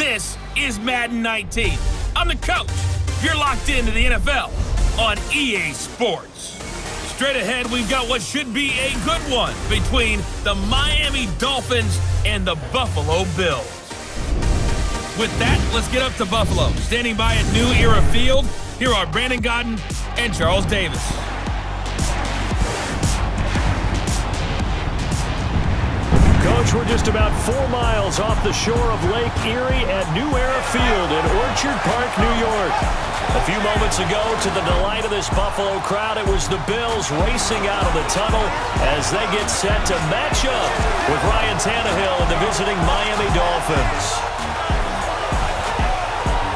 This is Madden 19. I'm the coach. You're locked into the NFL on EA Sports. Straight ahead, we've got what should be a good one between the Miami Dolphins and the Buffalo Bills. With that, let's get up to Buffalo. Standing by at New Era Field, here are Brandon Godden and Charles Davis. Coach, we're just about 4 miles off the shore of Lake Erie at New Era Field in Orchard Park, New York. A few moments ago, to the delight of this Buffalo crowd, it was the Bills racing out of the tunnel as they get set to match up with Ryan Tannehill and the visiting Miami Dolphins.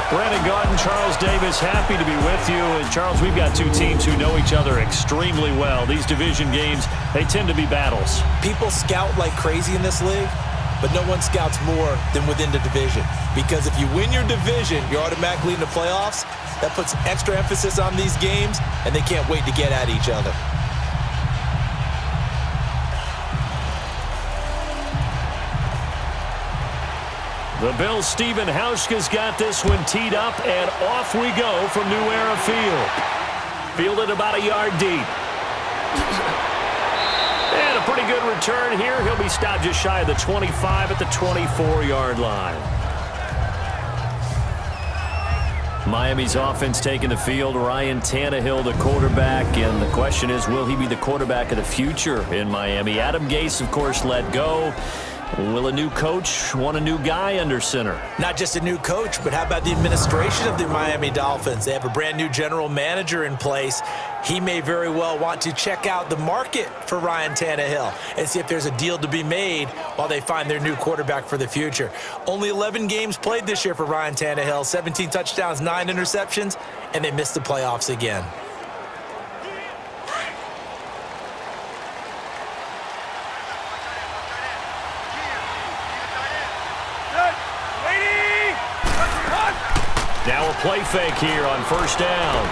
Brandon Godden, Charles Davis, happy to be with you. And Charles, we've got two teams who know each other extremely well. These division games, they tend to be battles. People scout like crazy in this league, but no one scouts more than within the division. Because if you win your division, you're automatically in the playoffs. That puts extra emphasis on these games, and they can't wait to get at each other. The Bills' Stephen Hauschka's got this one teed up, and off we go from New Era Field. Fielded about a yard deep. And a pretty good return here. He'll be stopped just shy of the 25 at the 24-yard line. Miami's offense taking the field. Ryan Tannehill, the quarterback. And the question is, will he be the quarterback of the future in Miami? Adam Gase, of course, let go. Will a new coach want a new guy under center? Not just a new coach, but how about the administration of the Miami Dolphins? They have a brand new general manager in place. He may very well want to check out the market for Ryan Tannehill and see if there's a deal to be made while they find their new quarterback for the future. Only 11 games played this year for Ryan Tannehill, 17 touchdowns, 9 interceptions, and they missed the playoffs again. Now a play fake here on first down.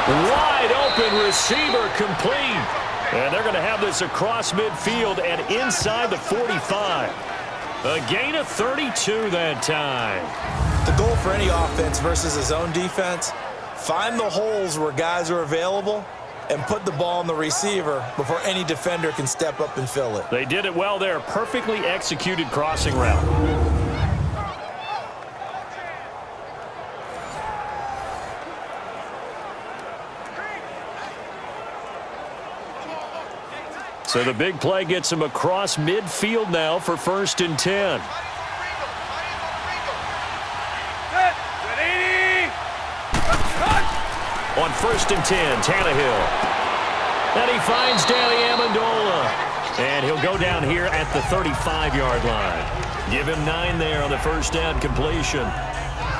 Wide open receiver complete. And they're going to have this across midfield and inside the 45. A gain of 32 that time. The goal for any offense versus his own defense, find the holes where guys are available and put the ball on the receiver before any defender can step up and fill it. They did it well there. Perfectly executed crossing route. So the big play gets him across midfield now for 1st and 10. On 1st and 10, Tannehill. And he finds Danny Amendola. And he'll go down here at the 35-yard line. Give him 9 there on the first down completion.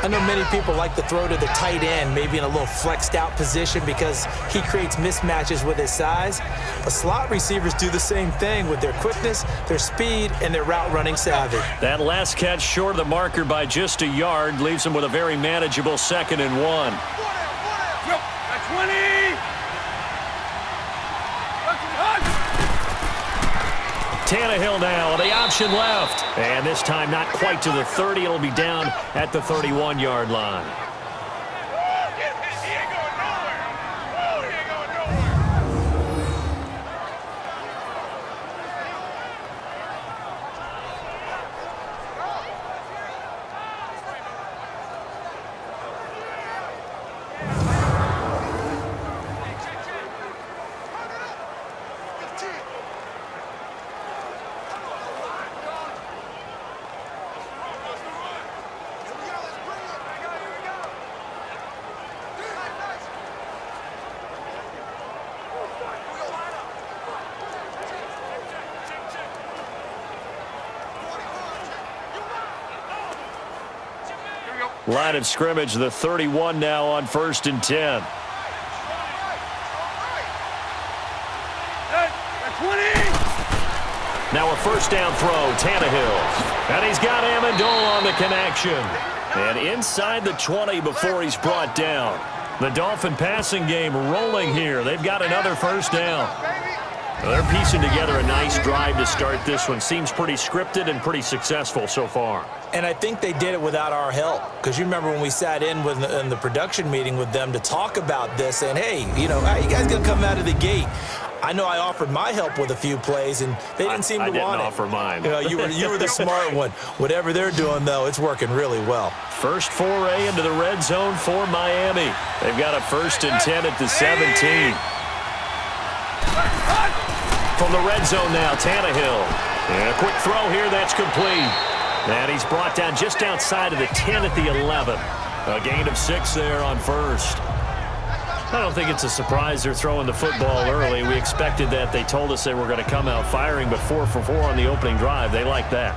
I know many people like to throw to the tight end, maybe in a little flexed out position because he creates mismatches with his size. But slot receivers do the same thing with their quickness, their speed, and their route running savvy. That last catch short of the marker by just a yard leaves him with a very manageable 2nd and 1. 20! Tannehill now, the option left. And this time not quite to the 30. It'll be down at the 31-yard line. Line of scrimmage, the 31 now on 1st and 10. Now a first down throw, Tannehill. And he's got Amendola on the connection. And inside the 20 before he's brought down. The Dolphin passing game rolling here. They've got another first down. Well, they're piecing together a nice drive to start this one. Seems pretty scripted and pretty successful so far. And I think they did it without our help. Because you remember when we sat in the production meeting with them to talk about this, saying, hey, you know, how are you guys going to come out of the gate? I know I offered my help with a few plays, and they didn't seem to want it. I didn't offer mine. You know, you were the smart one. Whatever they're doing, though, it's working really well. First foray into the red zone for Miami. They've got a 1st and 10 at the 17. From the red zone now, Tannehill. And a quick throw here, that's complete. And he's brought down just outside of the 10 at the 11. A gain of 6 there on first. I don't think it's a surprise they're throwing the football early. We expected that. They told us they were going to come out firing, but 4 for 4 on the opening drive. They like that.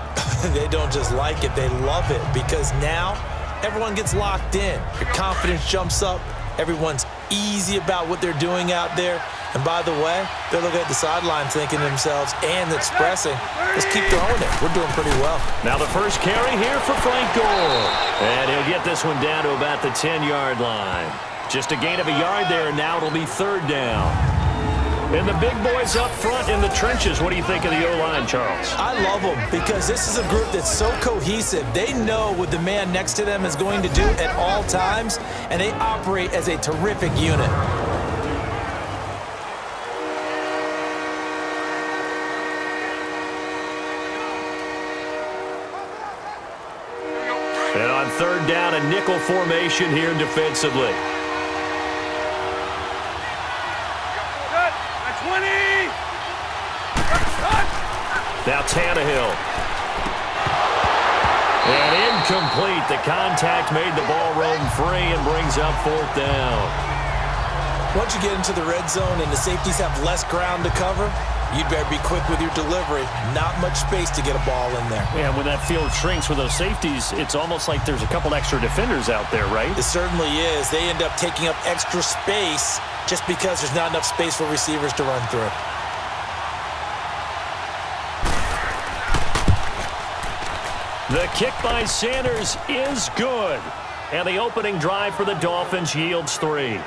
They don't just like it, they love it, because now everyone gets locked in. Your confidence jumps up. Everyone's easy about what they're doing out there. And by the way, they're looking at the sideline thinking to themselves and expressing, let's keep throwing it. We're doing pretty well. Now the first carry here for Frank Gore. And he'll get this one down to about the 10-yard line. Just a gain of a yard there, and now it'll be 3rd down. And the big boys up front in the trenches. What do you think of the O-line, Charles? I love them because this is a group that's so cohesive. They know what the man next to them is going to do at all times, and they operate as a terrific unit. And on 3rd down, a nickel formation here defensively. Now Tannehill. And incomplete. The contact made the ball roam free and brings up 4th down. Once you get into the red zone and the safeties have less ground to cover, you'd better be quick with your delivery. Not much space to get a ball in there. Yeah, when that field shrinks with those safeties, it's almost like there's a couple extra defenders out there, right? It certainly is. They end up taking up extra space just because there's not enough space for receivers to run through. The kick by Sanders is good. And the opening drive for the Dolphins yields 3.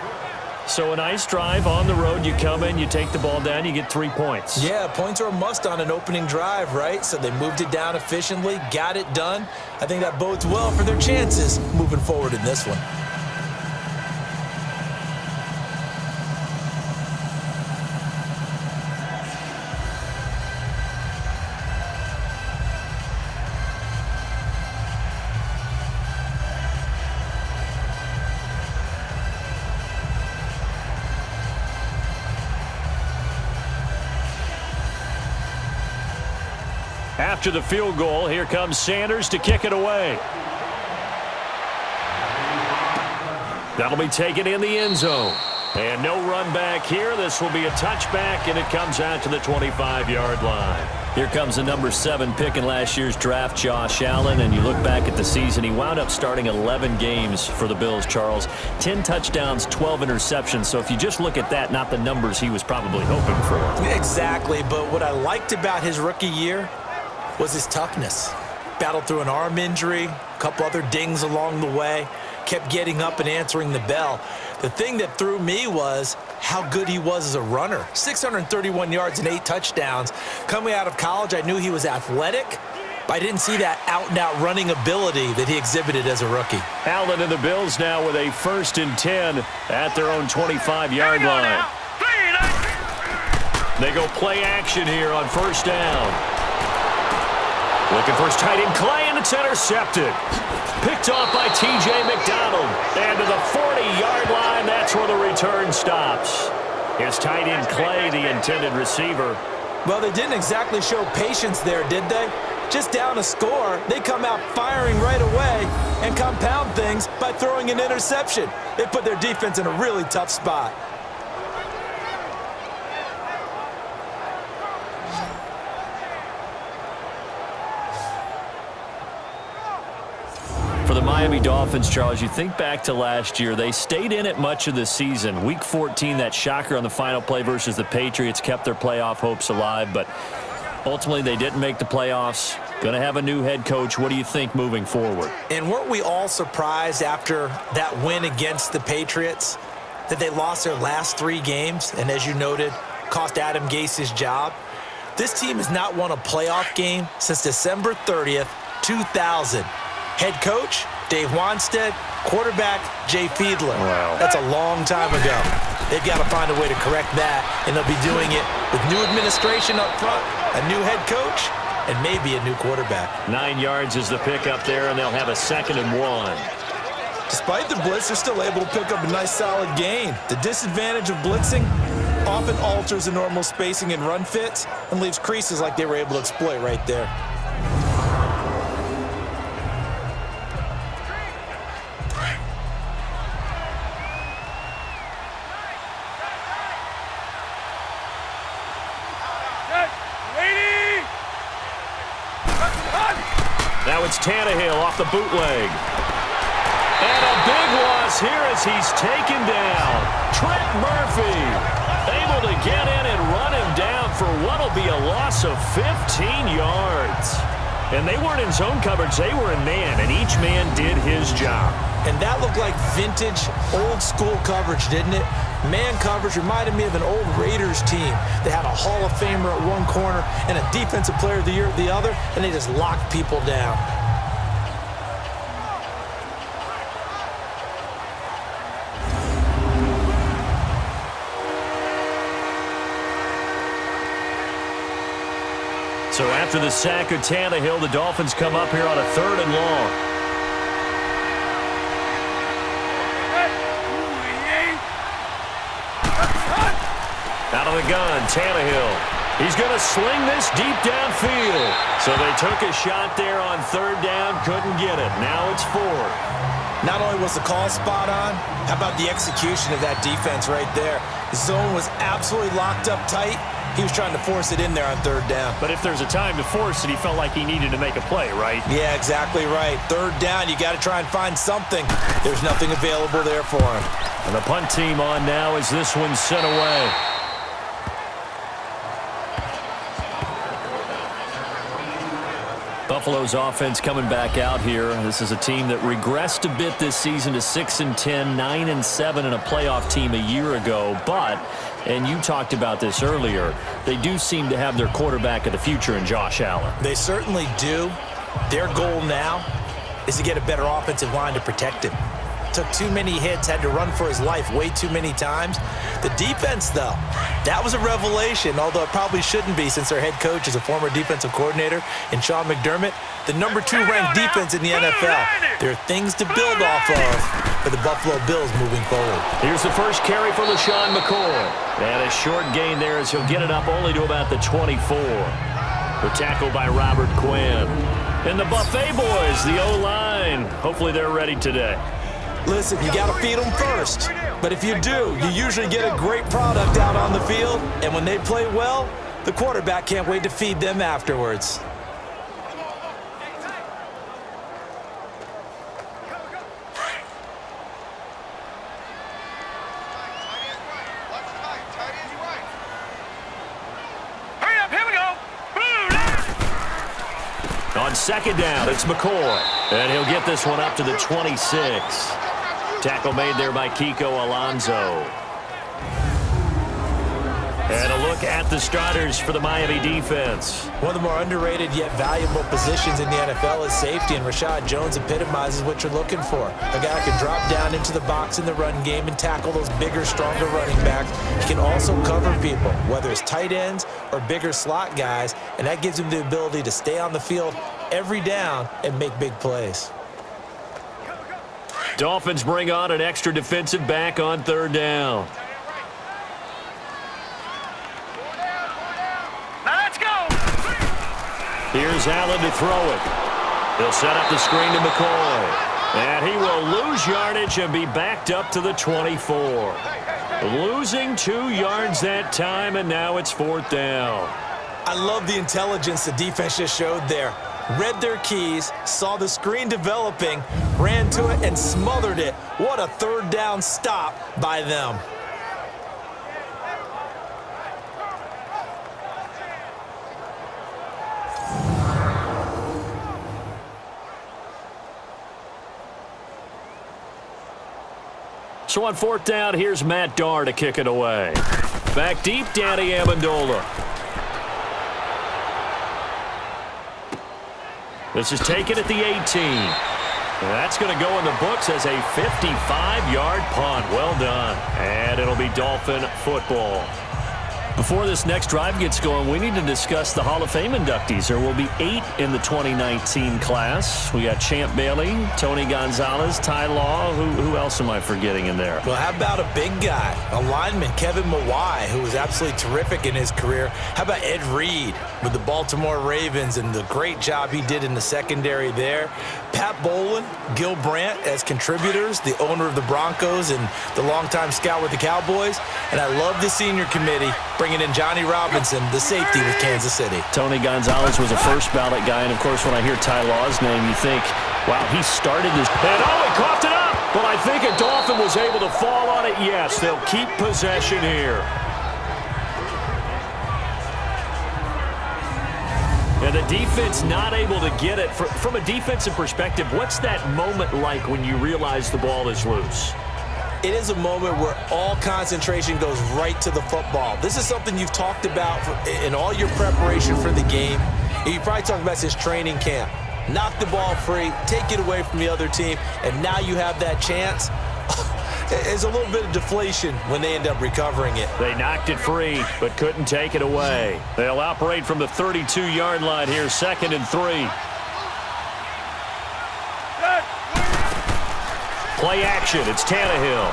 So a nice drive on the road. You come in, you take the ball down, you get 3 points. Yeah, points are a must on an opening drive, right? So they moved it down efficiently, got it done. I think that bodes well for their chances moving forward in this one. After the field goal, here comes Sanders to kick it away. That'll be taken in the end zone. And no run back here. This will be a touchback, and it comes out to the 25-yard line. Here comes the number 7 pick in last year's draft, Josh Allen. And you look back at the season, he wound up starting 11 games for the Bills, Charles. 10 touchdowns, 12 interceptions. So if you just look at that, not the numbers he was probably hoping for. Exactly, but what I liked about his rookie year was his toughness. Battled through an arm injury, a couple other dings along the way, kept getting up and answering the bell. The thing that threw me was how good he was as a runner. 631 yards and 8 touchdowns. Coming out of college, I knew he was athletic, but I didn't see that out-and-out running ability that he exhibited as a rookie. Allen and the Bills now with a 1st and 10 at their own 25-yard line. They go play action here on 1st down. Looking for his tight end, Clay, and it's intercepted. Picked off by T.J. McDonald. And to the 40-yard line, that's where the return stops. His tight end, Clay, the intended receiver. Well, they didn't exactly show patience there, did they? Just down a score, they come out firing right away and compound things by throwing an interception. They put their defense in a really tough spot. For the Miami Dolphins, Charles, you think back to last year. They stayed in it much of the season. Week 14, that shocker on the final play versus the Patriots kept their playoff hopes alive, but ultimately they didn't make the playoffs. Going to have a new head coach. What do you think moving forward? And weren't we all surprised after that win against the Patriots that they lost their last 3 games? And as you noted, cost Adam Gase his job. This team has not won a playoff game since December 30th, 2000. Head coach, Dave Wanstead. Quarterback, Jay Fiedler. Wow. That's a long time ago. They've got to find a way to correct that, and they'll be doing it with new administration up front, a new head coach, and maybe a new quarterback. 9 yards is the pick up there, and they'll have a 2nd and 1. Despite the blitz, they're still able to pick up a nice solid gain. The disadvantage of blitzing often alters the normal spacing and run fits and leaves creases like they were able to exploit right there. Now it's Tannehill off the bootleg. And a big loss here as he's taken down. Trent Murphy able to get in and run him down for what will be a loss of 15 yards. And they weren't in zone coverage. They were in man, and each man did his job. And that looked like vintage, old-school coverage, didn't it? Man coverage reminded me of an old Raiders team. They had a Hall of Famer at one corner and a Defensive Player of the Year at the other, and they just locked people down. So after the sack of Tannehill, the Dolphins come up here on a 3rd and long. Out of the gun, Tannehill. He's going to sling this deep downfield. So they took a shot there on 3rd down, couldn't get it. Now it's 4th. Not only was the call spot on, how about the execution of that defense right there? The zone was absolutely locked up tight. He was trying to force it in there on 3rd down. But if there's a time to force it, he felt like he needed to make a play, right? Yeah, exactly right. 3rd down, you got to try and find something. There's nothing available there for him. And the punt team on now as this one's sent away. Buffalo's offense coming back out here. This is a team that regressed a bit this season to 6-10, 9-7 in a playoff team a year ago. But, and you talked about this earlier, they do seem to have their quarterback of the future in Josh Allen. They certainly do. Their goal now is to get a better offensive line to protect him. Took too many hits, had to run for his life way too many times. The defense, though, that was a revelation, although it probably shouldn't be since their head coach is a former defensive coordinator in Sean McDermott. The number 2 ranked defense in the NFL. There are things to build off of for the Buffalo Bills moving forward. Here's the first carry for LaShawn McCoy. And a short gain there as he'll get it up only to about the 24. The tackle by Robert Quinn. And the Buffet boys, the O-line. Hopefully they're ready today. Listen, you got to feed them first. But if you do, you usually get a great product out on the field. And when they play well, the quarterback can't wait to feed them afterwards. On 2nd down, it's McCoy. And he'll get this one up to the 26. Tackle made there by Kiko Alonso. And a look at the starters for the Miami defense. One of the more underrated yet valuable positions in the NFL is safety, and Rashad Jones epitomizes what you're looking for. A guy who can drop down into the box in the run game and tackle those bigger, stronger running backs. He can also cover people, whether it's tight ends or bigger slot guys, and that gives him the ability to stay on the field every down and make big plays. Dolphins bring on an extra defensive back on 3rd down. Now let's go. Here's Allen to throw it. He'll set up the screen to McCoy. And he will lose yardage and be backed up to the 24. Losing 2 yards that time, and now it's 4th down. I love the intelligence the defense just showed there. Read their keys, saw the screen developing, ran to it, and smothered it. What a 3rd down stop by them. So on 4th down, here's Matt Darr to kick it away. Back deep, Danny Amendola. This is taken at the 18. That's going to go in the books as a 55-yard punt. Well done. And it'll be Dolphin football. Before this next drive gets going, we need to discuss the Hall of Fame inductees. There will be 8 in the 2019 class. We got Champ Bailey, Tony Gonzalez, Ty Law. Who else am I forgetting in there? Well, how about a big guy, a lineman, Kevin Mawai, who was absolutely terrific in his career. How about Ed Reed with the Baltimore Ravens and the great job he did in the secondary there. Pat Bowlen, Gil Brandt as contributors, the owner of the Broncos and the longtime scout with the Cowboys. And I love the senior committee bringing in Johnny Robinson, the safety with Kansas City. Tony Gonzalez was a first ballot guy, and of course when I hear Ty Law's name, you think, wow, he started this. And he coughed it up! But I think a Dolphin was able to fall on it. Yes, they'll keep possession here. And the defense not able to get it. From a defensive perspective, what's that moment like when you realize the ball is loose? It is a moment where all concentration goes right to the football. This is something you've talked about in all your preparation for the game. You probably talked about since training camp. Knock the ball free, take it away from the other team, and now you have that chance. There's a little bit of deflation when they end up recovering it. They knocked it free, but couldn't take it away. They'll operate from the 32-yard line here, 2nd and 3. Play action, it's Tannehill.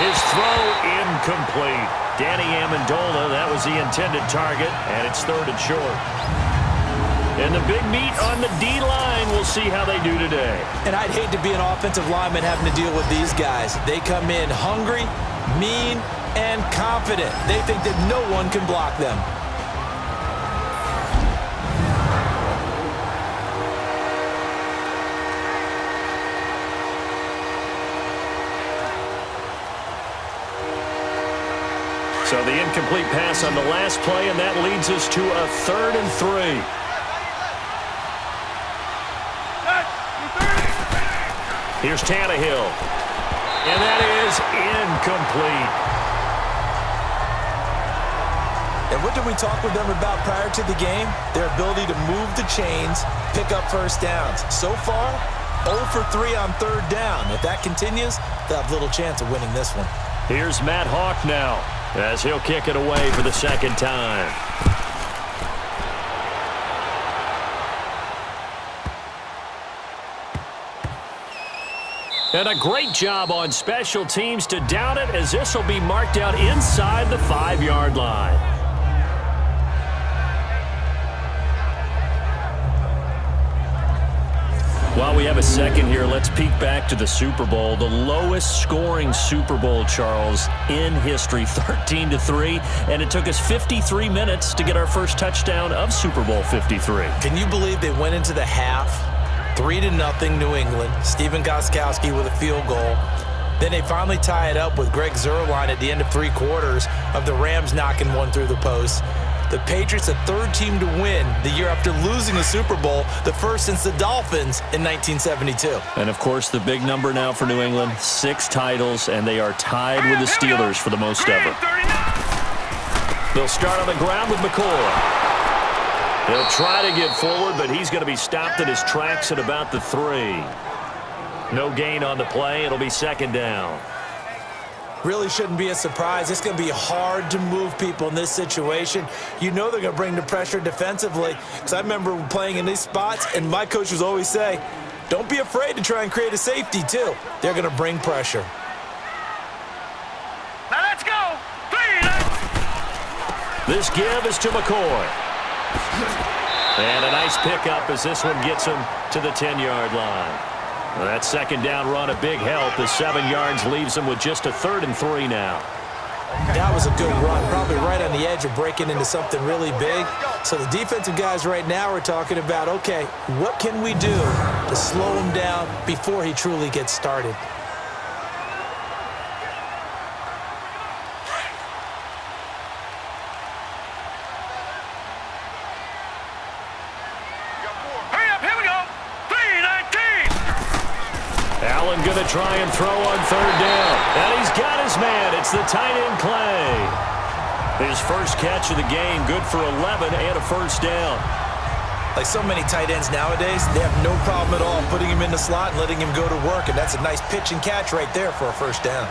His throw incomplete. Danny Amendola, that was the intended target, and it's 3rd and short. And the big meat on the D-line, we'll see how they do today. And I'd hate to be an offensive lineman having to deal with these guys. They come in hungry, mean, and confident. They think that no one can block them. So the incomplete pass on the last play, and that leads us to a 3rd and 3. Here's Tannehill. And that is incomplete. And what did we talk with them about prior to the game? Their ability to move the chains, pick up first downs. So far, 0 for 3 on 3rd down. If that continues, they'll have little chance of winning this one. Here's Matt Hawk now, as he'll kick it away for the 2nd time. And a great job on special teams to down it, as this will be marked out inside the 5-yard line. While we have a second here, let's peek back to the Super Bowl. The lowest scoring Super Bowl, Charles, in history, 13-3. And it took us 53 minutes to get our first touchdown of Super Bowl 53. Can you believe they went into the half 3-0 New England. Stephen Gostkowski with a field goal. Then they finally tie it up with Greg Zuerlein at the end of 3 quarters of the Rams knocking one through the post. The Patriots, the 3rd team to win the year after losing the Super Bowl, the first since the Dolphins in 1972. And, of course, the big number now for New England, 6 titles, and they are tied with the Steelers for the most ever. They'll start on the ground with McCoy. He'll try to get forward, but he's going to be stopped in his tracks at about the 3. No gain on the play. It'll be 2nd down. Really shouldn't be a surprise. It's going to be hard to move people in this situation. You know they're going to bring the pressure defensively. Because I remember playing in these spots, and my coach was always say, don't be afraid to try and create a safety, too. They're going to bring pressure. Now let's go. 3. This give is to McCoy. And a nice pickup as this one gets him to the 10-yard line. Well, that 2nd down run, a big help. The 7 yards leaves him with just a 3rd and 3 now. That was a good run, probably right on the edge of breaking into something really big. So the defensive guys right now are talking about, okay, what can we do to slow him down before he truly gets started? Allen going to try and throw on third down. And he's got his man. It's the tight end Clay. His first catch of the game, good for 11 and a first down. Like so many tight ends nowadays, they have no problem at all putting him in the slot and letting him go to work, and that's a nice pitch and catch right there for a first down.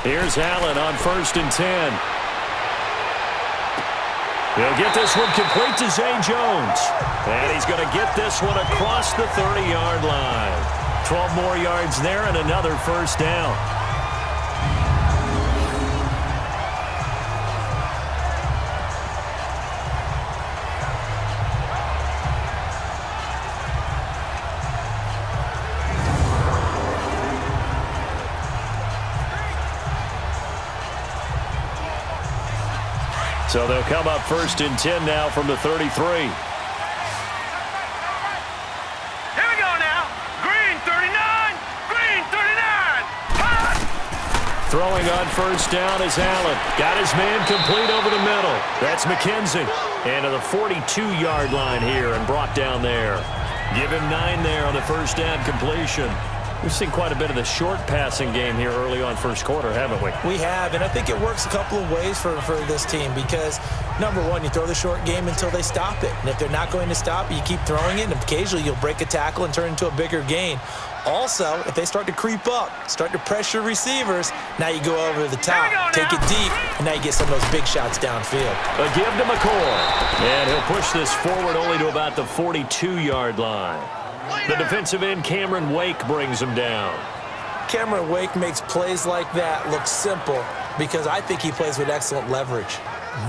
Here's Allen on 1st and 10. He'll get this one complete to Zay Jones. And he's going to get this one across the 30-yard line. 12 more yards there and another first down. So they'll come up 1st and 10 now from the 33. Here we go now. Green 39. Green 39. Throwing on 1st down is Allen. Got his man complete over the middle. That's McKenzie. And to the 42-yard line here and brought down there. Give him 9 there on the first down completion. We've seen quite a bit of the short passing game here early on first quarter, haven't we? We have, and I think it works a couple of ways for this team because, number one, you throw the short game until they stop it. And if they're not going to stop it, you keep throwing it, and occasionally you'll break a tackle and turn it into a bigger gain. Also, if they start to creep up, start to pressure receivers, now you go over the top, take it deep, and now you get some of those big shots downfield. A give to McCoy. And he'll push this forward only to about the 42-yard line. The defensive end, Cameron Wake, brings him down. Cameron Wake makes plays like that look simple because I think he plays with excellent leverage.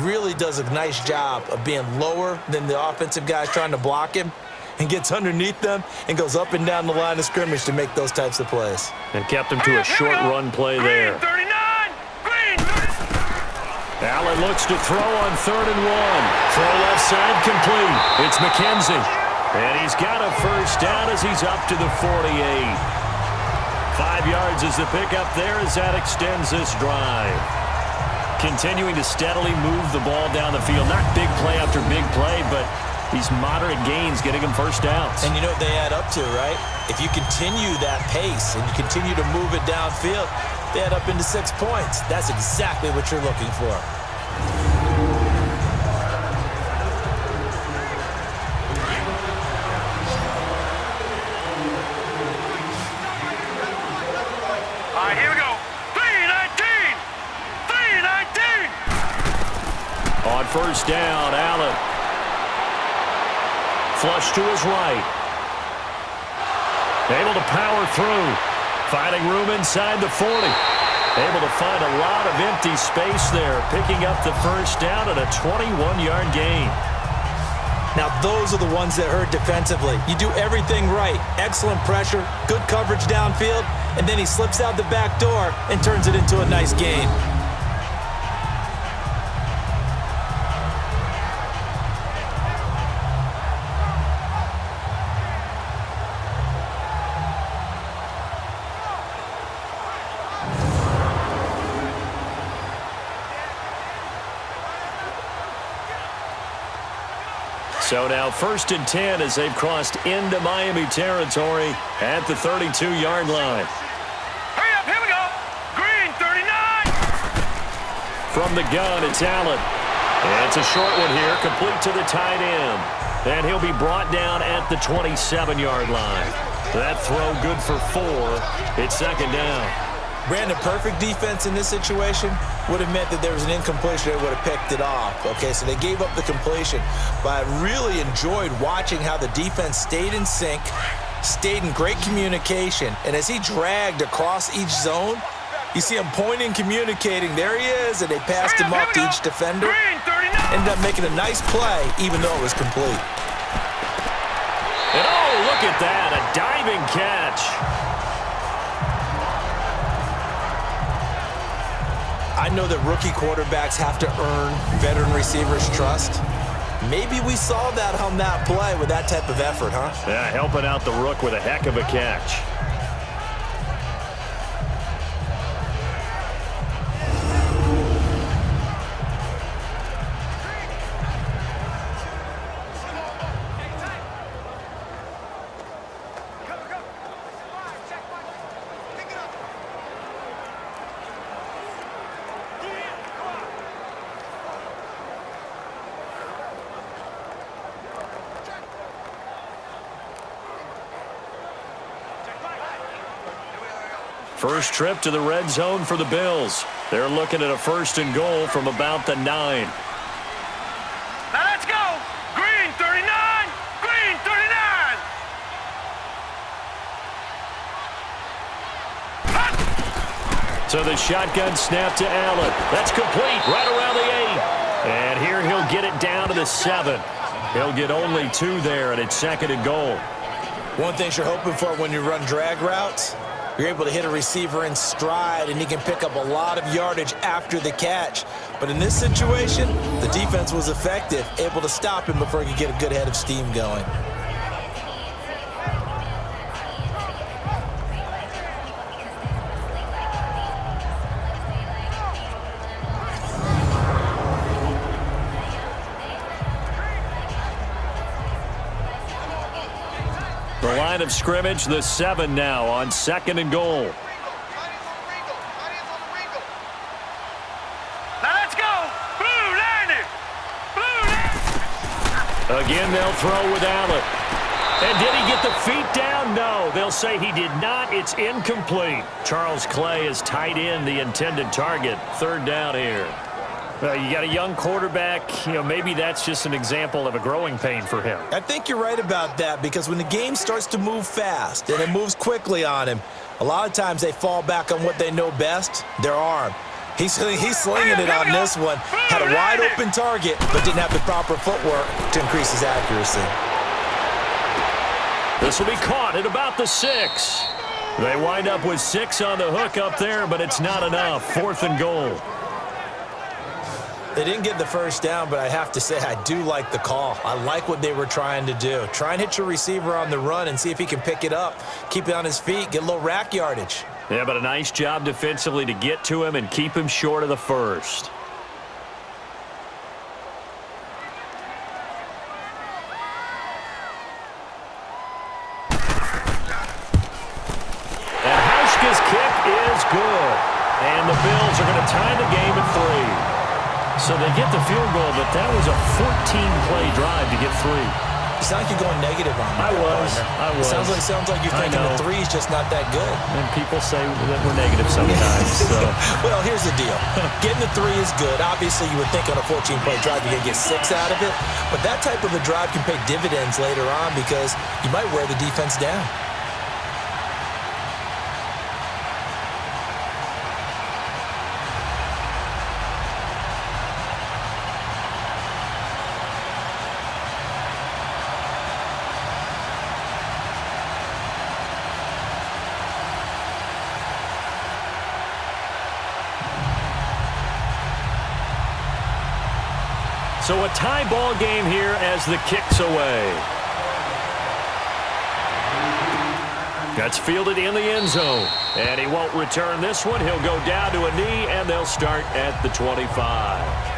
Really does a nice job of being lower than the offensive guys trying to block him and gets underneath them and goes up and down the line of scrimmage to make those types of plays. And kept him to a short run play there. Green 39. Green 39. Allen looks to throw on 3rd and 1. Throw left side complete. It's McKenzie. And he's got a first down as he's up to the 48. 5 yards is the pickup there as that extends this drive. Continuing to steadily move the ball down the field. Not big play after big play, but these moderate gains getting him first downs. And you know what they add up to, right? If you continue that pace and you continue to move it downfield, they add up into 6 points. That's exactly what you're looking for. On first down, Allen. Flush to his right. Able to power through. Finding room inside the 40. Able to find a lot of empty space there. Picking up the first down at a 21-yard gain. Now, those are the ones that hurt defensively. You do everything right. Excellent pressure, good coverage downfield, and then he slips out the back door and turns it into a nice gain. So now 1st and 10 as they've crossed into Miami territory at the 32-yard line. Hurry up, here we go. Green 39. From the gun, it's Allen. And it's a short one here, complete to the tight end. And he'll be brought down at the 27-yard line. That throw good for 4. It's 2nd down. Brandon, perfect defense in this situation would have meant that there was an incompletion. They would have picked it off. Okay, so they gave up the completion. But I really enjoyed watching how the defense stayed in sync, stayed in great communication. And as he dragged across each zone, you see him pointing, communicating. There he is, and they passed him up to each defender. Ended up making a nice play, even though it was complete. And oh, look at that, a diving catch. I know that rookie quarterbacks have to earn veteran receivers' trust, Maybe we saw that on that play with that type of effort, huh? Yeah, helping out the rook with a heck of a catch. First trip to the red zone for the Bills. They're looking at a 1st and goal from about the 9. Now let's go. Green 39. Green 39. So the shotgun snap to Allen. That's complete right around the 8. And here he'll get it down to the 7. He'll get only 2 there, and it's 2nd and goal. One thing you're hoping for when you run drag routes, you're able to hit a receiver in stride, and he can pick up a lot of yardage after the catch. But in this situation, the defense was effective, able to stop him before he could get a good head of steam going. The line of scrimmage, the 7 now on 2nd and goal. Now let's go. Blue landed. Blue landed. Again, they'll throw with Allen. And did he get the feet down? No, they'll say he did not. It's incomplete. Charles Clay is tight in the intended target. 3rd down here. You got a young quarterback. Maybe that's just an example of a growing pain for him. I think you're right about that, because when the game starts to move fast and it moves quickly on him, a lot of times they fall back on what they know best, their arm. He's slinging it on this one. Had a wide open target, but didn't have the proper footwork to increase his accuracy. This will be caught at about the 6. They wind up with 6 on the hook up there, but it's not enough. 4th and goal. They didn't get the 1st down, but I have to say I do like the call. I like what they were trying to do. Try and hit your receiver on the run and see if he can pick it up, keep it on his feet, get a little rack yardage. Yeah, but a nice job defensively to get to him and keep him short of the 1st. And Hauschka's kick is good. And the Bills are going to tie the game at 3. So they get the field goal, but that was a 14-play drive to get 3. You sound like you're going negative on me. I was. Sounds like you're thinking the 3 is just not that good. And people say that we're negative sometimes. So. Well, here's the deal. Getting the 3 is good. Obviously, you would think on a 14-play drive you're going to get 6 out of it. But that type of a drive can pay dividends later on because you might wear the defense down. So a tie ball game here as the kick's away. That's fielded in the end zone. And he won't return this one. He'll go down to a knee, and they'll start at the 25.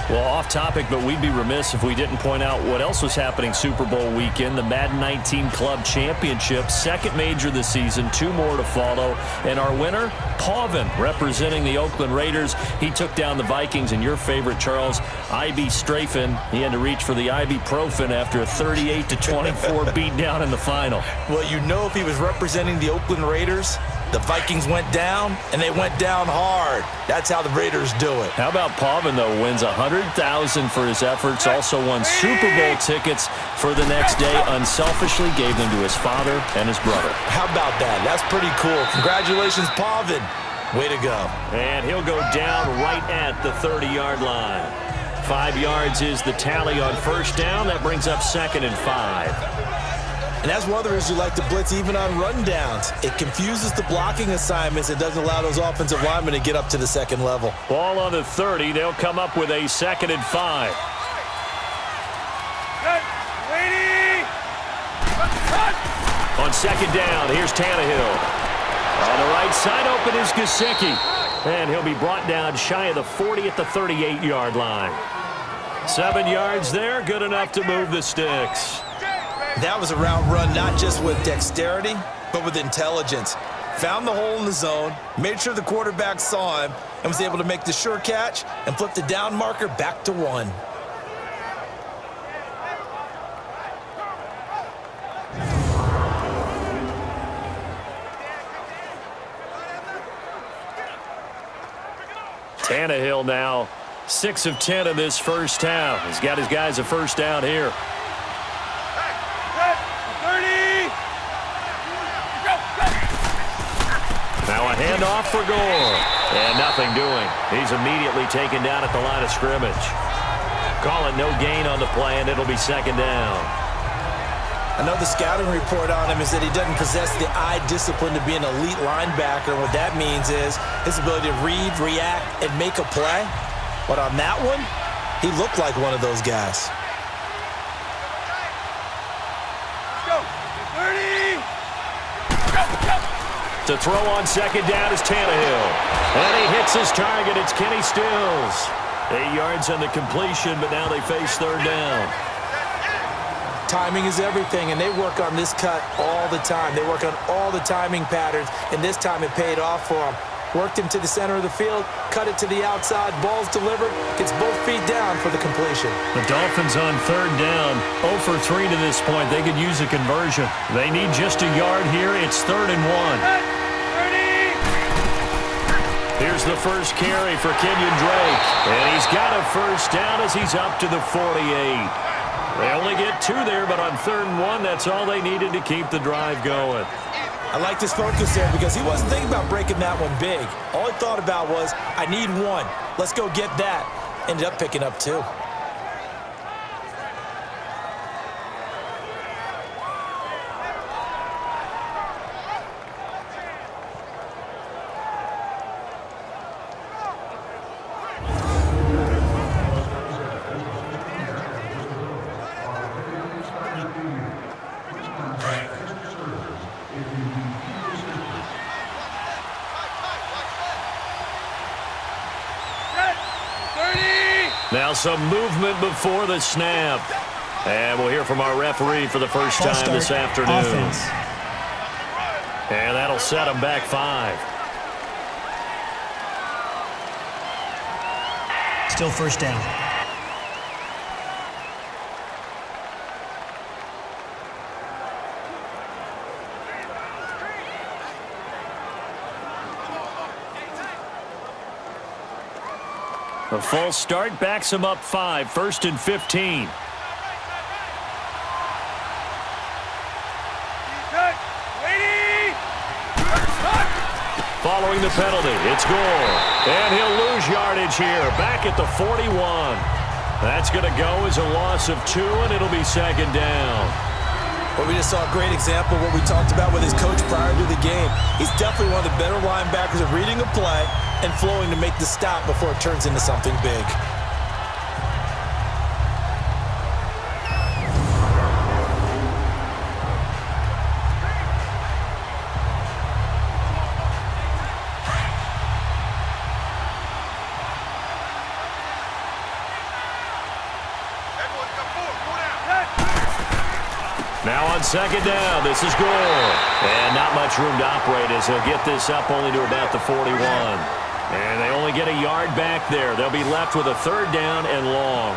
Well, off topic, but we'd be remiss if we didn't point out what else was happening Super Bowl weekend. The Madden 19 Club Championship, 2nd major this season, 2 more to follow. And our winner, Pavin, representing the Oakland Raiders. He took down the Vikings, and your favorite, Charles, Strafen. He had to reach for the ibuprofen after a 38-24 beatdown in the final. Well, if he was representing the Oakland Raiders, the Vikings went down, and they went down hard. That's how the Raiders do it. How about Pavin, though, wins $100,000 for his efforts, also won Super Bowl tickets for the next day, unselfishly gave them to his father and his brother. How about that? That's pretty cool. Congratulations, Pavin. Way to go. And he'll go down right at the 30-yard line. 5 yards is the tally on 1st down. That brings up 2nd and 5. And that's one of the reasons you like to blitz even on rundowns. It confuses the blocking assignments. It doesn't allow those offensive linemen to get up to the 2nd level. Ball on the 30. They'll come up with a 2nd and 5. On second down, here's Tannehill. On the right side open is Gesicki. And he'll be brought down shy of the 40 at the 38-yard line. 7 yards there, good enough to move the sticks. That was a route run not just with dexterity, but with intelligence. Found the hole in the zone, made sure the quarterback saw him, and was able to make the sure catch and flip the down marker back to 1. Tannehill now 6 of 10 in this first half. He's got his guys a first down here. 30. Now a handoff for Gore. And nothing doing. He's immediately taken down at the line of scrimmage. Call it no gain on the play, and it'll be second down. I know the scouting report on him is that he doesn't possess the eye discipline to be an elite linebacker. What that means is his ability to read, react, and make a play. But on that one, he looked like one of those guys. Go. 30. To throw on second down is Tannehill. And he hits his target. It's Kenny Stills. 8 yards on the completion, but now they face third down. Timing is everything, and they work on this cut all the time. They work on all the timing patterns, and this time it paid off for them. Worked him to the center of the field, cut it to the outside, ball's delivered, gets both feet down for the completion. The Dolphins on third down, 0 for 3 to this point. They could use a conversion. They need just a yard here. It's 3rd and 1. 30. Here's the first carry for Kenyon Drake, and he's got a first down as he's up to the 48. They only get 2 there, but on 3rd and 1, that's all they needed to keep the drive going. I like this focus there because he wasn't thinking about breaking that one big. All he thought about was, I need 1. Let's go get that. Ended up picking up 2. Now some movement before the snap. And we'll hear from our referee for the first time this afternoon. Offense. And that'll set them back 5. Still first down. A false start backs him up 5. 1st and 15. Following the penalty, it's Gore. And he'll lose yardage here. Back at the 41. That's going to go as a loss of 2, and it'll be second down. Well, we just saw a great example of what we talked about with his coach prior to the game. He's definitely one of the better linebackers at reading a play and flowing to make the stop before it turns into something big. Now on second down, this is Gore. And not much room to operate as he'll get this up only to about the 41. And they only get a yard back there. They'll be left with a 3rd down and long.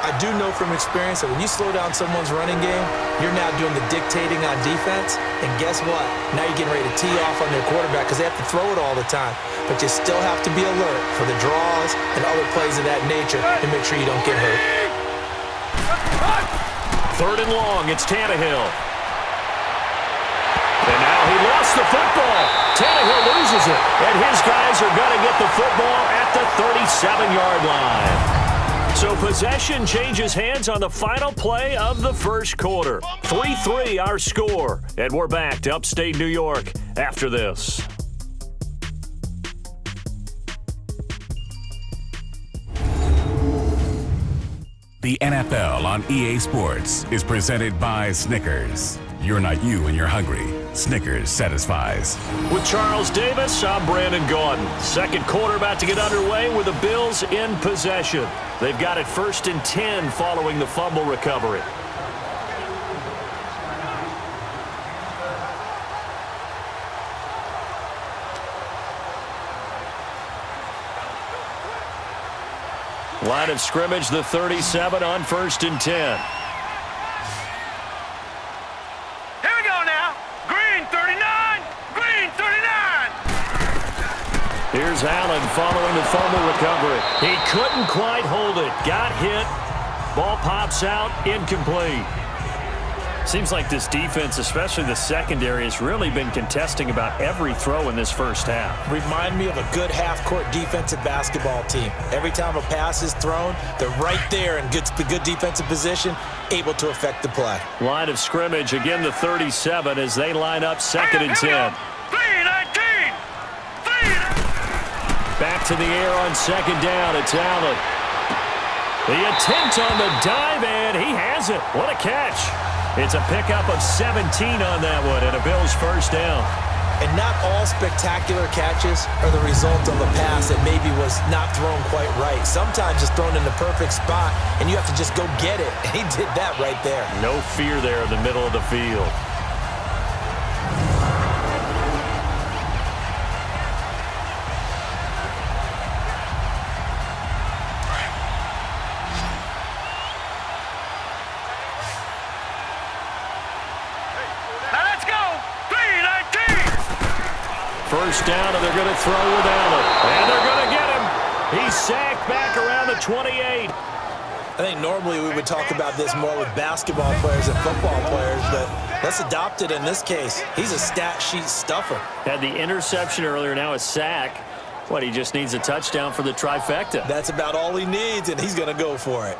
I do know from experience that when you slow down someone's running game, you're now doing the dictating on defense. And guess what? Now you're getting ready to tee off on their quarterback because they have to throw it all the time. But you still have to be alert for the draws and other plays of that nature to make sure you don't get hurt. 3rd and long, it's Tannehill. And now he lost the football. Tannehill loses it. And his guys are going to get the football at the 37-yard line. So possession changes hands on the final play of the first quarter. 3-3 our score. And we're back to upstate New York after this. The NFL on EA Sports is presented by Snickers. you're not you and you're hungry, Snickers satisfies. With Charles Davis, I'm Brandon Gaudin. Second quarter about to get underway with the Bills in possession. They've got it 1st and 10 following the fumble recovery. Line of scrimmage, the 37 on 1st and 10. Here we go now. Green 39. Green 39. Here's Allen following the fumble recovery. He couldn't quite hold it. Got hit. Ball pops out. Incomplete. Seems like this defense, especially the secondary, has really been contesting about every throw in this first half. Remind me of a good half-court defensive basketball team. Every time a pass is thrown, they're right there in good defensive position, able to affect the play. Line of scrimmage, again the 37 as they line up 2nd and 10. 3-19. Back to the air on 2nd down. It's Allen. The attempt on the dive, and he has it. What a catch. It's a pickup of 17 on that one, and a Bills first down. And not all spectacular catches are the result of a pass that maybe was not thrown quite right. Sometimes it's thrown in the perfect spot, and you have to just go get it. And he did that right there. No fear there in the middle of the field. First down, and they're going to throw with Allen. And they're going to get him. He's sacked back around the 28. I think normally we would talk about this more with basketball players and football players, but let's adopt it in this case. He's a stat sheet stuffer. Had the interception earlier, now a sack. What, he just needs a touchdown for the trifecta. That's about all he needs, and he's going to go for it.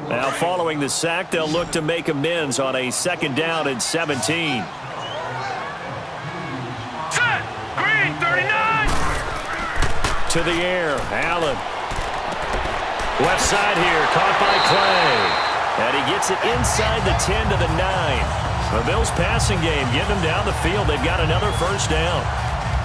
Now following the sack, they'll look to make amends on a 2nd down and 17. Set. Green 39. To the air, Allen. Left side here, caught by Clay. And he gets it inside the 10 to the 9. The Bills passing game, getting them down the field. They've got another first down.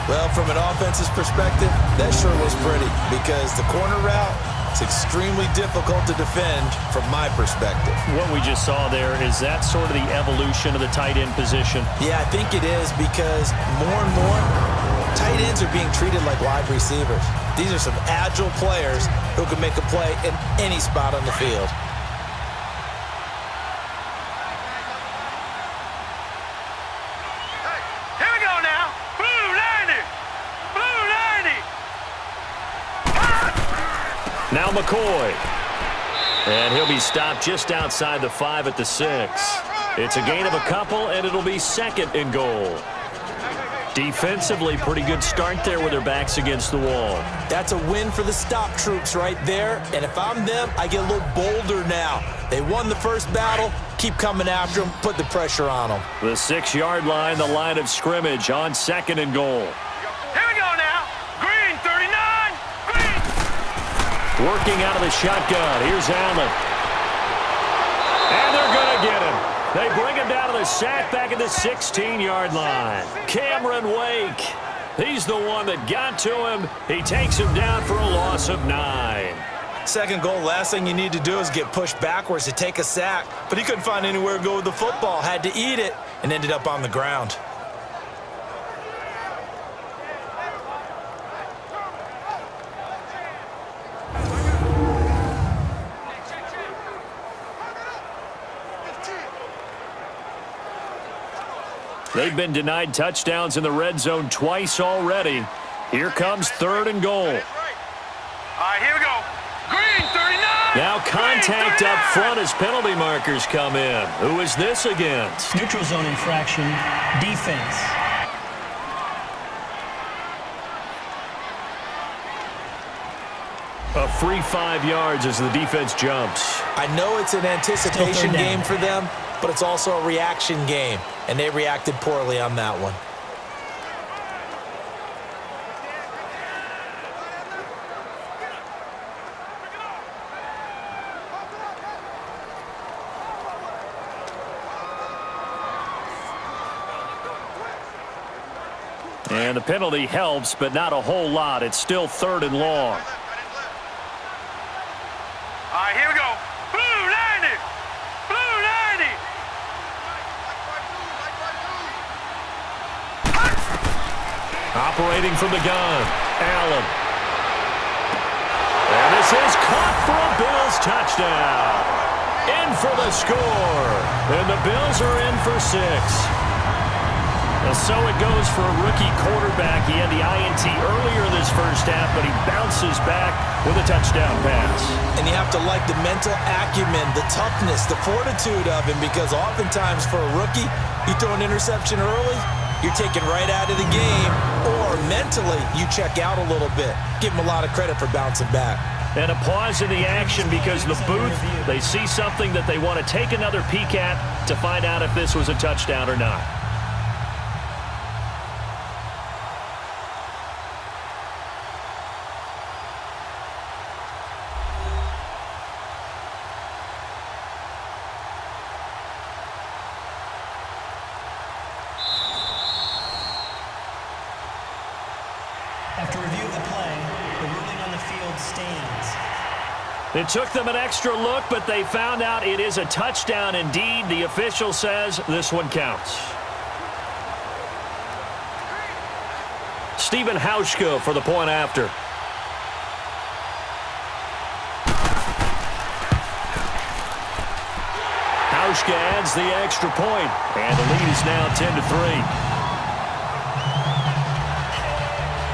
Well, from an offensive perspective, that sure was pretty because the corner route, it's extremely difficult to defend from my perspective. What we just saw there, is that sort of the evolution of the tight end position? Yeah, I think it is because more and more tight ends are being treated like wide receivers. These are some agile players who can make a play in any spot on the field. Here we go now. Blue 90. Blue 90. Now McCoy. And he'll be stopped just outside the 5 at the 6. It's a gain of a couple, and it'll be 2nd and goal. Defensively, pretty good start there with their backs against the wall. That's a win for the stop troops right there. And if I'm them, I get a little bolder now. They won the first battle. Keep coming after them. Put the pressure on them. The 6-yard line, the line of scrimmage on 2nd and goal. Here we go now. Green 39. Green. Working out of the shotgun. Here's Allen. And they're going to get him. They bring him down to the sack back at the 16-yard line. Cameron Wake. He's the one that got to him. He takes him down for a loss of 9. Second goal, last thing you need to do is get pushed backwards to take a sack. But he couldn't find anywhere to go with the football. Had to eat it and ended up on the ground. They've been denied touchdowns in the red zone twice already. Here comes 3rd and goal. All right, here we go. Green 39. Now contact up front as penalty markers come in. Who is this against? Neutral zone infraction, defense. A free 5 yards as the defense jumps. I know it's an anticipation game for them, but it's also a reaction game, and they reacted poorly on that one. And the penalty helps, but not a whole lot. It's still 3rd and long. All right, here we go. Blue 90! Blue 90! Operating from the gun, Allen. And this is caught for a Bills touchdown. In for the score. And the Bills are in for 6. And so it goes for a rookie quarterback. He had the INT earlier this first half, but he bounces back with a touchdown pass. And you have to like the mental acumen, the toughness, the fortitude of him, because oftentimes for a rookie, you throw an interception early, you're taken right out of the game, or mentally you check out a little bit. Give him a lot of credit for bouncing back. And a pause in the action because the booth, they see something that they want to take another peek at to find out if this was a touchdown or not. After review of the play, the ruling on the field stands. It took them an extra look, but they found out it is a touchdown indeed. The official says this one counts. Stephen Hauschka for the point after. Hauschka adds the extra point, and the lead is now 10-3.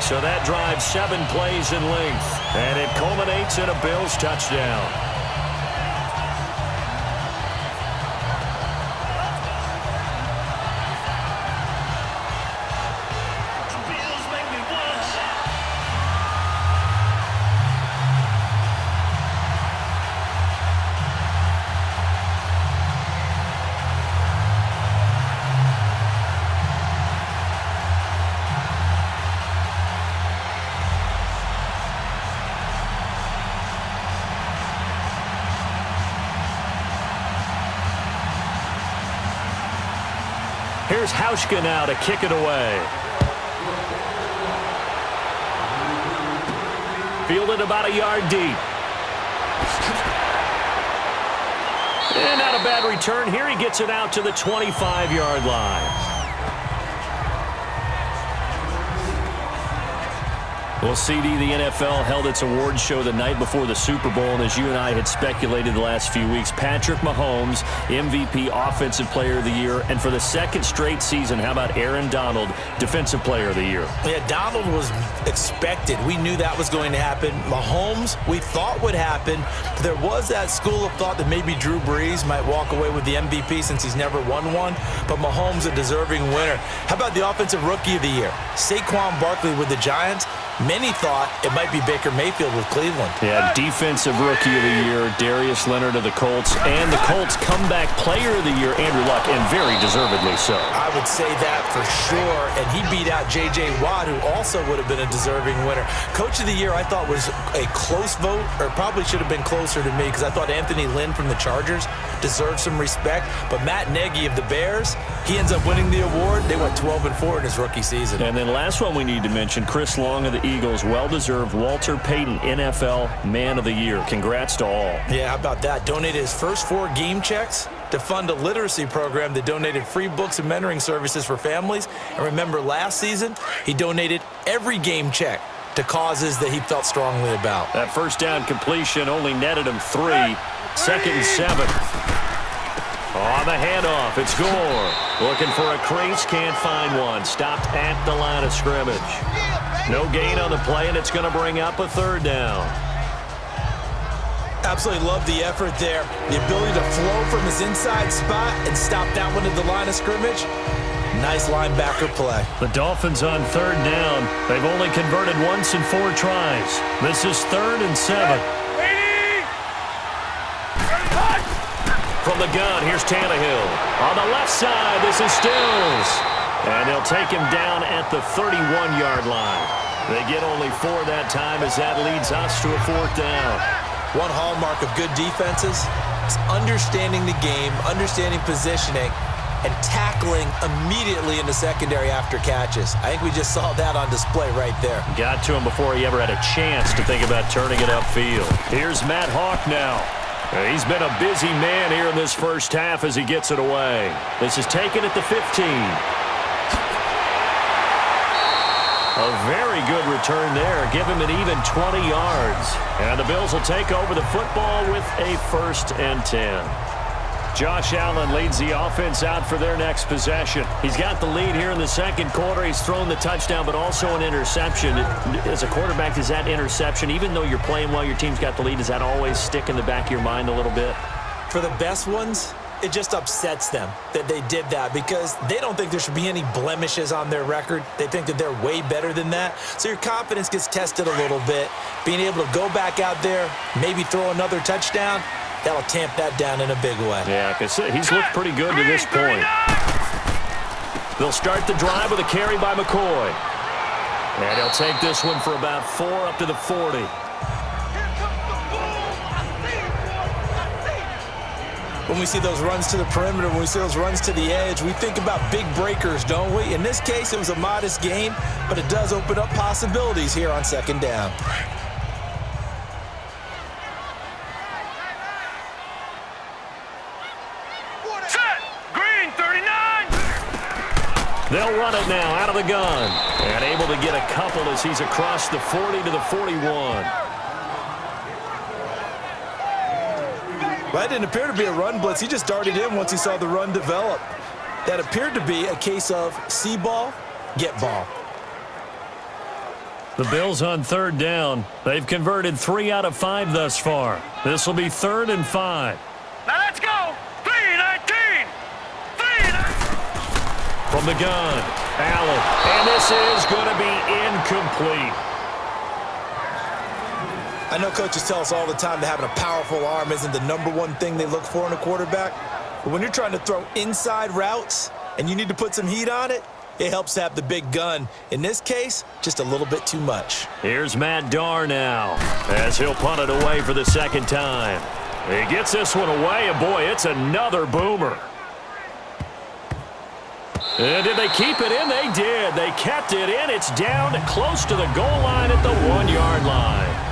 So that drives 7 plays in length, and it culminates in a Bills touchdown. Here's Hauschka now to kick it away. Fielded about a yard deep. And not a bad return. Here he gets it out to the 25-yard line. Well, CD, the NFL held its awards show the night before the Super Bowl, and as you and I had speculated the last few weeks, Patrick Mahomes, MVP, Offensive Player of the Year, and for the second straight season, how about Aaron Donald, Defensive Player of the Year? Yeah, Donald was expected. We knew that was going to happen. Mahomes, we thought would happen. There was that school of thought that maybe Drew Brees might walk away with the MVP since he's never won one, but Mahomes a deserving winner. How about the Offensive Rookie of the Year? Saquon Barkley with the Giants. Many thought it might be Baker Mayfield with Cleveland. Yeah, Defensive Rookie of the Year, Darius Leonard of the Colts, and the Colts Comeback Player of the Year, Andrew Luck, and very deservedly so. I would say that for sure, and he beat out J.J. Watt, who also would have been a deserving winner. Coach of the Year, I thought, was a close vote, or probably should have been closer to me, because I thought Anthony Lynn from the Chargers deserved some respect, but Matt Nagy of the Bears, he ends up winning the award. They went 12-4 in his rookie season. And then last one we need to mention, Chris Long of the Eagles, well-deserved Walter Payton NFL Man of the Year. Congrats to all. Yeah, how about that? Donated his first 4 game checks to fund a literacy program that donated free books and mentoring services for families. And remember, last season, he donated every game check to causes that he felt strongly about. That first down completion only netted him 3. 2nd and 7. On the handoff, it's Gore. Looking for a crease, can't find one. Stopped at the line of scrimmage. No gain on the play, and it's going to bring up a 3rd down. Absolutely love the effort there. The ability to flow from his inside spot and stop that one at the line of scrimmage. Nice linebacker play. The Dolphins on 3rd down. They've only converted once in 4 tries. This is 3rd and 7. From the gun, here's Tannehill. On the left side, this is Stills. And they'll take him down at the 31-yard line. They get only 4 that time as that leads us to a 4th down. One hallmark of good defenses is understanding the game, understanding positioning, and tackling immediately in the secondary after catches. I think we just saw that on display right there. Got to him before he ever had a chance to think about turning it upfield. Here's Matt Hawk now. He's been a busy man here in this first half as he gets it away. This is taken at the 15. A very good return there. Give him an even 20 yards. And the Bills will take over the football with a 1st and 10. Josh Allen leads the offense out for their next possession. He's got the lead here in the second quarter. He's thrown the touchdown, but also an interception. As a quarterback, does that interception, even though you're playing well, your team's got the lead, does that always stick in the back of your mind a little bit? For the best ones, it just upsets them that they did that because they don't think there should be any blemishes on their record. They think that they're way better than that. So your confidence gets tested a little bit. Being able to go back out there, maybe throw another touchdown, that'll tamp that down in a big way. Yeah, because he's looked pretty good to this point. They'll start the drive with a carry by McCoy. And he'll take this one for about 4 up to the 40. When we see those runs to the perimeter, when we see those runs to the edge, we think about big breakers, don't we? In this case, it was a modest gain, but it does open up possibilities here on 2nd down. They'll run it now out of the gun. And able to get a couple as he's across the 40 to the 41. That didn't appear to be a run blitz. He just darted in once he saw the run develop. That appeared to be a case of see ball, get ball. The Bills on 3rd down. They've converted 3 out of 5 thus far. This will be 3rd and 5. Now let's go. 3-19. 3-19. From the gun, Allen. And this is going to be incomplete. I know coaches tell us all the time that having a powerful arm isn't the #1 thing they look for in a quarterback. But when you're trying to throw inside routes and you need to put some heat on it, it helps to have the big gun. In this case, just a little bit too much. Here's Matt Darr now as he'll punt it away for the 2nd time. He gets this one away, and boy, it's another boomer. And did they keep it in? They did. They kept it in. It's down close to the goal line at the 1-yard line.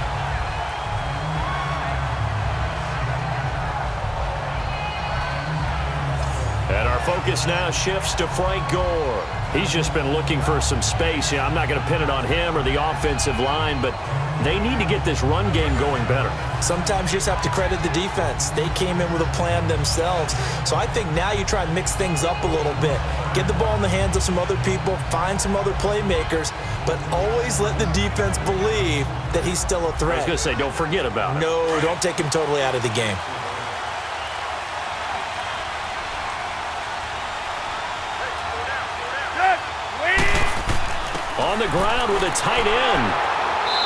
And our focus now shifts to Frank Gore. He's just been looking for some space. Yeah, I'm not going to pin it on him or the offensive line, but they need to get this run game going better. Sometimes you just have to credit the defense. They came in with a plan themselves. So I think now you try and mix things up a little bit. Get the ball in the hands of some other people, find some other playmakers, but always let the defense believe that he's still a threat. I was going to say, don't forget about it. No, don't take him totally out of the game. On the ground with a tight end.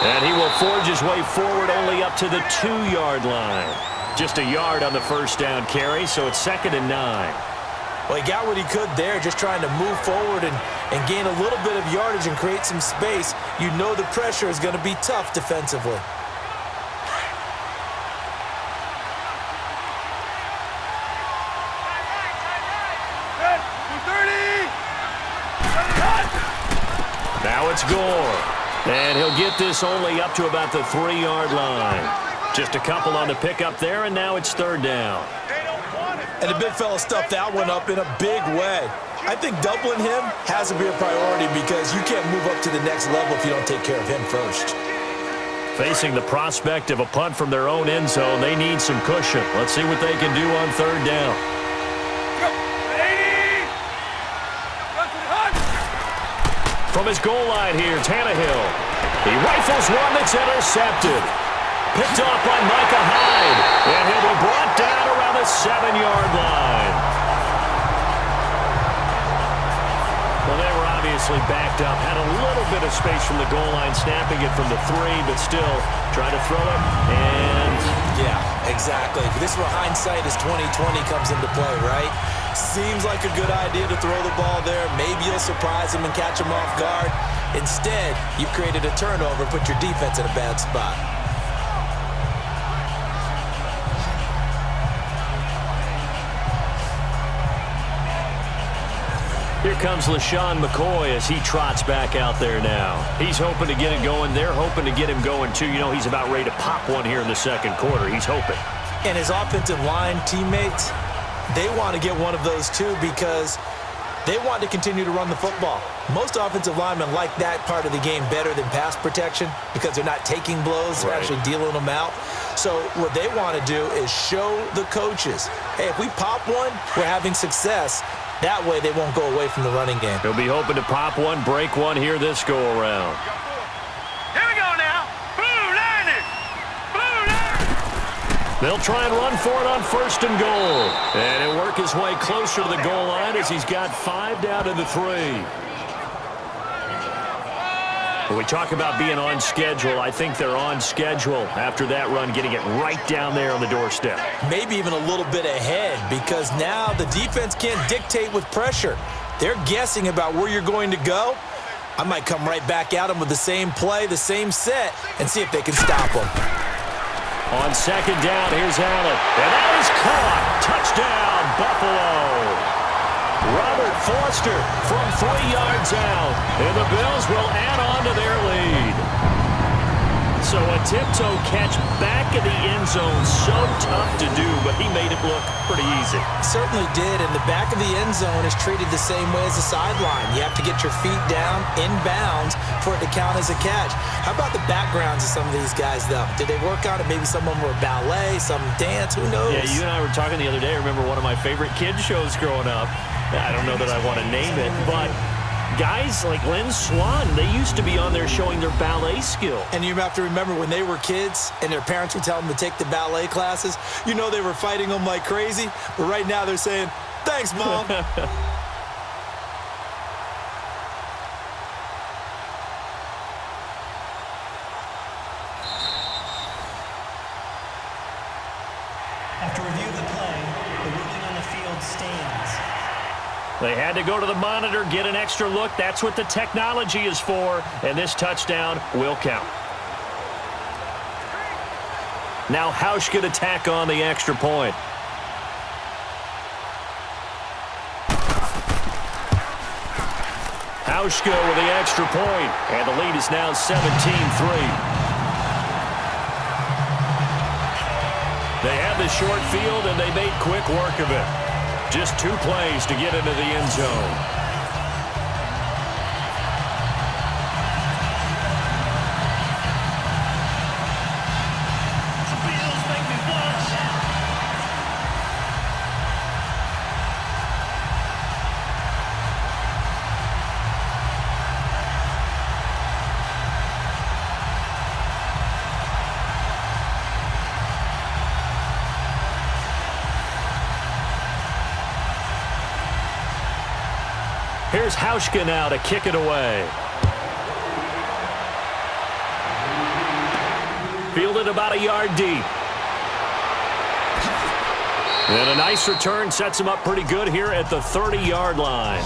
And he will forge his way forward only up to the 2-yard line. Just a yard on the 1st down carry, so it's 2nd and 9. Well, he got what he could there, just trying to move forward and gain a little bit of yardage and create some space. You know the pressure is going to be tough defensively. Now it's Gore. And he'll get this only up to about the 3-yard line. Just a couple on the pickup there, and now it's 3rd down. And the big fella stuffed that one up in a big way. I think doubling him has to be a priority because you can't move up to the next level if you don't take care of him first. Facing the prospect of a punt from their own end zone, they need some cushion. Let's see what they can do on 3rd down. From his goal line here, Tannehill. He rifles one that's intercepted. Picked off by Micah Hyde. And he'll be brought down around the 7-yard line. Well, they were obviously backed up. Had a little bit of space from the goal line, snapping it from the 3, but still trying to throw it. And yeah, exactly. This is where hindsight is 20/20 comes into play, right? Seems like a good idea to throw the ball there. Maybe you'll surprise him and catch him off guard. Instead, you've created a turnover, put your defense in a bad spot. Here comes LaShawn McCoy as he trots back out there now. He's hoping to get it going. They're hoping to get him going, too. You know, he's about ready to pop one here in the second quarter. He's hoping. And his offensive line teammates, they want to get one of those, too, because they want to continue to run the football. Most offensive linemen like that part of the game better than pass protection because they're not taking blows. They're actually dealing them out. So what they want to do is show the coaches, hey, if we pop one, we're having success. That way they won't go away from the running game. He'll be hoping to pop one, break one here this go-around. Here we go now. Blue Niners. Blue Niners. They'll try and run for it on 1st and goal. And he'll work his way closer to the goal line as he's got 5 down to the 3. When we talk about being on schedule, I think they're on schedule after that run, getting it right down there on the doorstep. Maybe even a little bit ahead because now the defense can't dictate with pressure. They're guessing about where you're going to go. I might come right back at them with the same play, the same set, and see if they can stop them. On 2nd down, here's Allen. And that is caught. Touchdown, Buffalo. Robert Foster from 3 yards out. And the Bills will add on to their lead. So a tiptoe catch back in the end zone. So tough to do, but he made it look pretty easy. Certainly did, and the back of the end zone is treated the same way as the sideline. You have to get your feet down in bounds for it to count as a catch. How about the backgrounds of some of these guys, though? Did they work on it? Maybe some of them were ballet, some dance, who knows? Yeah, you and I were talking the other day. I remember one of my favorite kids shows growing up. I don't know that I want to name it, but guys like Lynn Swan, they used to be on there showing their ballet skill. And you have to remember when they were kids and their parents would tell them to take the ballet classes, you know they were fighting them like crazy. But right now they're saying, thanks, Mom. After review of the play, the ruling on the field stands. They had to go to the monitor, get an extra look. That's what the technology is for, and this touchdown will count. Now Hausch could attack on the extra point. Hauschka with the extra point, and the lead is now 17-3. They had the short field, and they made quick work of it. Just 2 plays to get into the end zone. Here's Hauschka now to kick it away. Fielded about a yard deep. And a nice return sets him up pretty good here at the 30-yard line.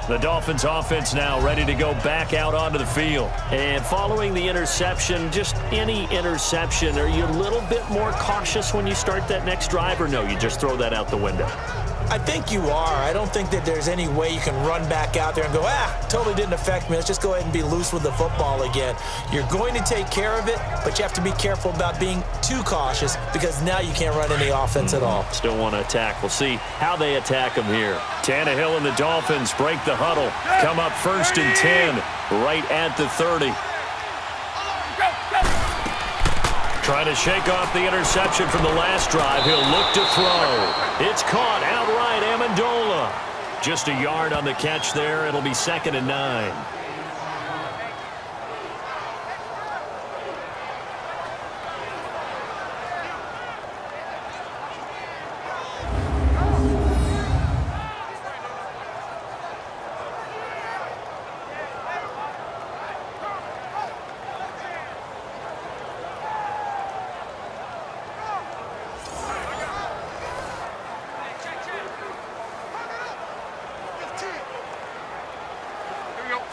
The Dolphins offense now ready to go back out onto the field. And following the interception, just any interception, are you a little bit more cautious when you start that next drive, or no, you just throw that out the window? I think you are. I don't think that there's any way you can run back out there and go, totally didn't affect me. Let's just go ahead and be loose with the football again. You're going to take care of it, but you have to be careful about being too cautious because now you can't run any offense at all. Still want to attack. We'll see how they attack him here. Tannehill and the Dolphins break the huddle. Come up 1st and 10, right at the 30. Trying to shake off the interception from the last drive. He'll look to throw. It's caught outright, Amendola. Just a yard on the catch there. It'll be 2nd and 9.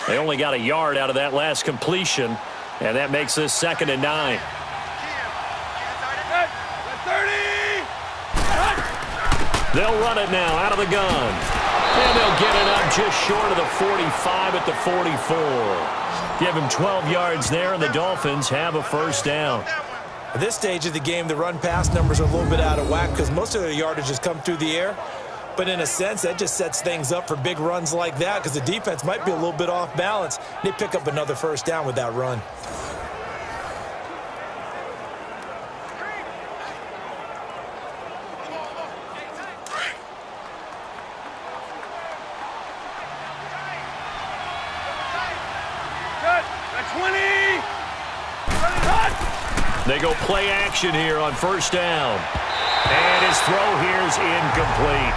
They only got a yard out of that last completion, and that makes this 2nd and 9. They'll run it now out of the gun. And they'll get it up just short of the 45 at the 44. Give him 12 yards there, and the Dolphins have a first down. At this stage of the game, the run-pass numbers are a little bit out of whack because most of their yardage has come through the air. But in a sense, that just sets things up for big runs like that because the defense might be a little bit off balance. They pick up another first down with that run. They go play action here on first down. And his throw here is incomplete.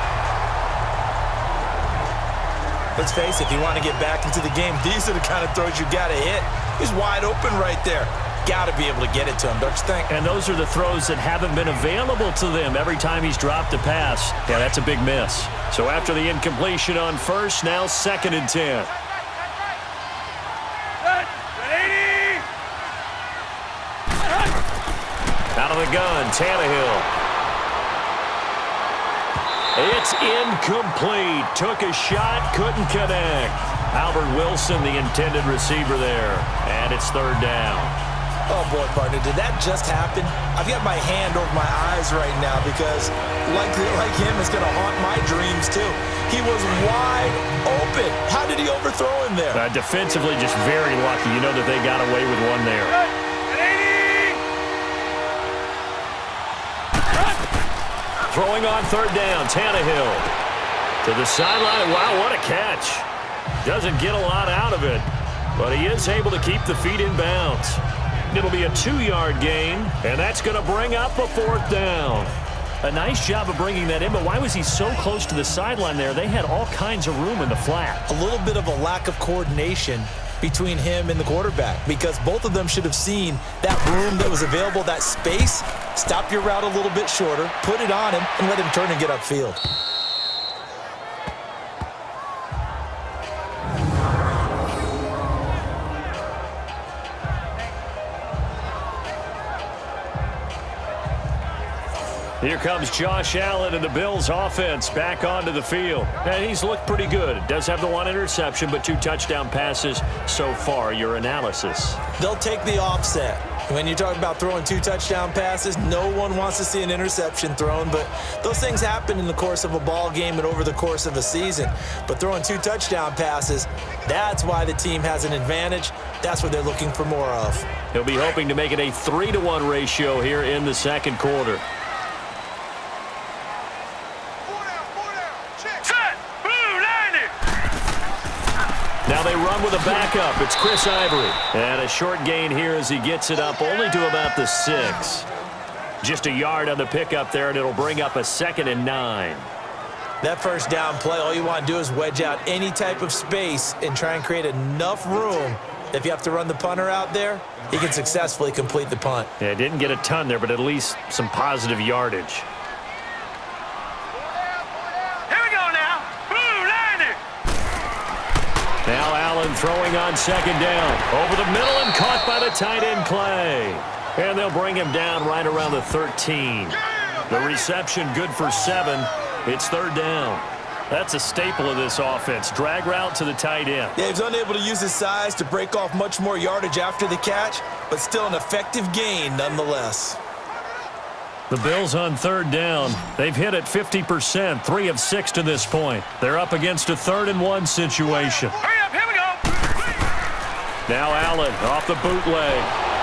Let's face it, if you want to get back into the game, these are the kind of throws you got to hit. He's wide open right there. Got to be able to get it to him, don't you think? And those are the throws that haven't been available to them every time he's dropped a pass. Yeah, that's a big miss. So after the incompletion on first, now 2nd and 10. Out of the gun, Tannehill. It's incomplete. Took a shot, couldn't connect. Albert Wilson, the intended receiver there. And it's 3rd down. Oh, boy, partner, did that just happen? I've got my hand over my eyes right now because, like him, it's going to haunt my dreams, too. He was wide open. How did he overthrow him there? Defensively, just very lucky. You know that they got away with one there. Throwing on 3rd down, Tannehill. To the sideline. Wow, what a catch. Doesn't get a lot out of it, but he is able to keep the feet in bounds. It'll be a 2-yard gain, and that's going to bring up a 4th down. A nice job of bringing that in, but why was he so close to the sideline there? They had all kinds of room in the flat. A little bit of a lack of coordination between him and the quarterback because both of them should have seen that room that was available, that space. Stop your route a little bit shorter, put it on him, and let him turn and get upfield. Here comes Josh Allen and the Bills offense back onto the field. And he's looked pretty good. Does have the 1 interception, but 2 touchdown passes so far. Your analysis? They'll take the offset. When you talk about throwing 2 touchdown passes, no one wants to see an interception thrown, but those things happen in the course of a ball game and over the course of a season. But throwing 2 touchdown passes, that's why the team has an advantage. That's what they're looking for more of. He'll be hoping to make it a 3-to-1 ratio here in the 2nd quarter. Now they run with a backup. It's Chris Ivory. And a short gain here as he gets it up only to about the 6. Just a yard on the pickup there, and it'll bring up a 2nd and 9. That first down play, all you want to do is wedge out any type of space and try and create enough room. If you have to run the punter out there, he can successfully complete the punt. Yeah, didn't get a ton there, but at least some positive yardage. Now Allen throwing on 2nd down. Over the middle and caught by the tight end Clay. And they'll bring him down right around the 13. The reception good for 7. It's 3rd down. That's a staple of this offense. Drag route to the tight end. Yeah, he's unable to use his size to break off much more yardage after the catch, but still an effective gain nonetheless. The Bills on 3rd down. They've hit it 50%, 3 of 6 to this point. They're up against a 3rd and 1 situation. Hurry up, here we go. Now Allen off the bootleg.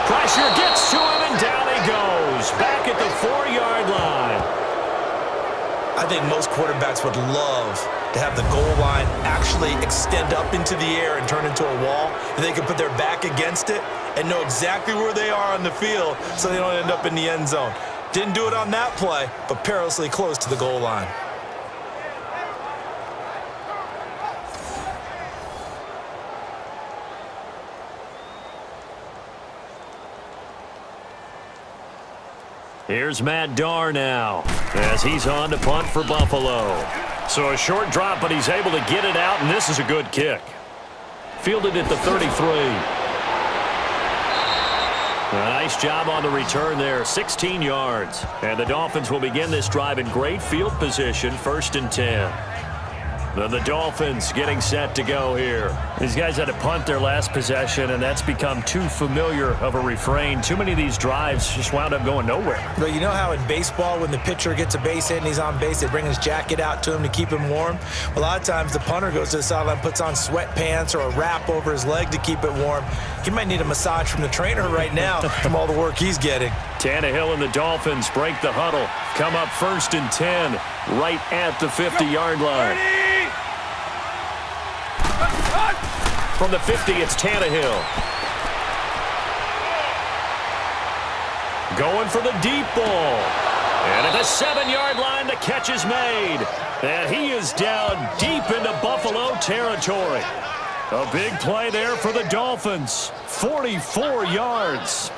Pressure gets to him, and down he goes. Back at the 4-yard line. I think most quarterbacks would love to have the goal line actually extend up into the air and turn into a wall, and they can put their back against it and know exactly where they are on the field so they don't end up in the end zone. Didn't do it on that play, but perilously close to the goal line. Here's Matt Darr now as he's on to punt for Buffalo. So a short drop, but he's able to get it out, and this is a good kick. Fielded at the 33. A nice job on the return there, 16 yards. And the Dolphins will begin this drive in great field position, 1st and 10. The Dolphins getting set to go here. These guys had to punt their last possession, and that's become too familiar of a refrain. Too many of these drives just wound up going nowhere. But you know how in baseball, when the pitcher gets a base hit and he's on base, they bring his jacket out to him to keep him warm? A lot of times the punter goes to the sideline, puts on sweatpants or a wrap over his leg to keep it warm. He might need a massage from the trainer right now from all the work he's getting. Tannehill and the Dolphins break the huddle. Come up 1st and 10, right at the 50-yard line. From the 50, it's Tannehill. Going for the deep ball. And at the 7-yard line, the catch is made. And he is down deep into Buffalo territory. A big play there for the Dolphins. 44 yards.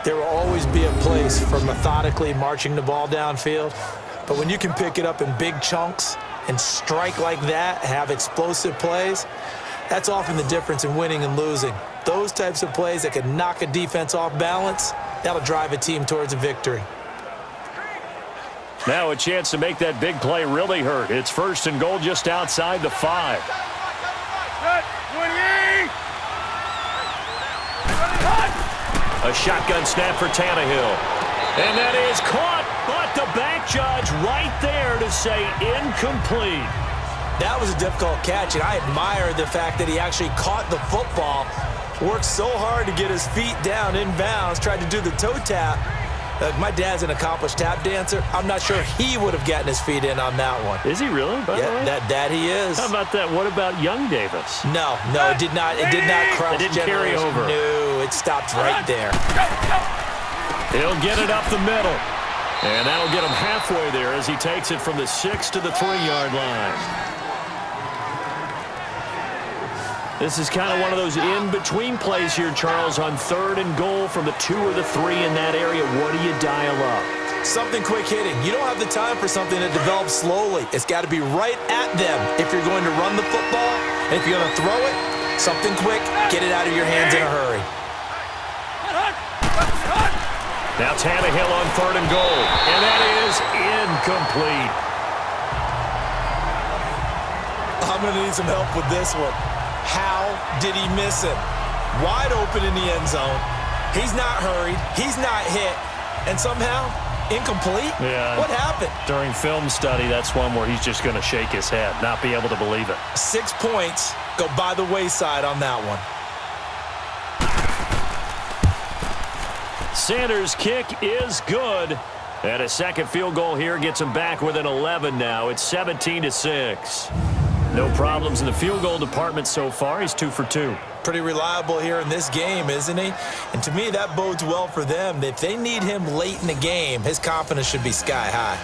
There will always be a place for methodically marching the ball downfield. But when you can pick it up in big chunks and strike like that, have explosive plays, that's often the difference in winning and losing. Those types of plays that can knock a defense off balance, that'll drive a team towards a victory. Now a chance to make that big play really hurt. It's 1st and goal just outside the 5. A shotgun snap for Tannehill. And that is caught, but the back judge right there to say incomplete. That was a difficult catch, and I admire the fact that he actually caught the football, worked so hard to get his feet down inbounds, tried to do the toe tap. My dad's an accomplished tap dancer. I'm not sure he would have gotten his feet in on that one. Is he really, by the way? That he is. How about that? What about young Davis? No, it did not cross. It didn't carry over. No, it stopped right there. He'll get it up the middle. And that'll get him halfway there as he takes it from the 6 to the 3-yard line. This is kind of one of those in-between plays here, Charles, on 3rd and goal from the 2 or the 3 in that area. What do you dial up? Something quick hitting. You don't have the time for something that develops slowly. It's got to be right at them if you're going to run the football. And if you're going to throw it, something quick, get it out of your hands in a hurry. Now Tannehill on 3rd and goal. And that is incomplete. I'm going to need some help with this one. How did he miss it? Wide open in the end zone. He's not hurried. He's not hit. And somehow, incomplete? Yeah. What happened? During film study, that's one where he's just going to shake his head, not be able to believe it. 6 points go by the wayside on that one. Sanders' kick is good. And a second field goal here gets him back within 11 now. It's 17-6. No problems in the field goal department so far. He's 2 for 2. Pretty reliable here in this game, isn't he? And to me, that bodes well for them. If they need him late in the game, his confidence should be sky high.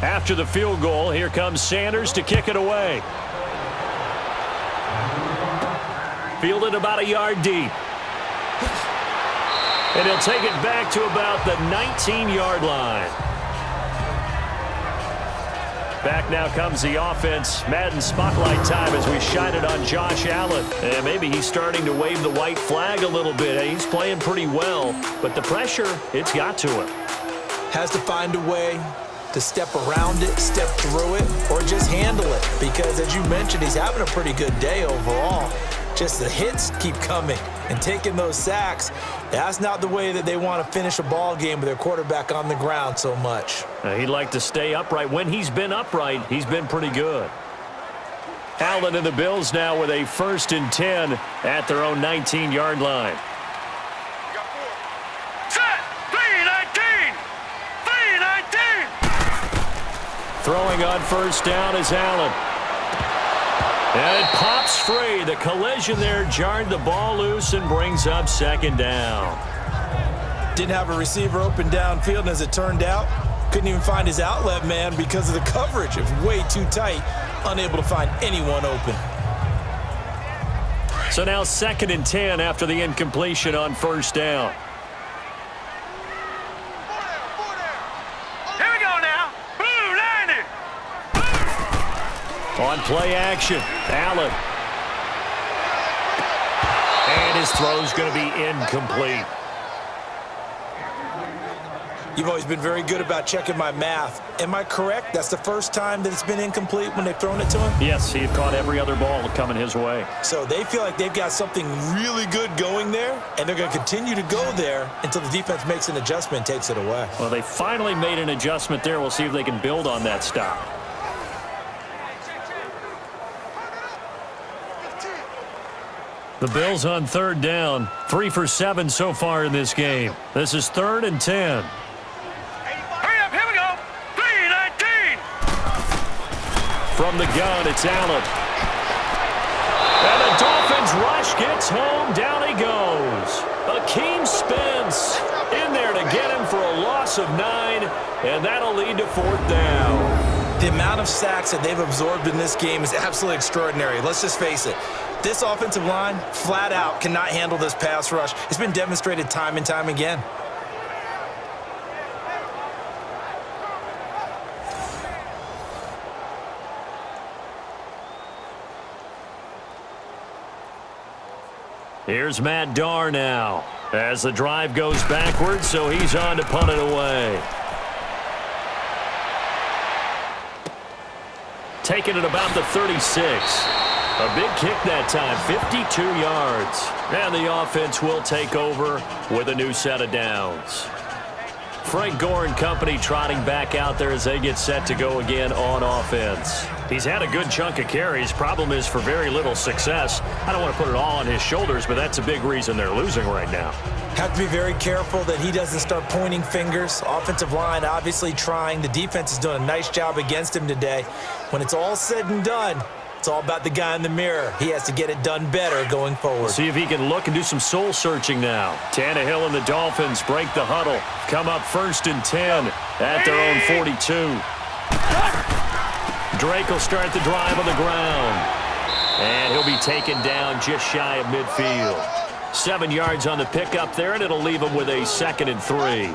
After the field goal, here comes Sanders to kick it away. Fielded about a yard deep. And he'll take it back to about the 19-yard line. Back now comes the offense. Madden spotlight time as we shine it on Josh Allen. And maybe he's starting to wave the white flag a little bit. He's playing pretty well, but the pressure, it's got to him. Has to find a way to step around it, step through it, or just handle it. Because as you mentioned, he's having a pretty good day overall. Just the hits keep coming and taking those sacks. That's not the way that they want to finish a ball game with their quarterback on the ground so much. He'd like to stay upright. When he's been upright, he's been pretty good. Allen and the Bills now with a 1st and 10 at their own 19-yard line. Throwing on 1st down is Allen. And it pops free. The collision there jarred the ball loose and brings up 2nd down. Didn't have a receiver open downfield, and as it turned out, Couldn't even find his outlet man because of the coverage. It was way too tight, unable to find anyone open. So now 2nd and 10 after the incompletion on first down. Here we go now. Blue 90. On play action, Allen. And his throw's going to be incomplete. You've always been very good about checking my math. Am I correct? That's the first time that it's been incomplete when they've thrown it to him? Yes, he had caught every other ball coming his way. So they feel like they've got something really good going there, and they're going to continue to go there until the defense makes an adjustment and takes it away. Well, they finally made an adjustment there. We'll see if they can build on that stop. The Bills on 3rd down. 3 for 7 so far in this game. This is 3rd and 10. Hurry up, here we go. 3-19. From the gun, it's Allen. And the Dolphins rush gets home. Down he goes. Akeem Spence in there to get him for a loss of 9, and that'll lead to 4th down. The amount of sacks that they've absorbed in this game is absolutely extraordinary. Let's just face it. This offensive line, flat out, cannot handle this pass rush. It's been demonstrated time and time again. Here's Matt Darr now as the drive goes backwards, so he's on to punt it away. Taking it about the 36. A big kick that time, 52 yards. And the offense will take over with a new set of downs. Frank Gore and company trotting back out there as they get set to go again on offense. He's had a good chunk of carries. Problem is for very little success. I don't want to put it all on his shoulders, but that's a big reason they're losing right now. Have to be very careful that he doesn't start pointing fingers. Offensive line obviously trying. The defense is doing a nice job against him today. When it's all said and done, it's all about the guy in the mirror. He has to get it done better going forward. See if he can look and do some soul searching now. Tannehill and the Dolphins break the huddle. Come up 1st and 10 at their own 42. Drake will start the drive on the ground. And he'll be taken down just shy of midfield. 7 yards on the pickup there, and it'll leave him with a 2nd and 3.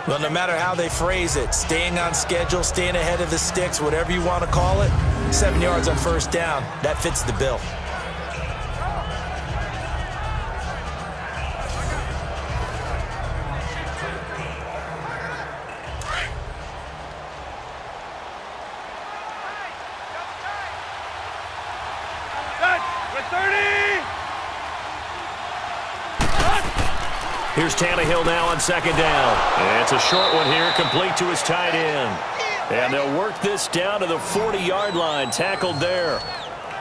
Well, no matter how they phrase it, staying on schedule, staying ahead of the sticks, whatever you want to call it, 7 yards on 1st down, that fits the bill. Here's Tannehill now on 2nd down. And it's a short one here, complete to his tight end. And they'll work this down to the 40-yard line, tackled there.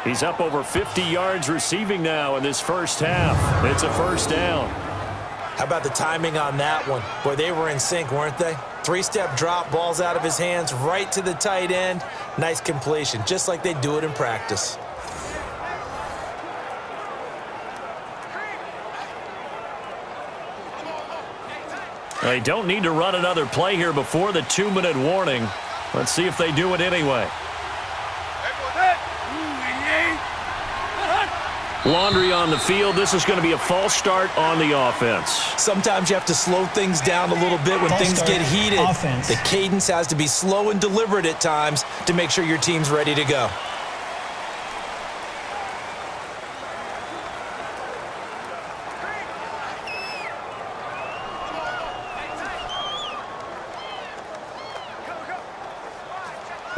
He's up over 50 yards receiving now in this first half. It's a 1st down. How about the timing on that one? Boy, they were in sync, weren't they? 3-step drop, ball's out of his hands, right to the tight end. Nice completion, just like they do it in practice. They don't need to run another play here before the 2-minute warning. Let's see if they do it anyway. Laundry on the field. This is going to be a false start on the offense. Sometimes you have to slow things down a little bit when things get heated. Offense. The cadence has to be slow and deliberate at times to make sure your team's ready to go.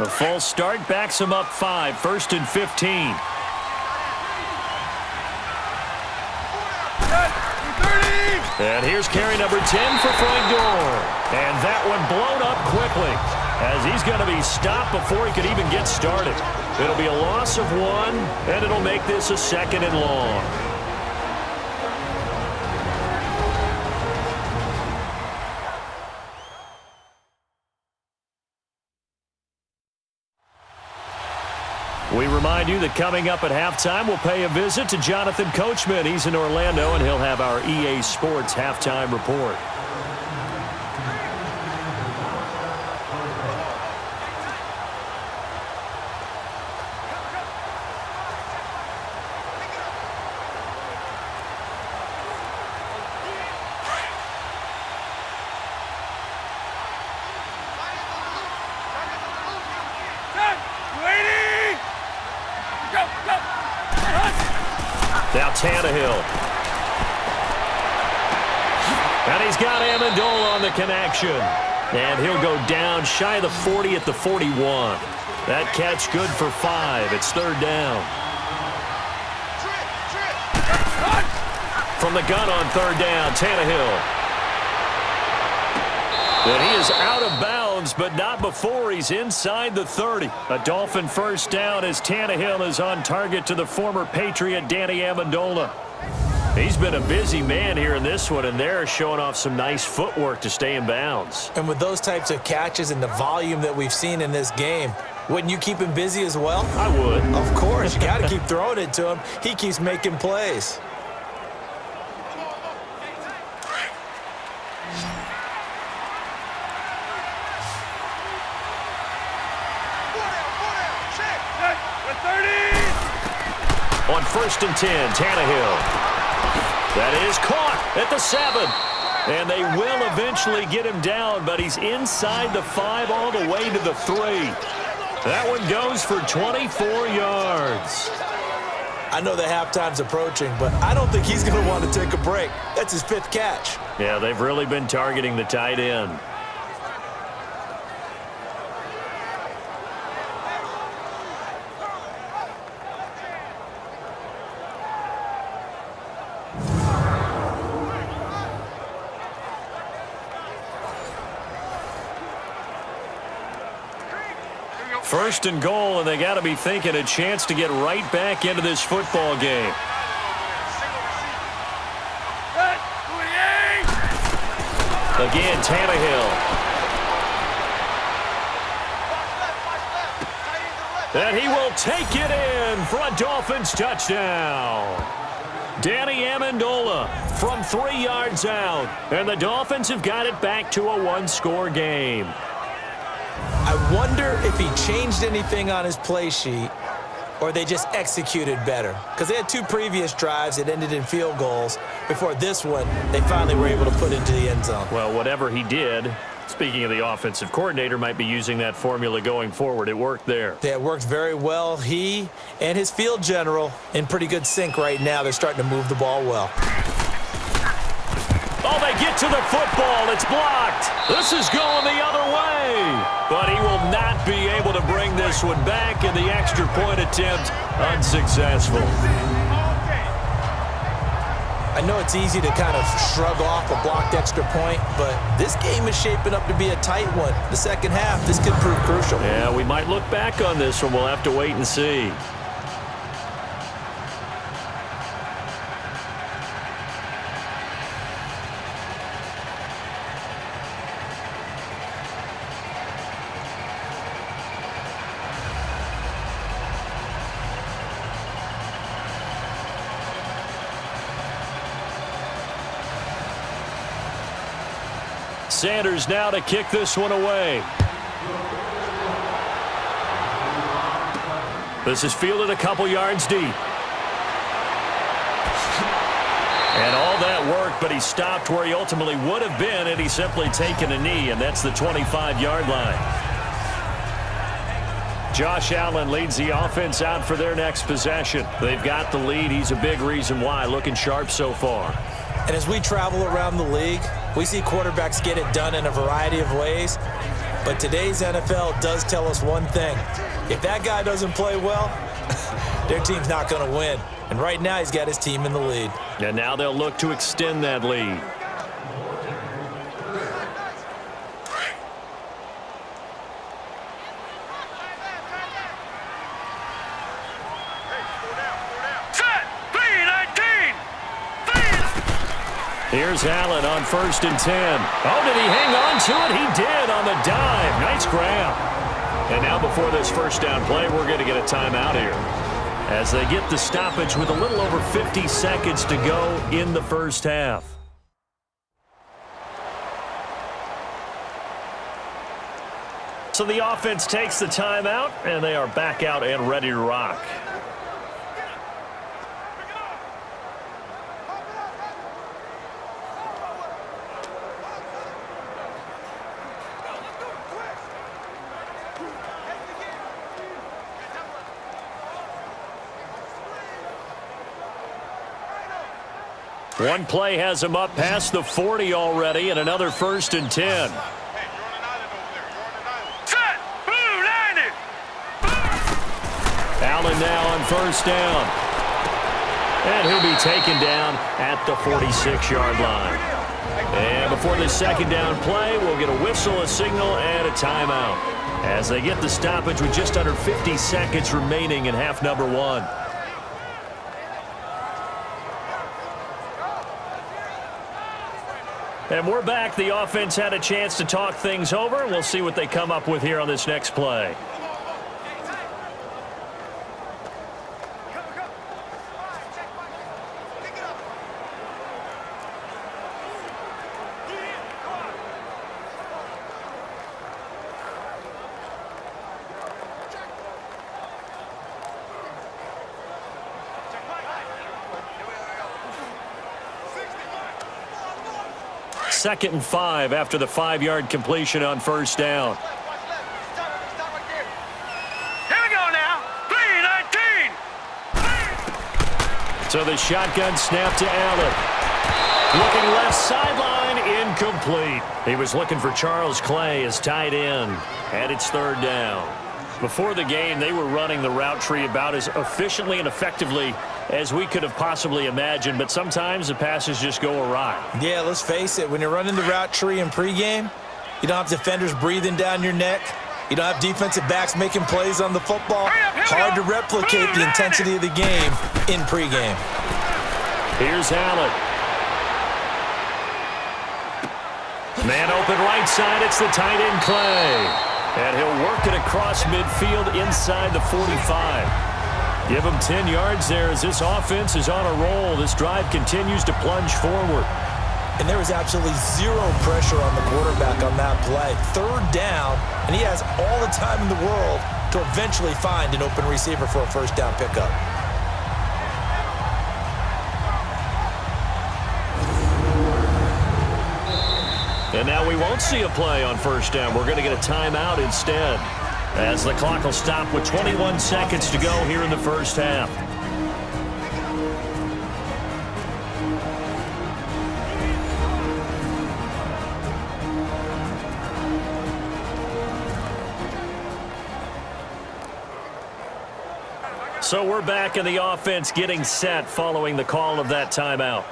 A false start backs him up 5, 1st and 15. And here's carry number 10 for Frank Gore. And that one blown up quickly as he's going to be stopped before he could even get started. It'll be a loss of 1, and it'll make this a 2nd and long. We remind you that coming up at halftime, we'll pay a visit to Jonathan Coachman. He's in Orlando, and he'll have our EA Sports halftime report. Now Tannehill. And he's got Amendola on the connection. And he'll go down shy of the 40 at the 41. That catch good for 5. It's third down. From the gun on third down, Tannehill. And he is out of bounds, but not before he's inside the 30. A Dolphin first down as Tannehill is on target to the former Patriot Danny Amendola. He's been a busy man here in this one, and they're showing off some nice footwork to stay in bounds. And with those types of catches and the volume that we've seen in this game, wouldn't you keep him busy as well? I would. Of course. You got to keep throwing it to him. He keeps making plays. On 1st and 10, Tannehill. That is caught at the 7. And they will eventually get him down, but he's inside the 5 all the way to the 3. That one goes for 24 yards. I know the halftime's approaching, but I don't think he's going to want to take a break. That's his 5th catch. Yeah, they've really been targeting the tight end. First and goal, and they got to be thinking a chance to get right back into this football game. Again, Tannehill. And he will take it in for a Dolphins touchdown. Danny Amendola from 3 yards out. And the Dolphins have got it back to a one-score game. I wonder if he changed anything on his play sheet or they just executed better. Because they had 2 previous drives that ended in field goals. Before this one, they finally were able to put into the end zone. Well, whatever he did, speaking of the offensive coordinator, might be using that formula going forward. It worked there. Yeah, it worked very well. He and his field general in pretty good sync right now. They're starting to move the ball well. Oh, they get to the football. It's blocked. This is going the other way. But he will not be able to bring this one back, and the extra point attempt unsuccessful. I know it's easy to kind of shrug off a blocked extra point, but this game is shaping up to be a tight one. The second half, this could prove crucial. Yeah, we might look back on this one. We'll have to wait and see. Sanders now to kick this one away. This is fielded a couple yards deep. And all that work, but he stopped where he ultimately would have been had he simply taken a knee, and that's the 25-yard line. Josh Allen leads the offense out for their next possession. They've got the lead. He's a big reason why, looking sharp so far. And as we travel around the league, we see quarterbacks get it done in a variety of ways. But today's NFL does tell us one thing. If that guy doesn't play well, their team's not going to win. And right now, he's got his team in the lead. And now they'll look to extend that lead. Here's Allen on 1st and 10. Oh, did he hang on to it? He did on the dive. Nice grab. And now before this first down play, we're going to get a timeout here as they get the stoppage with a little over 50 seconds to go in the first half. So the offense takes the timeout, and they are back out and ready to rock. One play has him up past the 40 already, and another 1st and 10. Set! Blue 90! Allen now on 1st down. And he'll be taken down at the 46-yard line. And before the 2nd down play, we'll get a whistle, a signal, and a timeout as they get the stoppage with just under 50 seconds remaining in half number 1. And we're back. The offense had a chance to talk things over, and we'll see what they come up with here on this next play. Second and 5 after the 5-yard completion on 1st down. Here we go now. 3-19. So the shotgun snap to Allen. Looking left sideline, incomplete. He was looking for Charles Clay as tight end, and it's 3rd down. Before the game, they were running the route tree about as efficiently and effectively as we could have possibly imagined, but sometimes the passes just go awry. Yeah, let's face it. When you're running the route tree in pregame, you don't have defenders breathing down your neck. You don't have defensive backs making plays on the football. Hard to replicate the intensity of the game in pregame. Here's Allen. Man open right side. It's the tight end Clay. And he'll work it across midfield inside the 45. Give him 10 yards there as this offense is on a roll. This drive continues to plunge forward. And there was absolutely zero pressure on the quarterback on that play. 3rd down, and he has all the time in the world to eventually find an open receiver for a 1st down pickup. And now we won't see a play on 1st down. We're going to get a timeout instead, as the clock will stop with 21 seconds to go here in the 1st half. So we're back in the offense getting set following the call of that timeout.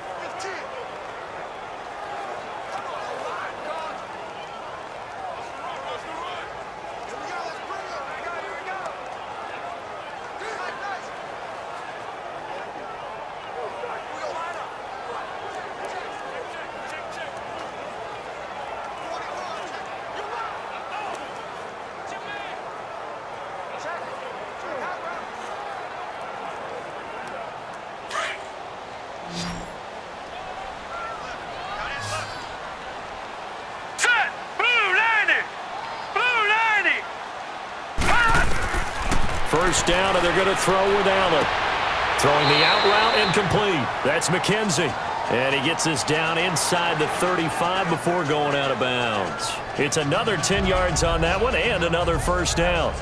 First down, and they're going to throw with Allen. Throwing the out route incomplete. That's McKenzie. And he gets this down inside the 35 before going out of bounds. It's another 10 yards on that one and another 1st down.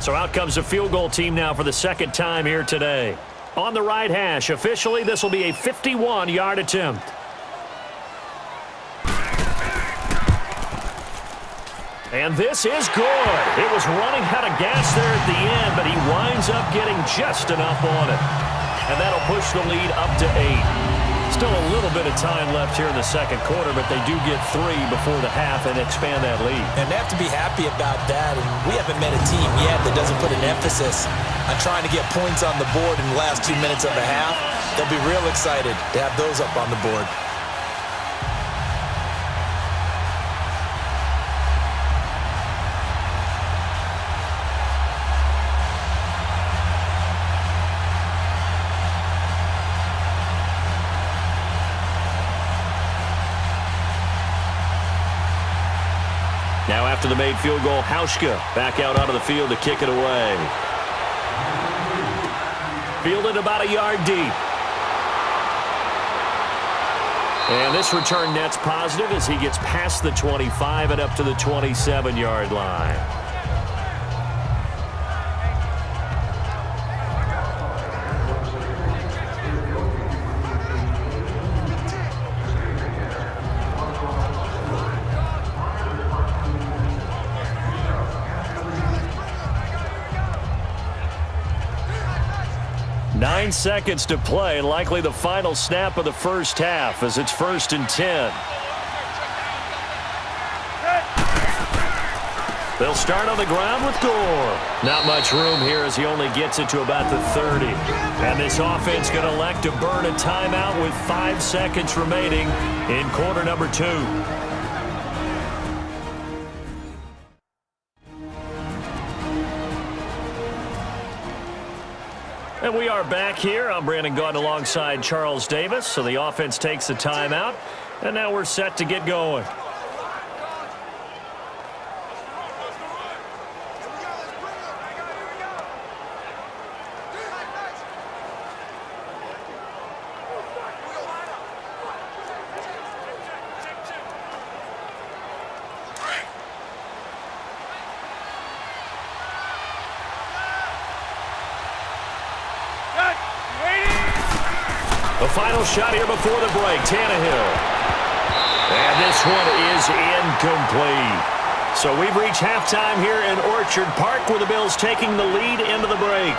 So out comes the field goal team now for the 2nd time here today. On the right hash, officially this will be a 51-yard attempt. And this is good. It was running out of gas there at the end, but he winds up getting just enough on it. And that'll push the lead up to 8. Still a little bit of time left here in the 2nd quarter, but they do get 3 before the half and expand that lead. And they have to be happy about that. And we haven't met a team yet that doesn't put an emphasis on trying to get points on the board in the last 2 minutes of a half. They'll be real excited to have those up on the board. Now after the made field goal, Hauschka back out onto the field to kick it away. Fielded about a yard deep. And this return net's positive as he gets past the 25 and up to the 27-yard line. 9 seconds to play, likely the final snap of the first half as it's 1st and 10. They'll start on the ground with Gore. Not much room here as he only gets it to about the 30. And this offense going to elect to burn a timeout with 5 seconds remaining in quarter number 2. And we are back here. I'm Brandon Gaudin alongside Charles Davis. So the offense takes a timeout. And now we're set to get going. The final shot here before the break, Tannehill. And this one is incomplete. So we've reached halftime here in Orchard Park with the Bills taking the lead into the break.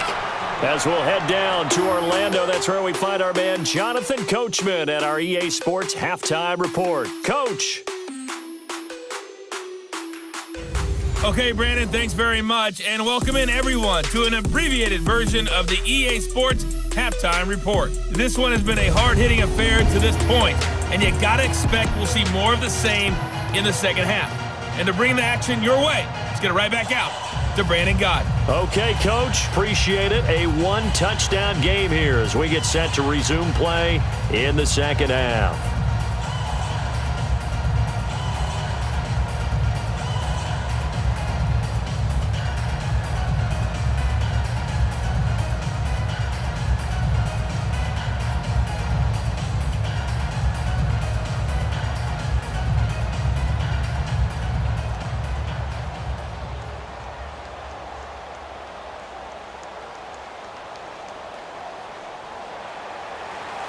As we'll head down to Orlando, that's where we find our man Jonathan Coachman at our EA Sports Halftime Report. Coach. Okay, Brandon, thanks very much, and welcome in everyone to an abbreviated version of the EA Sports Halftime Report. This one has been a hard-hitting affair to this point, and you gotta expect we'll see more of the same in the second half. And to bring the action your way, let's get it right back out to Brandon Gaudin. Okay, Coach, appreciate it. A one-touchdown game here as we get set to resume play in the second half.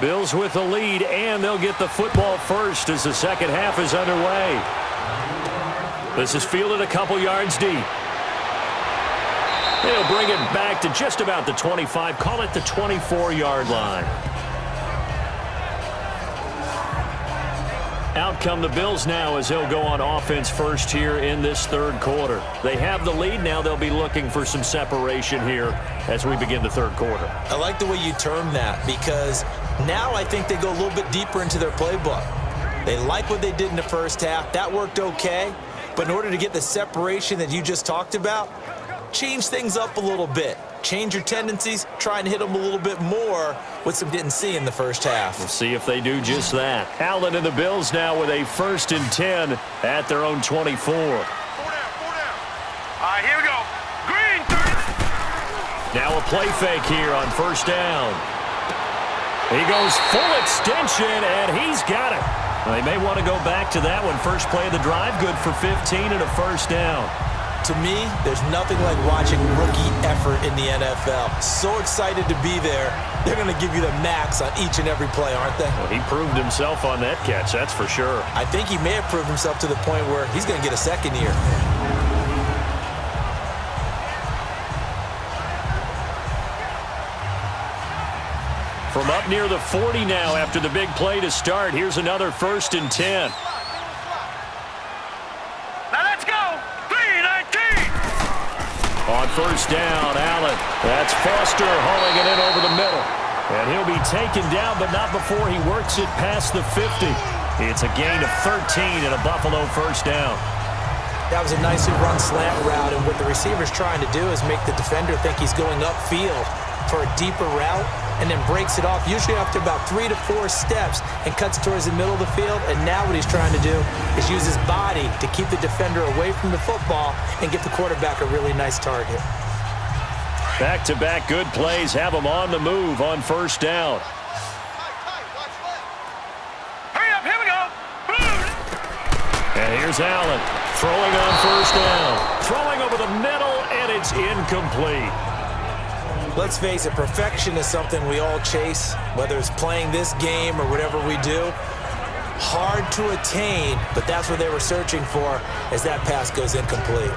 Bills with the lead, and they'll get the football first as the second half is underway. This is fielded a couple yards deep. They'll bring it back to just about the 25, call it the 24-yard line. Out come the Bills now as they'll go on offense first here in this third quarter. They have the lead. Now they'll be looking for some separation here as we begin the third quarter. I like the way you term that because now I think they go a little bit deeper into their playbook. They like what they did in the first half. That worked okay. But in order to get the separation that you just talked about, change things up a little bit. Change your tendencies, try and hit them a little bit more with some didn't see in the first half. We'll see if they do just that. Allen and the Bills now with a 1st and 10 at their own 24. Four down. All right, here we go. Green, 30. Now a play fake here on first down. He goes full extension, and he's got it. They may want to go back to that one. First play of the drive, good for 15 and a first down. To me, there's nothing like watching rookie effort in the NFL. So excited to be there. They're going to give you the max on each and every play, aren't they? Well, he proved himself on that catch, that's for sure. I think he may have proved himself to the point where he's going to get a second year. From up near the 40 now after the big play to start, here's another 1st and 10. Now let's go. 3-19. On first down, Allen. That's Foster hauling it in over the middle. And he'll be taken down, but not before he works it past the 50. It's a gain of 13 and a Buffalo first down. That was a nicely run slant route, and what the receiver's trying to do is make the defender think he's going upfield for a deeper route, and then breaks it off, usually after about 3 to 4 steps, and cuts towards the middle of the field. And now what he's trying to do is use his body to keep the defender away from the football and give the quarterback a really nice target. Back-to-back good plays have him on the move on first down. Hurry up, here we go. And here's Allen throwing on first down. Throwing over the middle, and it's incomplete. Let's face it, perfection is something we all chase, whether it's playing this game or whatever we do. Hard to attain, but that's what they were searching for as that pass goes incomplete.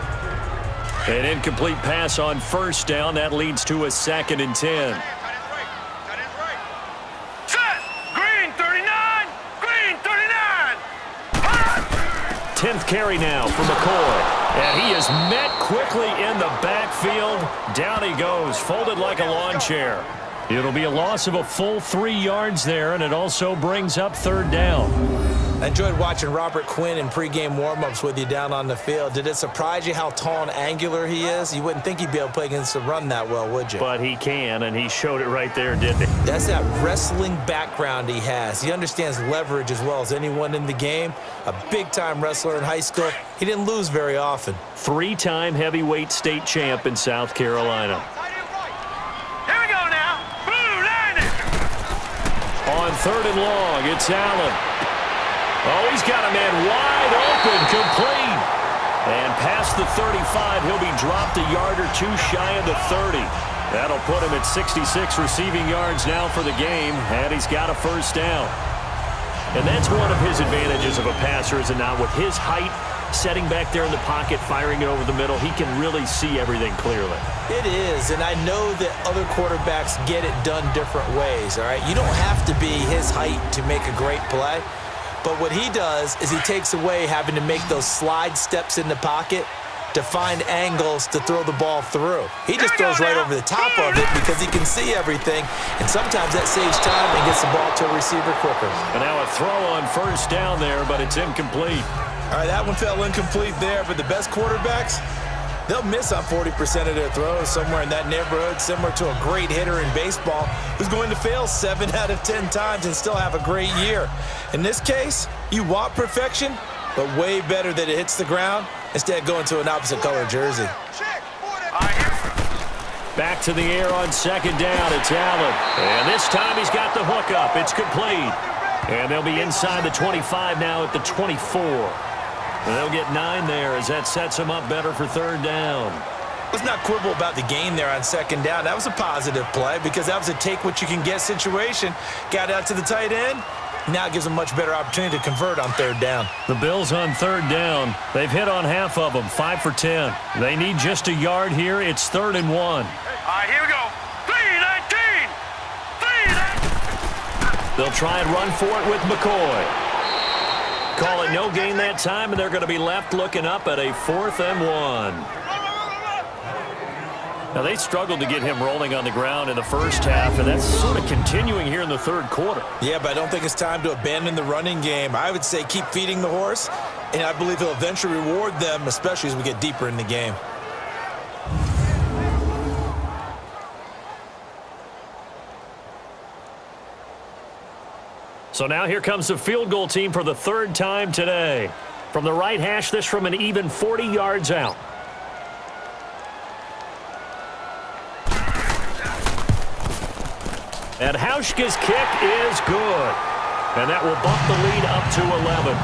An incomplete pass on first down. That leads to a 2nd and 10. 10th carry now for McCoy. And he is met quickly in the backfield. Down he goes, folded like a lawn chair. It'll be a loss of a full 3 yards there, and it also brings up third down. I enjoyed watching Robert Quinn in pregame warm-ups with you down on the field. Did it surprise you how tall and angular he is? You wouldn't think he'd be able to play against the run that well, would you? But he can, and he showed it right there, didn't he? That's that wrestling background he has. He understands leverage as well as anyone in the game. A big-time wrestler in high school. He didn't lose very often. 3-time heavyweight state champ in South Carolina. Here we go now. Blue line. On 3rd and long, it's Allen. Oh, he's got a man wide open, complete. And past the 35, he'll be dropped a yard or two shy of the 30. That'll put him at 66 receiving yards now for the game, and he's got a first down. And that's one of his advantages of a passer, is it not? With his height, setting back there in the pocket, firing it over the middle, he can really see everything clearly. It is, and I know that other quarterbacks get it done different ways, all right? You don't have to be his height to make a great play. But what he does is he takes away having to make those slide steps in the pocket to find angles to throw the ball through. He just throws right over the top of it because he can see everything, and sometimes that saves time and gets the ball to a receiver quicker. And now a throw on first down there, but it's incomplete. All right, that one fell incomplete there, but the best quarterbacks, they'll miss on 40% of their throws, somewhere in that neighborhood, similar to a great hitter in baseball who's going to fail 7 out of 10 times and still have a great year. In this case, you want perfection, but way better that it hits the ground instead of going to an opposite color jersey. Back to the air on 2nd down, it's Allen. And this time he's got the hook up. It's complete. And they'll be inside the 25 now at the 24. And they'll get 9 there as that sets them up better for third down. Let's not quibble about the gain there on 2nd down. That was a positive play because that was a take-what-you-can-get situation. Got out to the tight end. Now it gives them a much better opportunity to convert on 3rd down. The Bills on 3rd down. They've hit on half of them, 5 for 10. They need just a yard here. It's 3rd and 1. All right, here we go. 3-19. 3-19. They'll try and run for it with McCoy. Call it no gain that time, and they're going to be left looking up at a 4th and 1. Now, they struggled to get him rolling on the ground in the first half, and that's sort of continuing here in the 3rd quarter. Yeah, but I don't think it's time to abandon the running game. I would say keep feeding the horse, and I believe he'll eventually reward them, especially as we get deeper in the game. So now here comes the field goal team for the 3rd time today. From the right hash, this from an even 40 yards out. And Hauschka's kick is good. And that will bump the lead up to 11.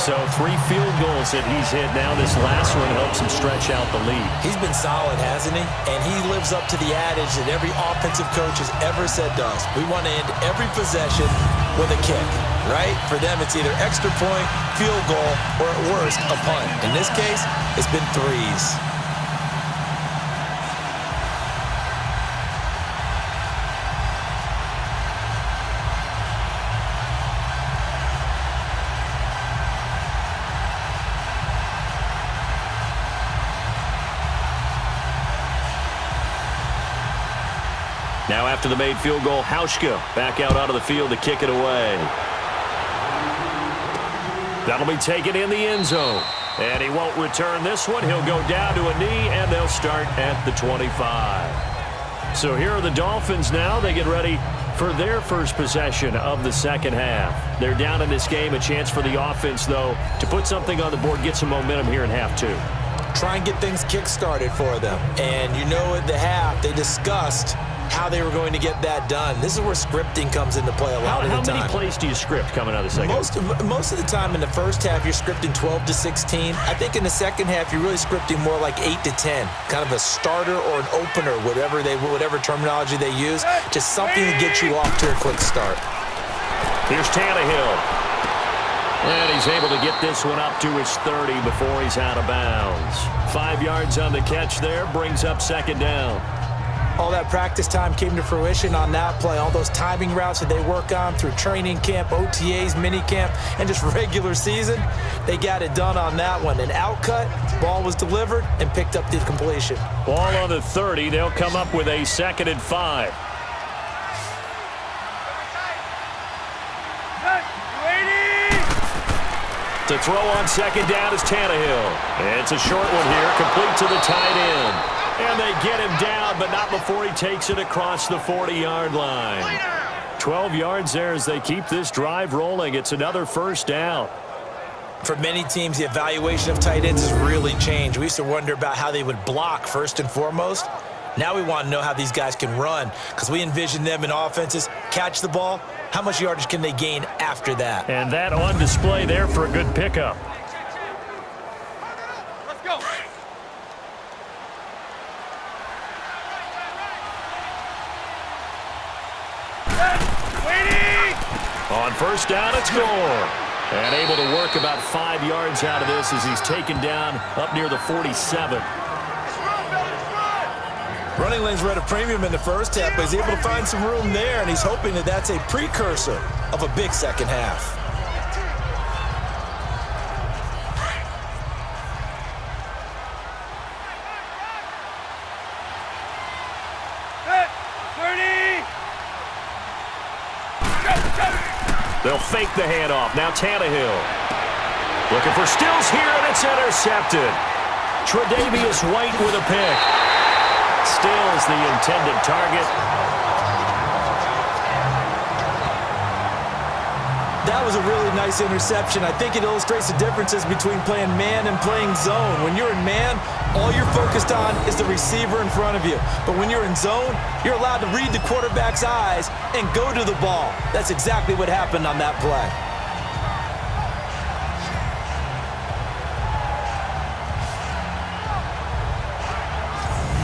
So 3 field goals that he's hit now. This last one helps him stretch out the lead. He's been solid, hasn't he? And he lives up to the adage that every offensive coach has ever said to us. We want to end every possession with a kick, right? For them, it's either extra point, field goal, or at worst, a punt. In this case, it's been 3s. Now after the made field goal, Hauschka back out onto the field to kick it away. That'll be taken in the end zone. And he won't return this one. He'll go down to a knee, and they'll start at the 25. So here are the Dolphins now. They get ready for their first possession of the second half. They're down in this game. A chance for the offense, though, to put something on the board, get some momentum here in half 2. Try and get things kick-started for them. And you know at the half, they discussed how they were going to get that done. This is where scripting comes into play a lot of the time. How many plays do you script coming out of the second half? Most of the time in the first half, you're scripting 12 to 16. I think in the second half, you're really scripting more like 8 to 10. Kind of a starter or an opener, whatever terminology they use. Just something to get you off to a quick start. Here's Tannehill. And he's able to get this one up to his 30 before he's out of bounds. 5 yards on the catch there, brings up second down. all that practice time came to fruition on that play. All those timing routes that they work on through training camp, OTAs, minicamp, and just regular season, they got it done on that one. An outcut, ball was delivered, and picked up the completion. Ball on the 30. They'll come up with a 2nd and 5. To throw on 2nd down is Tannehill. And it's a short one here, complete to the tight end. And they get him down, but not before he takes it across the 40-yard line. 12 yards there as they keep this drive rolling. It's another 1st down. For many teams, the evaluation of tight ends has really changed. We used to wonder about how they would block first and foremost. Now we want to know how these guys can run, because we envision them in offenses catch the ball. How much yardage can they gain after that? And that on display there for a good pickup. Let's go. On 1st down, it's Gore. And able to work about 5 yards out of this as he's taken down up near the 47. Running lanes were at a premium in the first half, but he's able to find some room there, and he's hoping that that's a precursor of a big second half. They'll fake the handoff. Now Tannehill. Looking for Stills here, and it's intercepted. Tre'Davious White with a pick. Stills the intended target. That was a really nice interception. I think it illustrates the differences between playing man and playing zone. When you're in man, all you're focused on is the receiver in front of you. But when you're in zone, you're allowed to read the quarterback's eyes and go to the ball. That's exactly what happened on that play.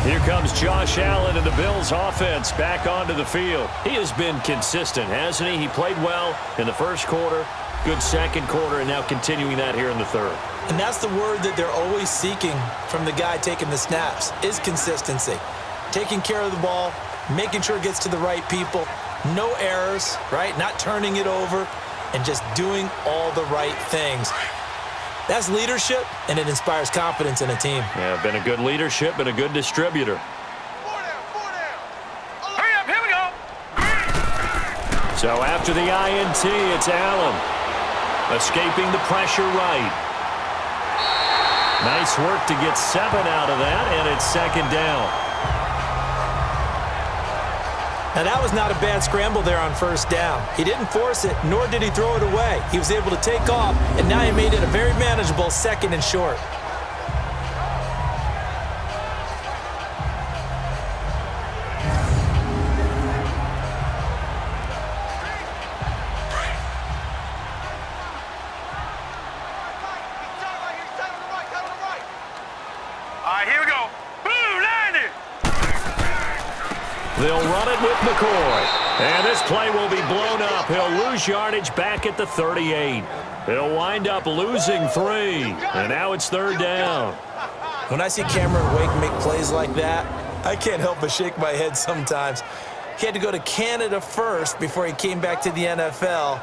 Here comes Josh Allen and the Bills offense back onto the field. He has been consistent, hasn't he? He played well in the first quarter, good second quarter, and now continuing that here in the third. And that's the word that they're always seeking from the guy taking the snaps, is consistency. Taking care of the ball, making sure it gets to the right people, no errors, right? Not turning it over, and just doing all the right things. That's leadership, and it inspires confidence in a team. Yeah, been a good leadership and a good distributor. Hurry up, here we go. So after the INT, it's Allen. Escaping the pressure right. Nice work to get 7 out of that, and it's 2nd down. Now, that was not a bad scramble there on 1st down. He didn't force it, nor did he throw it away. He was able to take off, and now he made it a very manageable 2nd and short. All right, here we go. Boom, landed. They'll run it with McCoy. And this play will be blown up. He'll lose yardage back at the 38. He'll wind up losing 3. And now it's 3rd down. When I see Cameron Wake make plays like that, I can't help but shake my head sometimes. He had to go to Canada first before he came back to the NFL,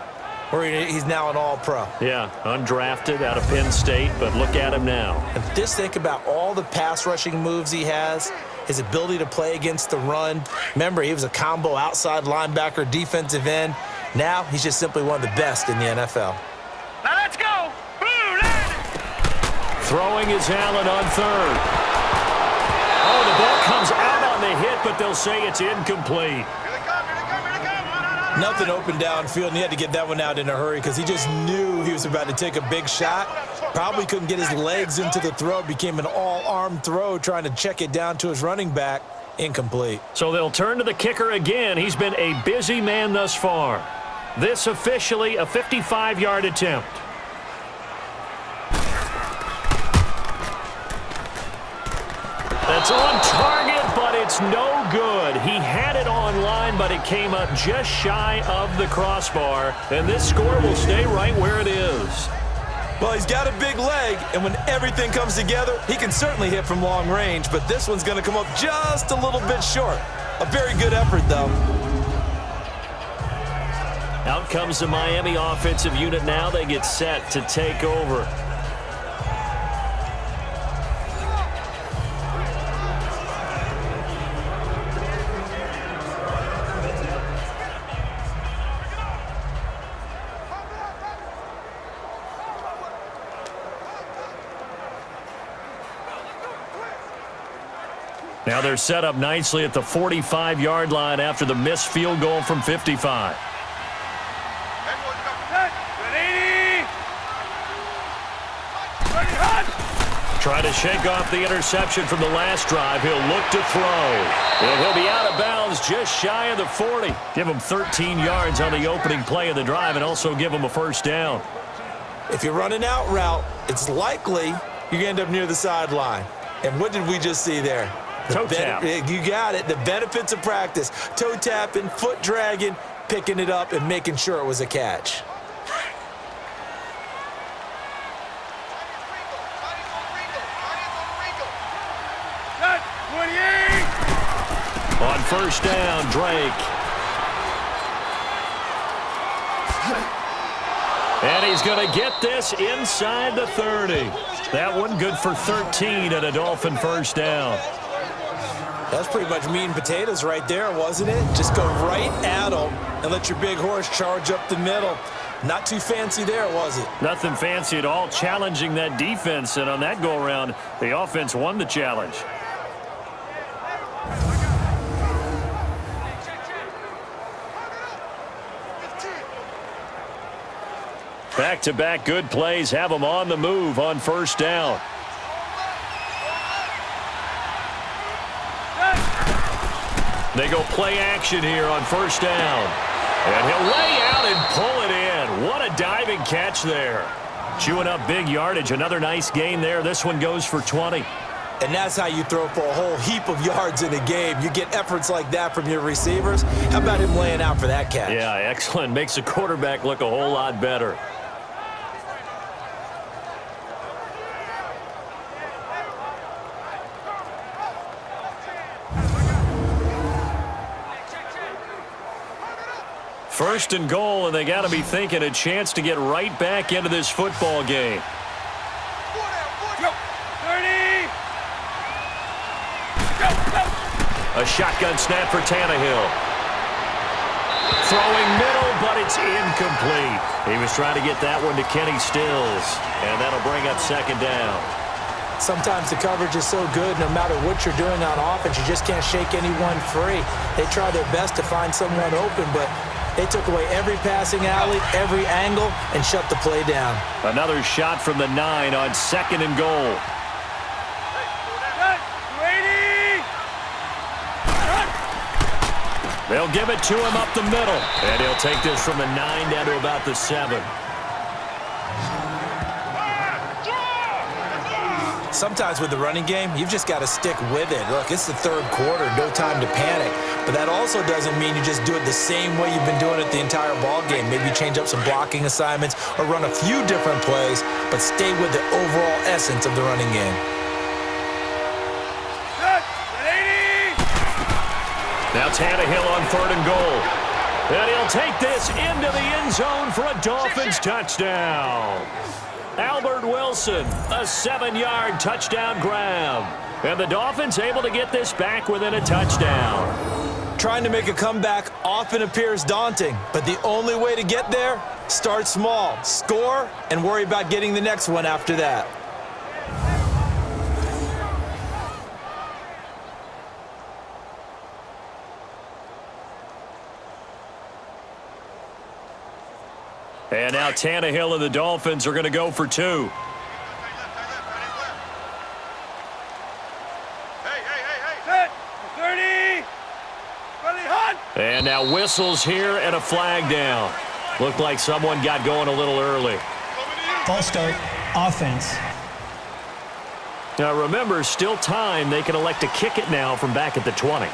where he's now an All-Pro. Yeah, undrafted out of Penn State, but look at him now. And just think about all the pass rushing moves he has, his ability to play against the run. Remember, he was a combo outside linebacker, defensive end. Now he's just simply one of the best in the NFL. Now let's go. Boom, landed. Throwing is Allen on 3rd. Oh, the ball comes out on the hit, but they'll say it's incomplete. Nothing open downfield, and he had to get that one out in a hurry because he just knew he was about to take a big shot. Probably couldn't get his legs into the throw. Became an all-arm throw trying to check it down to his running back. Incomplete. So they'll turn to the kicker again. He's been a busy man thus far. This officially a 55-yard attempt. That's on target, but it's no good. He had it on line, but it came up just shy of the crossbar. And this score will stay right where it is. Well, he's got a big leg, and when everything comes together, he can certainly hit from long range, but this one's going to come up just a little bit short. A very good effort, though. Out comes the Miami offensive unit now. They get set to take over. Now they're set up nicely at the 45-yard line after the missed field goal from 55. Trying to shake off the interception from the last drive. He'll look to throw. And he'll be out of bounds just shy of the 40. Give him 13 yards on the opening play of the drive and also give him a first down. If you're running out route, it's likely you're going to end up near the sideline. And what did we just see there? Toe tap. You got it. The benefits of practice. Toe tapping, foot dragging, picking it up, and making sure it was a catch. On first down, Drake. And he's going to get this inside the 30. That one good for 13 and a Dolphin first down. That's pretty much meat and potatoes right there, wasn't it? Just go right at them and let your big horse charge up the middle. Not too fancy there, was it? Nothing fancy at all, challenging that defense. And on that go-around, the offense won the challenge. Back-to-back good plays have them on the move on first down. They go play action here on first down. And he'll lay out and pull it in. What a diving catch there. Chewing up big yardage. Another nice gain there. This one goes for 20. And that's how you throw for a whole heap of yards in a game. You get efforts like that from your receivers. How about him laying out for that catch? Yeah, excellent. Makes the quarterback look a whole lot better. First and goal, and they got to be thinking a chance to get right back into this football game. A shotgun snap for Tannehill. Throwing middle, but it's incomplete. He was trying to get that one to Kenny Stills, and that'll bring up second down. Sometimes the coverage is so good, no matter what you're doing on offense, you just can't shake anyone free. They try their best to find someone open, but they took away every passing alley, every angle, and shut the play down. Another shot from the 9 on second and goal. They'll give it to him up the middle, and he'll take this from the 9 down to about the 7. Sometimes with the running game, you've just got to stick with it. Look, it's the third quarter, no time to panic. But that also doesn't mean you just do it the same way you've been doing it the entire ball game. Maybe change up some blocking assignments or run a few different plays, but stay with the overall essence of the running game. Now Tannehill on third and goal. And he'll take this into the end zone for a Dolphins touchdown. Albert Wilson, a 7-yard touchdown grab. And the Dolphins able to get this back within a touchdown. Trying to make a comeback often appears daunting, but the only way to get there, start small, score, and worry about getting the next one after that. And now Tannehill and the Dolphins are going to go for 2. And now whistles here and a flag down. Looked like someone got going a little early. False start, offense. Now remember, still time. They can elect to kick it now from back at the 20.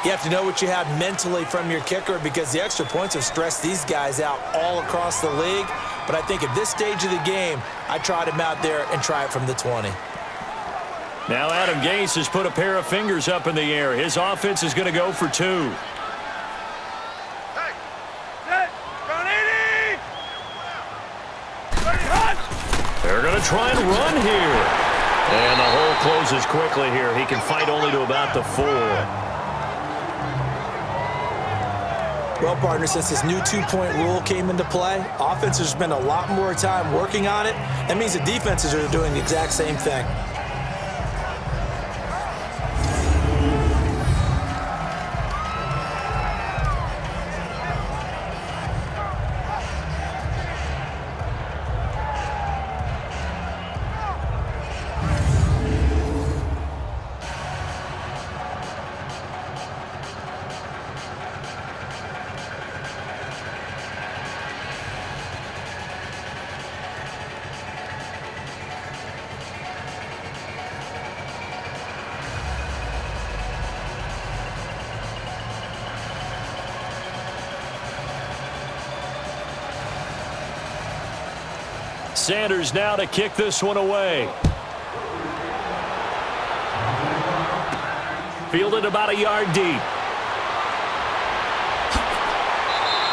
You have to know what you have mentally from your kicker because the extra points have stressed these guys out all across the league. But I think at this stage of the game, I tried him out there and try it from the 20. Now Adam Gase has put a pair of fingers up in the air. His offense is going to go for 2. They're going to try and run here. And the hole closes quickly here. He can fight only to about the 4. Well, partner, since this new 2-point rule came into play, offenses spend a lot more time working on it. That means the defenses are doing the exact same thing. Sanders now to kick this one away. Fielded about a yard deep.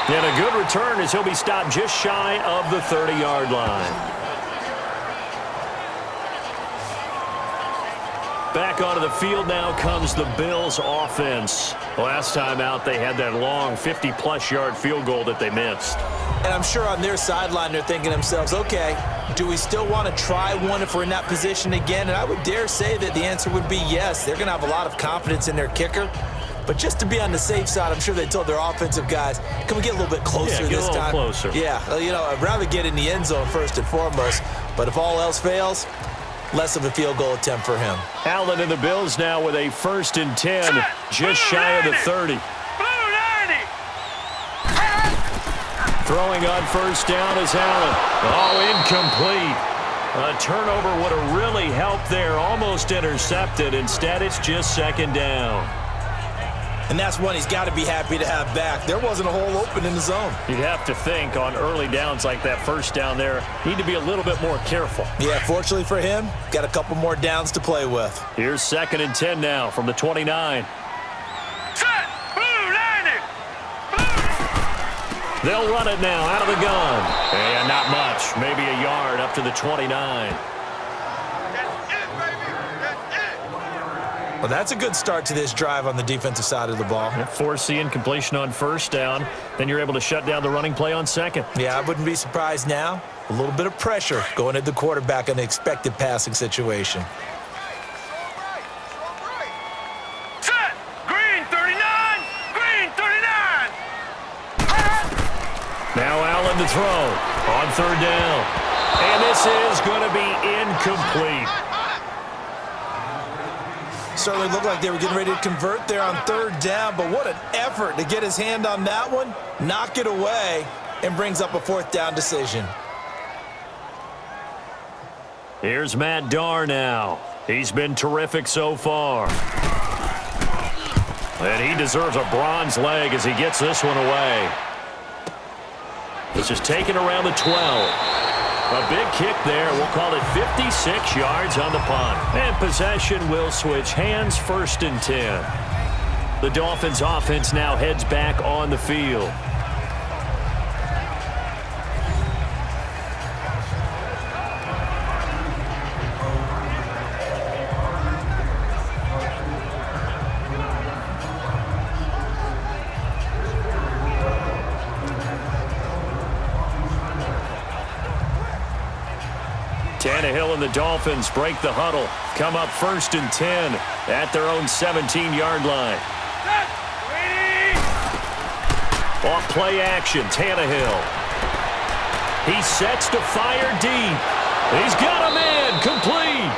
And a good return as he'll be stopped just shy of the 30-yard line. Back onto the field now comes the Bills offense. Last time out, they had that long 50-plus yard field goal that they missed. And I'm sure on their sideline, they're thinking to themselves, okay, do we still want to try one if we're in that position again? And I would dare say that the answer would be yes. They're going to have a lot of confidence in their kicker. But just to be on the safe side, I'm sure they told their offensive guys, can we get a little bit closer this time? Yeah, get a little closer. Yeah, you know, I'd rather get in the end zone first and foremost. But if all else fails, less of a field goal attempt for him. Allen and the Bills now with a 1st and 10, just shy of the 30. Throwing on first down is Allen. Oh, incomplete. A turnover would have really helped there. Almost intercepted. Instead, it's just 2nd down. And that's one he's got to be happy to have back. There wasn't a hole open in the zone. You'd have to think on early downs like that first down there, need to be a little bit more careful. Yeah, fortunately for him, got a couple more downs to play with. Here's 2nd and 10 now from the 29. They'll run it now out of the gun. And not much. Maybe a yard up to the 29. Well, that's a good start to this drive on the defensive side of the ball. Force the incompletion on first down. Then you're able to shut down the running play on 2nd. Yeah, I wouldn't be surprised now. A little bit of pressure going at the quarterback in an expected passing situation. Now Allen to throw on 3rd down. And this is going to be incomplete. Certainly looked like they were getting ready to convert there on 3rd down, but what an effort to get his hand on that one, knock it away, and brings up a 4th down decision. Here's Matt Darr now. He's been terrific so far. And he deserves a bronze leg as he gets this one away. This is taken around the 12. A big kick there. We'll call it 56 yards on the punt. And possession will switch hands, 1st and 10. The Dolphins offense now heads back on the field. Tannehill and the Dolphins break the huddle. Come up 1st and 10 at their own 17-yard line. Off play action, Tannehill. He sets to fire deep. He's got a man, complete.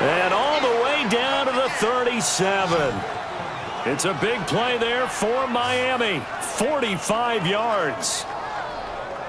And all the way down to the 37. It's a big play there for Miami. 45 yards.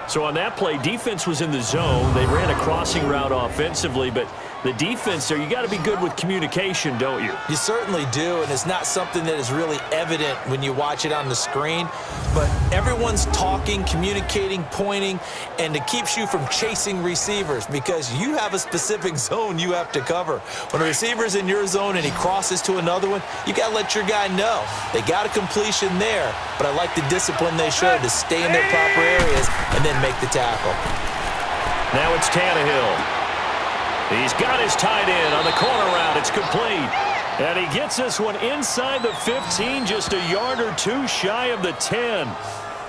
So on that play, defense was in the zone. They ran a crossing route offensively, but The defense there, you got to be good with communication, don't you? You certainly do, and it's not something that is really evident when you watch it on the screen. But everyone's talking, communicating, pointing, and it keeps you from chasing receivers because you have a specific zone you have to cover. When a receiver's in your zone and he crosses to another one, you got to let your guy know. They got a completion there, but I like the discipline they showed to stay in their proper areas and then make the tackle. Now it's Tannehill. He's got his tight end on the corner route. It's complete. And he gets this one inside the 15, just a yard or two shy of the 10.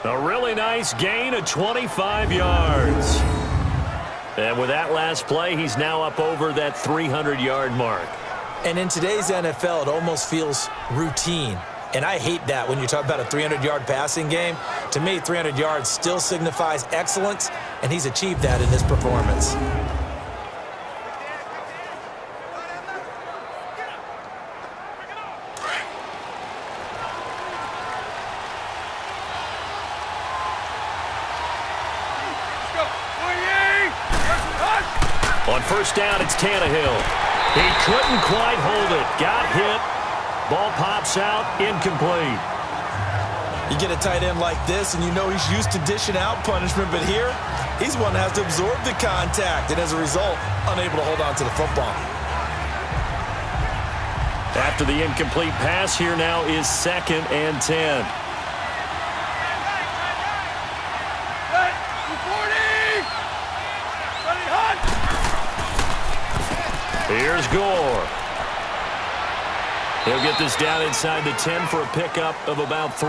A really nice gain of 25 yards. And with that last play, he's now up over that 300-yard mark. And in today's NFL, it almost feels routine. And I hate that when you talk about a 300-yard passing game. To me, 300 yards still signifies excellence, and he's achieved that in this performance. On first down, it's Tannehill. He couldn't quite hold it. Got hit. Ball pops out. Incomplete. You get a tight end like this, and you know he's used to dishing out punishment, but here, he's one that has to absorb the contact, and as a result, unable to hold on to the football. After the incomplete pass, here now is 2nd and 10. Here's Gore. He'll get this down inside the 10 for a pickup of about 3.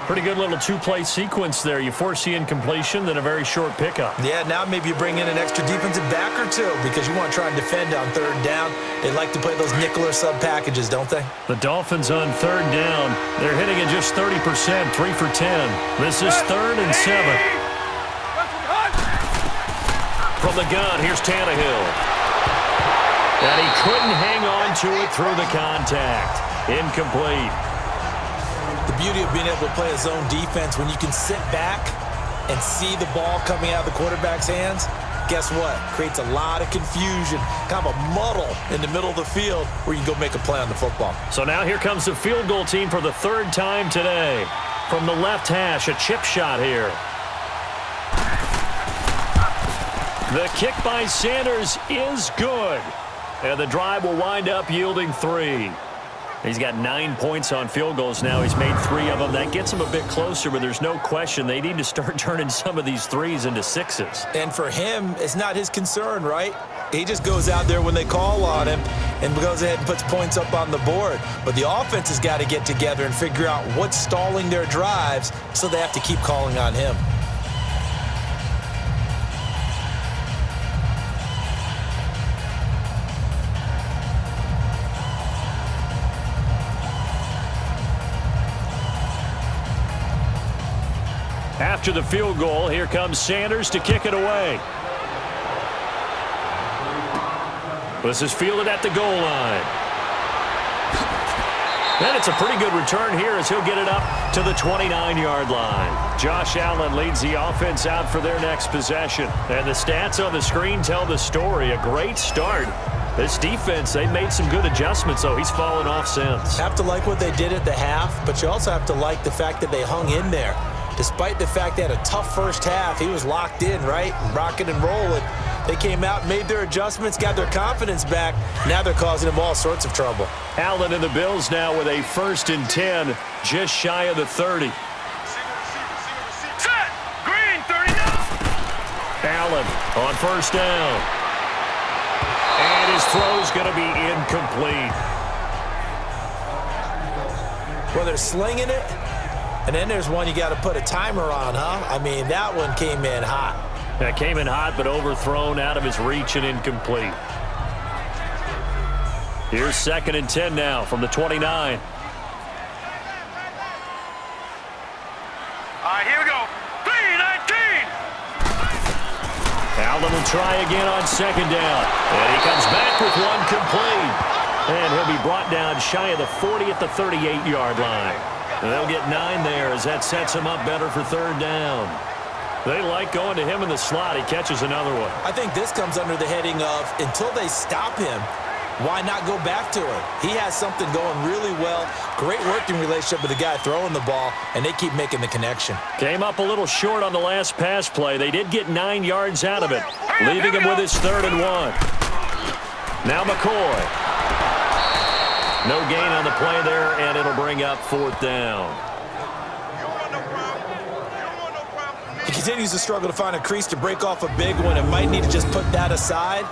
Pretty good little two-play sequence there. You force the incompletion, then a very short pickup. Yeah, now maybe you bring in an extra defensive back or two because you want to try and defend on 3rd down. They like to play those nickel or sub packages, don't they? The Dolphins on 3rd down. They're hitting it just 30%, 3 for 10. This is 3rd and 7. From the gun, here's Tannehill. And he couldn't hang on to it through the contact. Incomplete. The beauty of being able to play a zone defense when you can sit back and see the ball coming out of the quarterback's hands, guess what? Creates a lot of confusion, kind of a muddle in the middle of the field where you can go make a play on the football. So now here comes the field goal team for the 3rd time today. From the left hash, a chip shot here. The kick by Sanders is good. And the drive will wind up yielding 3. He's got 9 points on field goals now. He's made 3 of them. That gets him a bit closer, but there's no question they need to start turning some of these 3s into 6s. And for him, it's not his concern, right? He just goes out there when they call on him and goes ahead and puts points up on the board. But the offense has got to get together and figure out what's stalling their drives, so they have to keep calling on him. After the field goal, here comes Sanders to kick it away. This is fielded at the goal line. And it's a pretty good return here as he'll get it up to the 29-yard line. Josh Allen leads the offense out for their next possession. And the stats on the screen tell the story. A great start. This defense, they made some good adjustments, though. He's fallen off since. Have to like what they did at the half, but you also have to like the fact that they hung in there. Despite the fact they had a tough first half, he was locked in, right? Rocking and rolling. They came out, made their adjustments, got their confidence back. Now they're causing him all sorts of trouble. Allen and the Bills now with a 1st and 10, just shy of the 30. Set! Green, 39! Allen on 1st down. And his throw's going to be incomplete. Well, they're slinging it. And then there's one you got to put a timer on, huh? I mean, that one came in hot. That came in hot, but overthrown out of his reach and incomplete. Here's 2nd and 10 now from the 29. All right, here we go. 3-19! Allen will try again on 2nd down. And he comes back with one complete. And he'll be brought down shy of the 40 at the 38-yard line. And they'll get 9 there as that sets him up better for 3rd down. They like going to him in the slot. He catches another one. I think this comes under the heading of until they stop him, why not go back to it? He has something going really well. Great working relationship with the guy throwing the ball, and they keep making the connection. Came up a little short on the last pass play. They did get 9 yards out of it, leaving him with his 3rd and 1. Now McCoy. No gain on the play there, and it'll bring up 4th down. He continues to struggle to find a crease to break off a big one and might need to just put that aside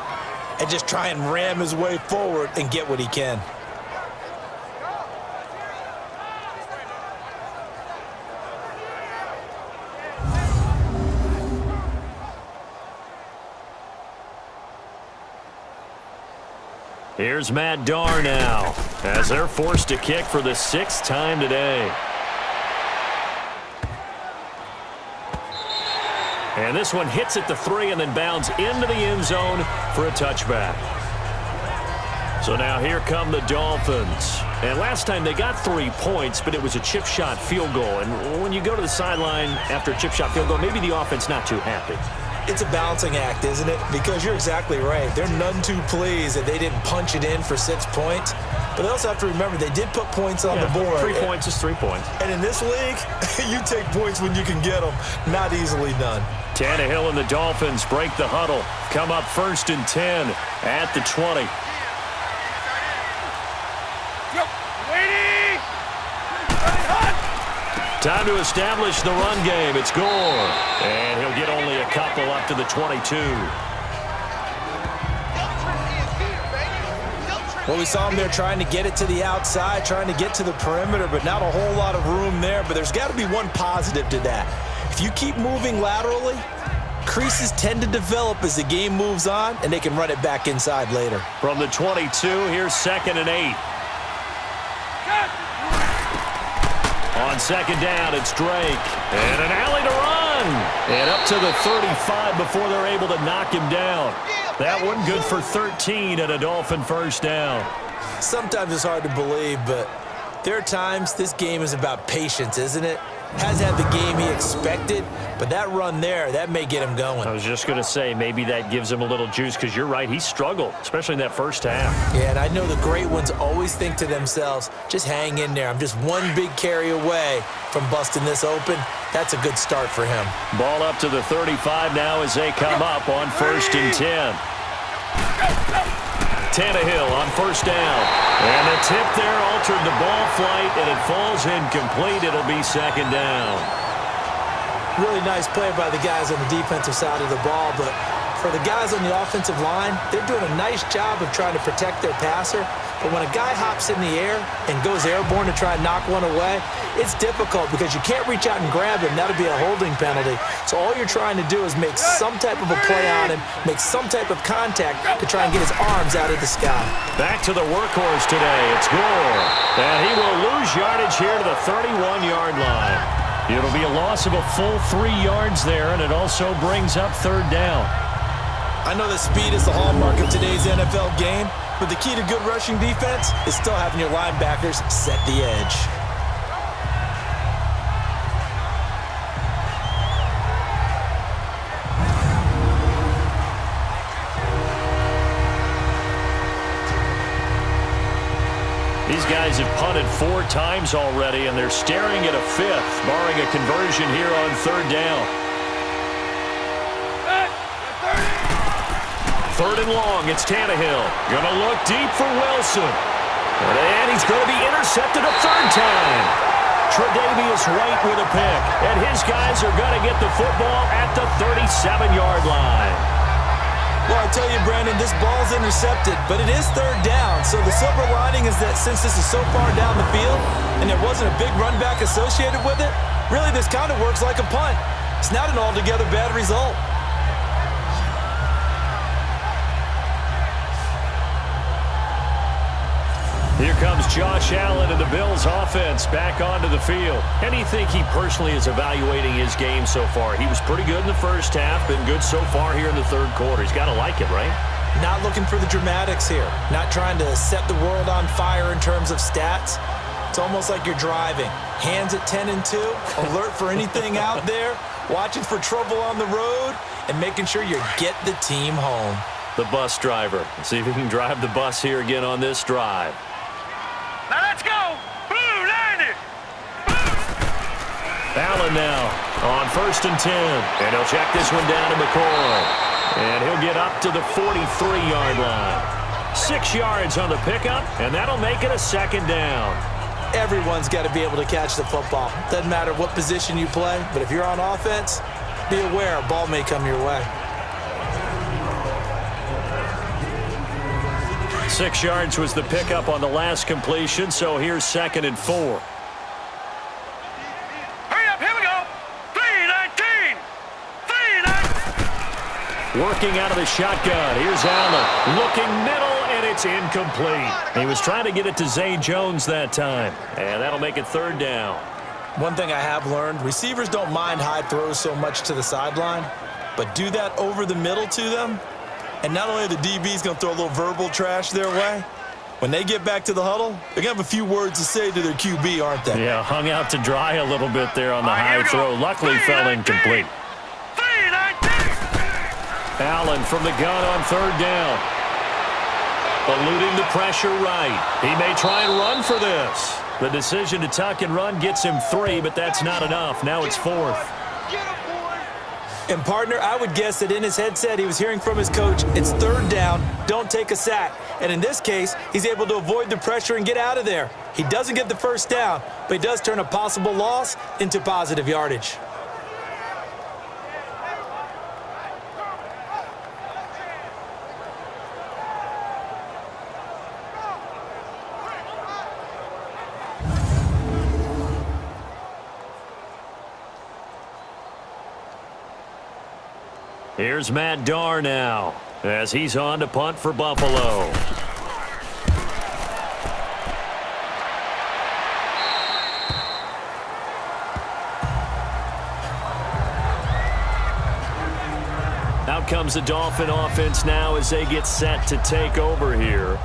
and just try and ram his way forward and get what he can. Here's Matt Darr now as they're forced to kick for the 6th time today. And this one hits at the 3 and then bounds into the end zone for a touchback. So now here come the Dolphins. And last time they got 3 points, but it was a chip shot field goal. And when you go to the sideline after a chip shot field goal, maybe the offense not too happy. It's a balancing act, isn't it? Because you're exactly right. They're none too pleased that they didn't punch it in for 6 points. But they also have to remember they did put points on the board. 3 points is 3 points. And in this league, you take points when you can get them. Not easily done. Tannehill and the Dolphins break the huddle. Come up 1st and 10 at the 20. Time to establish the run game. It's Gore. And he'll get only a couple up to the 22. Well, we saw him there trying to get it to the outside, trying to get to the perimeter, but not a whole lot of room there. But there's got to be one positive to that. If you keep moving laterally, creases tend to develop as the game moves on, and they can run it back inside later. From the 22, here's 2nd and 8. On 2nd down, it's Drake. And an alley to run. And up to the 35 before they're able to knock him down. That one good for 13 and a Dolphin 1st down. Sometimes it's hard to believe, but there are times this game is about patience, isn't it? Hasn't had the game he expected, but that run there, that may get him going. I was just going to say, maybe that gives him a little juice, because you're right, he struggled, especially in that first half. Yeah, and I know the great ones always think to themselves, just hang in there. I'm just one big carry away from busting this open. That's a good start for him. Ball up to the 35 now as they come up on 1st and 10. Tannehill on 1st down. And the tip there altered the ball flight, and it falls incomplete. It'll be 2nd down. Really nice play by the guys on the defensive side of the ball, but for the guys on the offensive line, they're doing a nice job of trying to protect their passer. But when a guy hops in the air and goes airborne to try and knock one away, it's difficult because you can't reach out and grab him. That'll be a holding penalty. So all you're trying to do is make some type of a play on him, make some type of contact to try and get his arms out of the sky. Back to the workhorse today. It's Gore. And he will lose yardage here to the 31-yard line. It'll be a loss of a full 3 yards there, and it also brings up 3rd down. I know that speed is the hallmark of today's NFL game, but the key to good rushing defense is still having your linebackers set the edge. These guys have punted 4 times already, and they're staring at a 5th, barring a conversion here on 3rd down. 3rd and long, it's Tannehill. Gonna look deep for Wilson. And he's gonna be intercepted a 3rd time. Tre'Davious White with a pick. And his guys are gonna get the football at the 37-yard line. Well, I tell you, Brandon, this ball's intercepted, but it is 3rd down. So the silver lining is that since this is so far down the field and there wasn't a big run back associated with it, really this kind of works like a punt. It's not an altogether bad result. Here comes Josh Allen and the Bills offense back onto the field. How do you think he personally is evaluating his game so far? He was pretty good in the first half, been good so far here in the 3rd quarter. He's got to like it, right? Not looking for the dramatics here. Not trying to set the world on fire in terms of stats. It's almost like you're driving. Hands at 10 and 2, alert for anything out there. watching for trouble on the road, and making sure you get the team home. The bus driver. Let's see if he can drive the bus here again on this drive. Now let's go. Blue 90. Allen now on 1st and 10. And he'll check this one down to McCoy. And he'll get up to the 43-yard line. 6 yards on the pickup, and that'll make it a 2nd down. Everyone's got to be able to catch the football. Doesn't matter what position you play, but if you're on offense, be aware a ball may come your way. 6 yards was the pickup on the last completion, so here's 2nd and 4. Hurry up, here we go. 3-19. 3-19. Working out of the shotgun. Here's Allen. Looking middle, and it's incomplete. He was trying to get it to Zay Jones that time, and that'll make it 3rd down. One thing I have learned, receivers don't mind high throws so much to the sideline, but do that over the middle to them, and not only are the DBs going to throw a little verbal trash their way, when they get back to the huddle, they're going to have a few words to say to their QB, aren't they? Yeah, hung out to dry a little bit there on the high throw. Luckily fell incomplete. 3-19. Allen from the gun on 3rd down. Eluding the pressure right. He may try and run for this. The decision to tuck and run gets him 3, but that's not enough. Now it's 4th. And, partner, I would guess that in his headset he was hearing from his coach, it's 3rd down, don't take a sack. And in this case, he's able to avoid the pressure and get out of there. He doesn't get the 1st down, but he does turn a possible loss into positive yardage. Here's Matt Darr now as he's on to punt for Buffalo. Out comes the Dolphin offense now as they get set to take over here.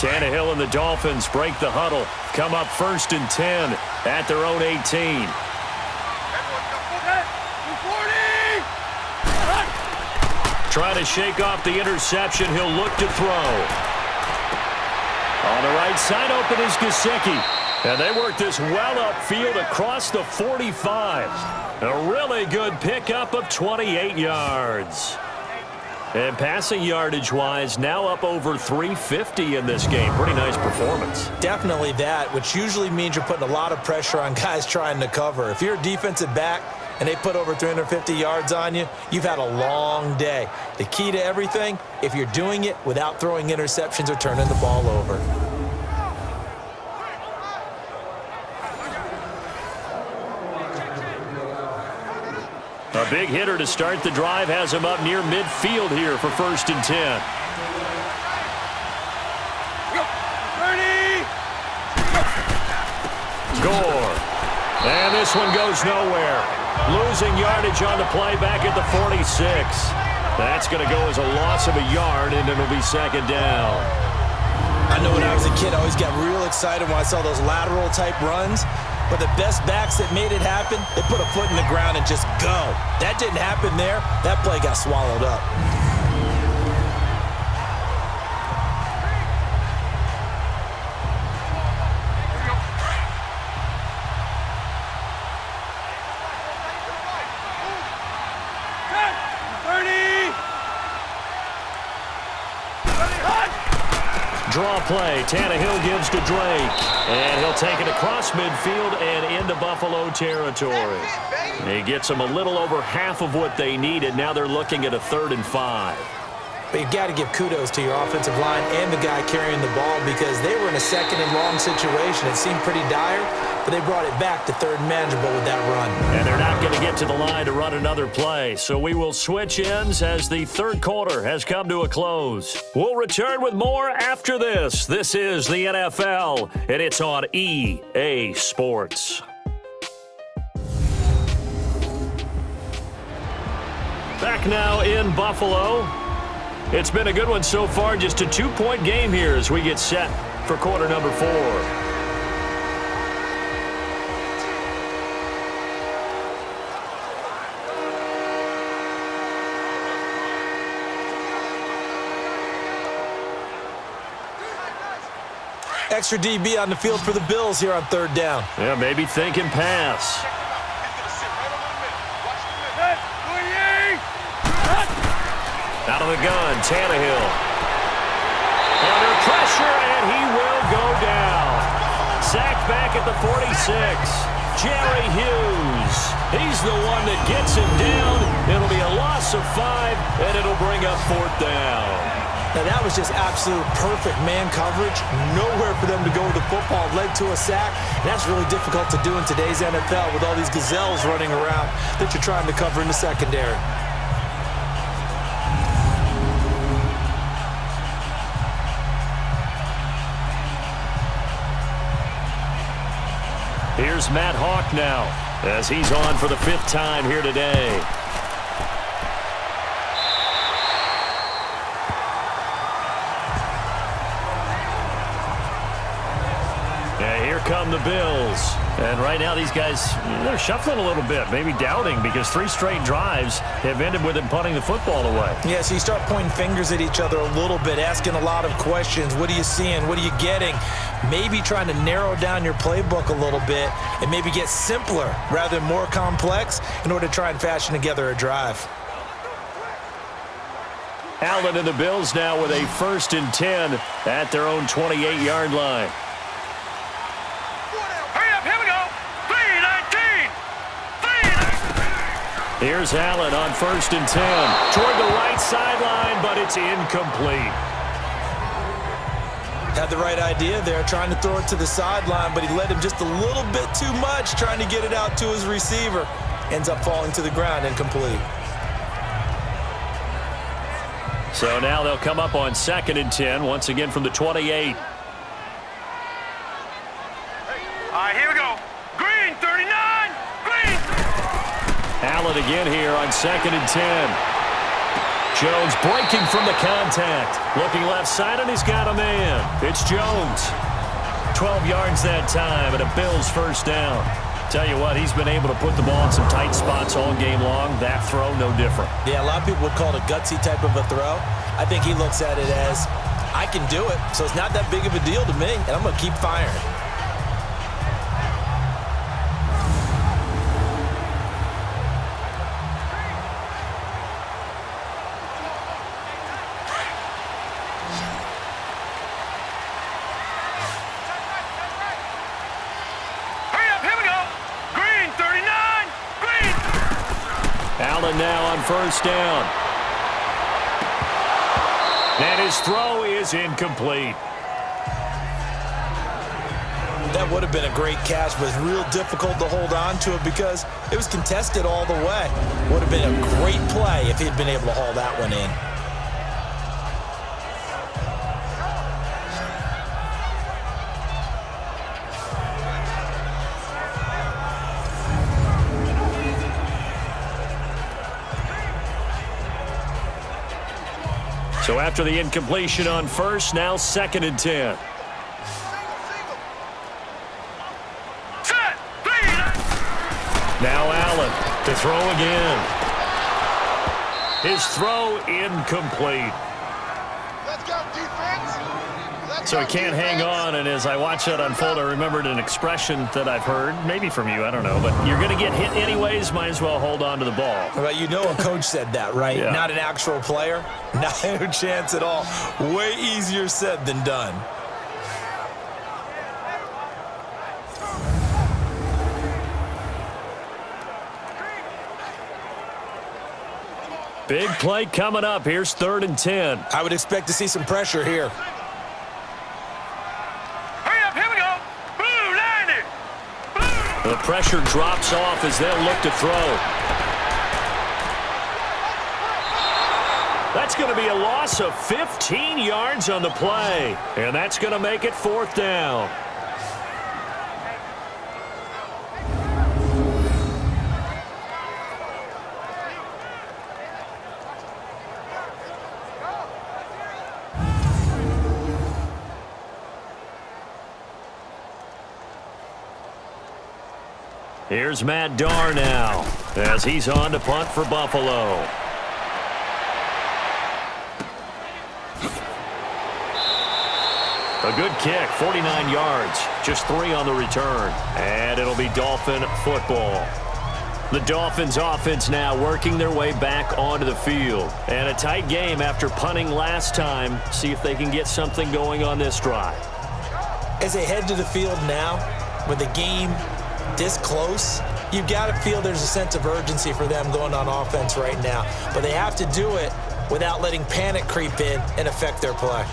Tannehill and the Dolphins break the huddle. Come up 1st and 10 at their own 18. Trying to shake off the interception. He'll look to throw. On the right side open is Gesicki. And they work this well upfield across the 45. A really good pickup of 28 yards. And passing yardage-wise, now up over 350 in this game. Pretty nice performance. Definitely that, which usually means you're putting a lot of pressure on guys trying to cover. If you're a defensive back and they put over 350 yards on you, you've had a long day. The key to everything, if you're doing it without throwing interceptions or turning the ball over. A big hitter to start the drive has him up near midfield here for 1st and 10. Gore. And this one goes nowhere. Losing yardage on the play back at the 46. That's going to go as a loss of a yard, and it'll be 2nd down. I know when I was a kid, I always got real excited when I saw those lateral-type runs. But the best backs that made it happen, they put a foot in the ground and just go. That didn't happen there. That play got swallowed up. Draw play. Tannehill gives to Drake. And he'll take it across midfield and into Buffalo territory. He gets them a little over half of what they needed. Now they're looking at a 3rd and 5. But you've got to give kudos to your offensive line and the guy carrying the ball because they were in a 2nd and long situation. It seemed pretty dire, but they brought it back to third and manageable with that run. And they're not going to get to the line to run another play. So we will switch ends as the third quarter has come to a close. We'll return with more after this. This is the NFL, and it's on EA Sports. Back now in Buffalo. It's been a good one so far. Just a 2-point game here as we get set for quarter number 4. Extra DB on the field for the Bills here on third down. Yeah, maybe thinking pass. Out of the gun, Tannehill. Under pressure, and he will go down. Sacked back at the 46. Jerry Hughes. He's the one that gets him down. It'll be a loss of 5, and it'll bring up 4th down. Now, that was just absolute perfect man coverage. Nowhere for them to go with the football. Led to a sack. And that's really difficult to do in today's NFL with all these gazelles running around that you're trying to cover in the secondary. Here's Matt Hawk now as he's on for the 5th time here today. Yeah, here come the Bills. And right now these guys, they're shuffling a little bit, maybe doubting because 3 straight drives have ended with them punting the football away. Yeah, so you start pointing fingers at each other a little bit, asking a lot of questions. What are you seeing? What are you getting? Maybe trying to narrow down your playbook a little bit and maybe get simpler rather than more complex in order to try and fashion together a drive. Allen and the Bills now with a 1st and 10 at their own 28-yard line. Here's Allen on 1st and 10. Toward the right sideline, but it's incomplete. Had the right idea there, trying to throw it to the sideline, but he led him just a little bit too much, trying to get it out to his receiver. Ends up falling to the ground, incomplete. So now they'll come up on 2nd and 10, once again from the 28. All right, here we go. Green, 39. Green. Allen again here on 2nd and 10. Jones breaking from the contact. Looking left side, and he's got a man. It's Jones. 12 yards that time, and a Bills 1st down. Tell you what, he's been able to put the ball in some tight spots all game long. That throw, no different. Yeah, a lot of people would call it a gutsy type of a throw. I think he looks at it as, I can do it, so it's not that big of a deal to me, and I'm going to keep firing. Allen now on 1st down. And his throw is incomplete. That would have been a great catch, but it's real difficult to hold on to it because it was contested all the way. Would have been a great play if he'd been able to haul that one in. So after the incompletion on 1st, now 2nd and 10. Now Allen to throw again. His throw incomplete. Let's go, defense. So he can't hang on, and as I watch that unfold, I remembered an expression that I've heard, maybe from you, I don't know, but you're going to get hit anyways, might as well hold on to the ball. Well, you know a coach said that, right? Yeah. Not an actual player. Not a chance at all. Way easier said than done. Big play coming up. Here's 3rd and 10. I would expect to see some pressure here. Hurry up, here we go. Blue 90. The pressure drops off as they'll look to throw. That's going to be a loss of 15 yards on the play. And that's going to make it 4th down. Here's Matt Darr now as he's on to punt for Buffalo. A good kick, 49 yards, just 3 on the return. And it'll be Dolphin football. The Dolphins offense now working their way back onto the field. And a tight game after punting last time. See if they can get something going on this drive. As they head to the field now, with the game this close, you've got to feel there's a sense of urgency for them going on offense right now. But they have to do it without letting panic creep in and affect their play.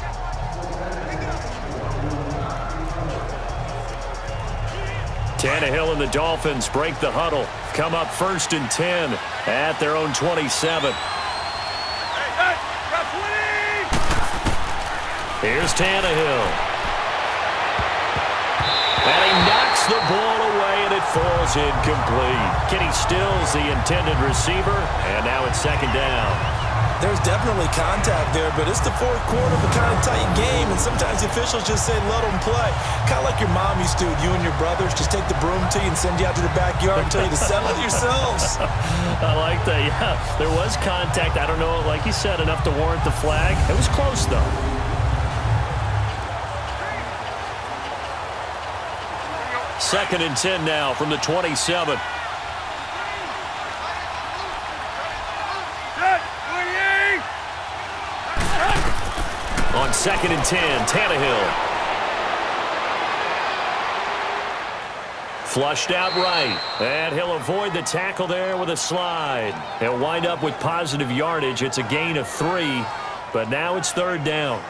Tannehill and the Dolphins break the huddle. Come up 1st and 10 at their own 27. Here's Tannehill. And he knocks the ball away, and it falls incomplete. Kenny Stills, the intended receiver, and now it's 2nd down. There's definitely contact there, but it's the 4th quarter of a kind of tight game, and sometimes the officials just say, let them play. Kind of like your mom used to with you and your brothers. Just take the broom to you and send you out to the backyard and tell you to settle it yourselves. I like that, yeah. There was contact. I don't know, like you said, enough to warrant the flag. It was close, though. Second and 10 now from the 27. On 2nd and 10, Tannehill. Flushed out right, and he'll avoid the tackle there with a slide. He'll wind up with positive yardage. It's a gain of 3, but now it's 3rd down.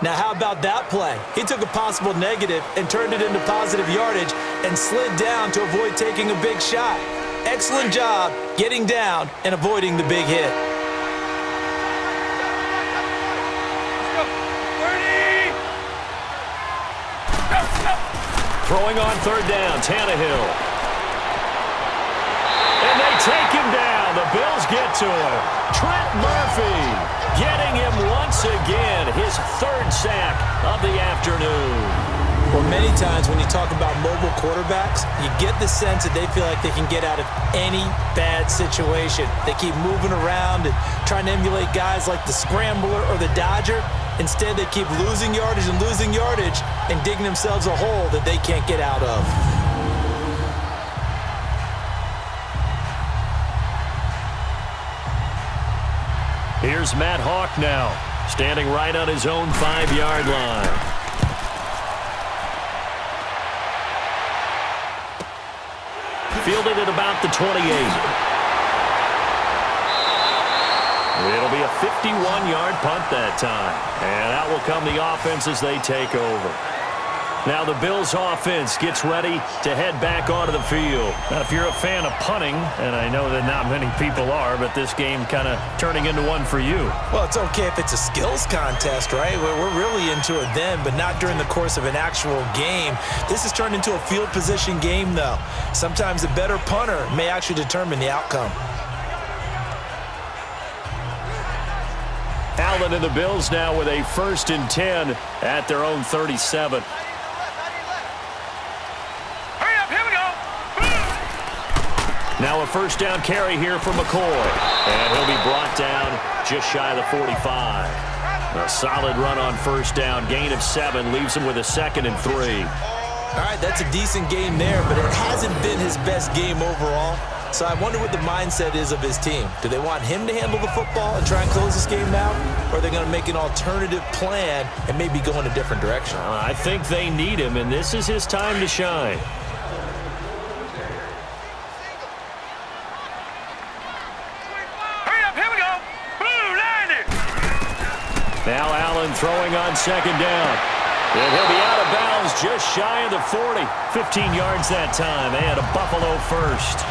Now, how about that play? He took a possible negative and turned it into positive yardage and slid down to avoid taking a big shot. Excellent job getting down and avoiding the big hit. Throwing on 3rd down, Tannehill. And they take him down. The Bills get to him. Trent Murphy getting him once again, his 3rd sack of the afternoon. Well, many times when you talk about mobile quarterbacks, you get the sense that they feel like they can get out of any bad situation. They keep moving around and trying to emulate guys like the Scrambler or the Dodger. Instead, they keep losing yardage and digging themselves a hole that they can't get out of. Here's Matt Hawk now, standing right on his own 5-yard line. Fielded at about the 28. It'll be a 51-yard punt that time. And out will come the offense as they take over. Now the Bills offense gets ready to head back onto the field. Now, if you're a fan of punting, and I know that not many people are, but this game kind of turning into one for you. Well, it's okay if it's a skills contest, right? We're really into it then, but not during the course of an actual game. This has turned into a field position game, though. Sometimes a better punter may actually determine the outcome. Allen and the Bills now with a 1st and 10 at their own 37. Hurry up, here we go. Now a 1st down carry here for McCoy. And he'll be brought down just shy of the 45. A solid run on 1st down. Gain of 7 leaves him with a 2nd and 3. All right, that's a decent game there, but it hasn't been his best game overall. So I wonder what the mindset is of his team. Do they want him to handle the football and try and close this game out? Or are they going to make an alternative plan and maybe go in a different direction? I think they need him, and this is his time to shine. Hurry up, here we go. Blue, line it. Now Allen throwing on 2nd down. And he'll be out of bounds just shy of the 40. 15 yards that time, and a Buffalo first.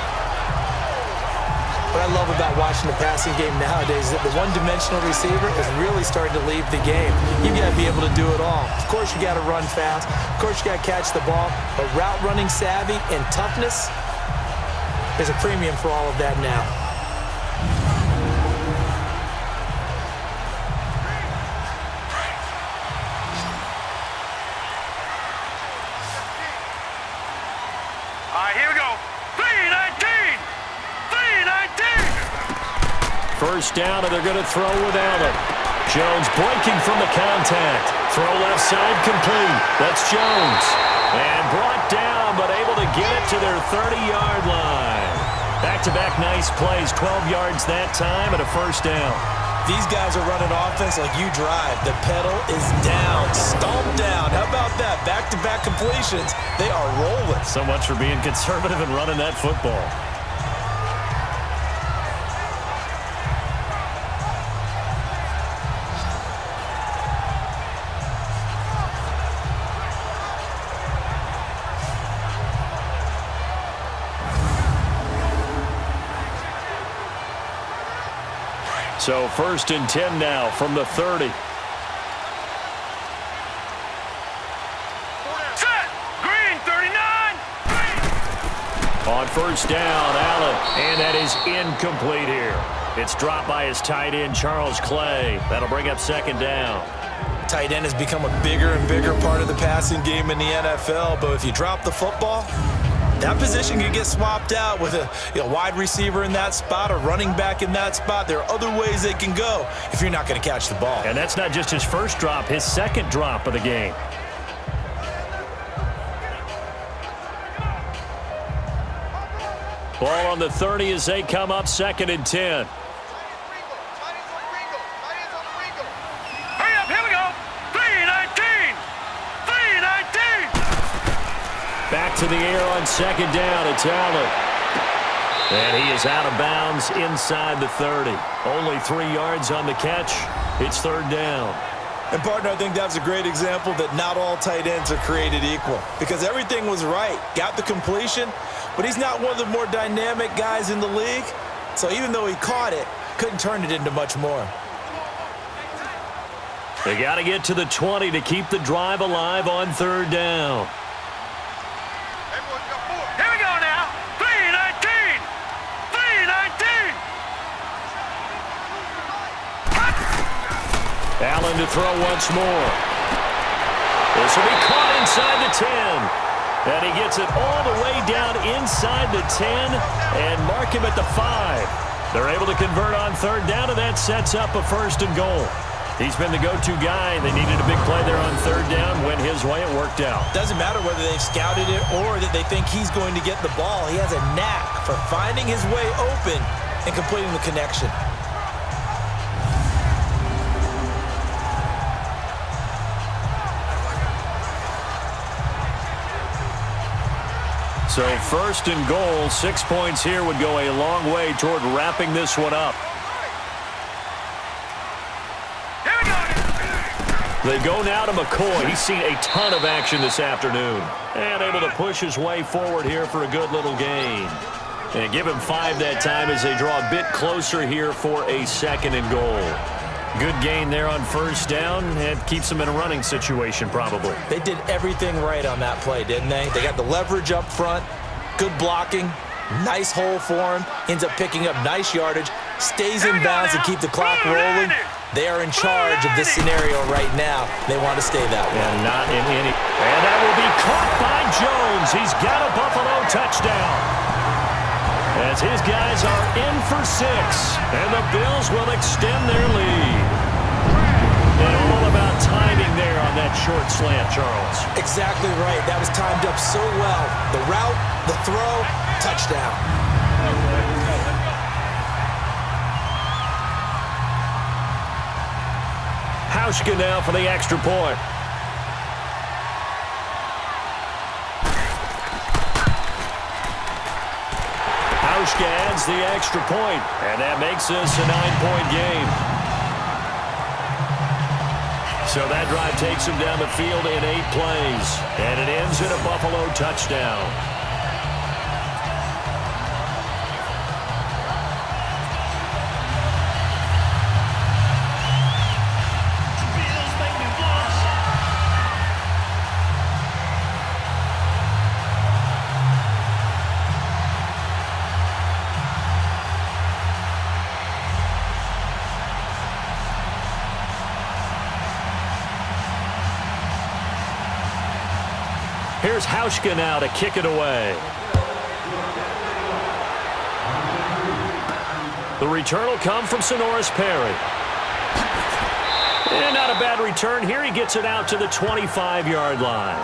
What I love about watching the passing game nowadays is that the one-dimensional receiver is really starting to leave the game. You've got to be able to do it all. Of course, you got to run fast. Of course, you got to catch the ball. But route running savvy and toughness, there's a premium for all of that now. All right, here we go. 3-19. 3-19. First down, and they're going to throw with Allen. Jones breaking from the contact. Throw left side complete. That's Jones. And brought down, but able to get it to their 30-yard line. Back-to-back nice plays. 12 yards that time and a first down. These guys are running offense like you drive. The pedal is down, stomped down. How about that? Back-to-back completions. They are rolling. So much for being conservative and running that football. So 1st and 10 now from the 30. Set. Green 39. On first down, Allen. And that is incomplete here. It's dropped by his tight end, Charles Clay. That'll bring up 2nd down. Tight end has become a bigger and bigger part of the passing game in the NFL. But if you drop the football, that position can get swapped out with a wide receiver in that spot, a running back in that spot. There are other ways they can go if you're not going to catch the ball. And that's not just his first drop, his 2nd drop of the game. Ball on the 30 as they come up 2nd and 10. Hurry up, here we go. 3-19. 3-19. Back to the air on 2nd down. It's Allen. And he is out of bounds inside the 30. Only 3 yards on the catch. It's 3rd down. And, partner, I think that's a great example that not all tight ends are created equal because everything was right. Got the completion, but he's not one of the more dynamic guys in the league. So even though he caught it, couldn't turn it into much more. They got to get to the 20 to keep the drive alive on 3rd down. Here we go now. 3-19. 3-19. Allen to throw once more. This will be caught inside the 10. And he gets it all the way down inside the 10 and mark him at the 5. They're able to convert on 3rd down, and that sets up a 1st and goal. He's been the go-to guy. They needed a big play there on 3rd down. Went his way. It worked out. Doesn't matter whether they've scouted it or that they think he's going to get the ball. He has a knack for finding his way open and completing the connection. So 1st and goal, 6 points here would go a long way toward wrapping this one up. They go now to McCoy. He's seen a ton of action this afternoon. And able to push his way forward here for a good little gain. And give him 5 that time as they draw a bit closer here for a 2nd and goal. Good gain there on 1st down. And keeps them in a running situation probably. They did everything right on that play, didn't they? They got the leverage up front, good blocking, nice hole for him, ends up picking up nice yardage, stays in bounds to keep the clock rolling. They are in charge of this scenario right now. They want to stay that way. And not in any. And that will be caught by Jones. He's got a Buffalo touchdown. As his guys are in for 6. And the Bills will extend their lead. And all about timing there on that short slant, Charles. Exactly right. That was timed up so well. The route, the throw, touchdown. Hauschka now for the extra point. Hauschka adds the extra point, and that makes this a 9-point game. So that drive takes him down the field in 8 plays, and it ends in a Buffalo touchdown. Here's Hauschka now to kick it away. The return will come from Sonoris Perry. And not a bad return here. He gets it out to the 25-yard line.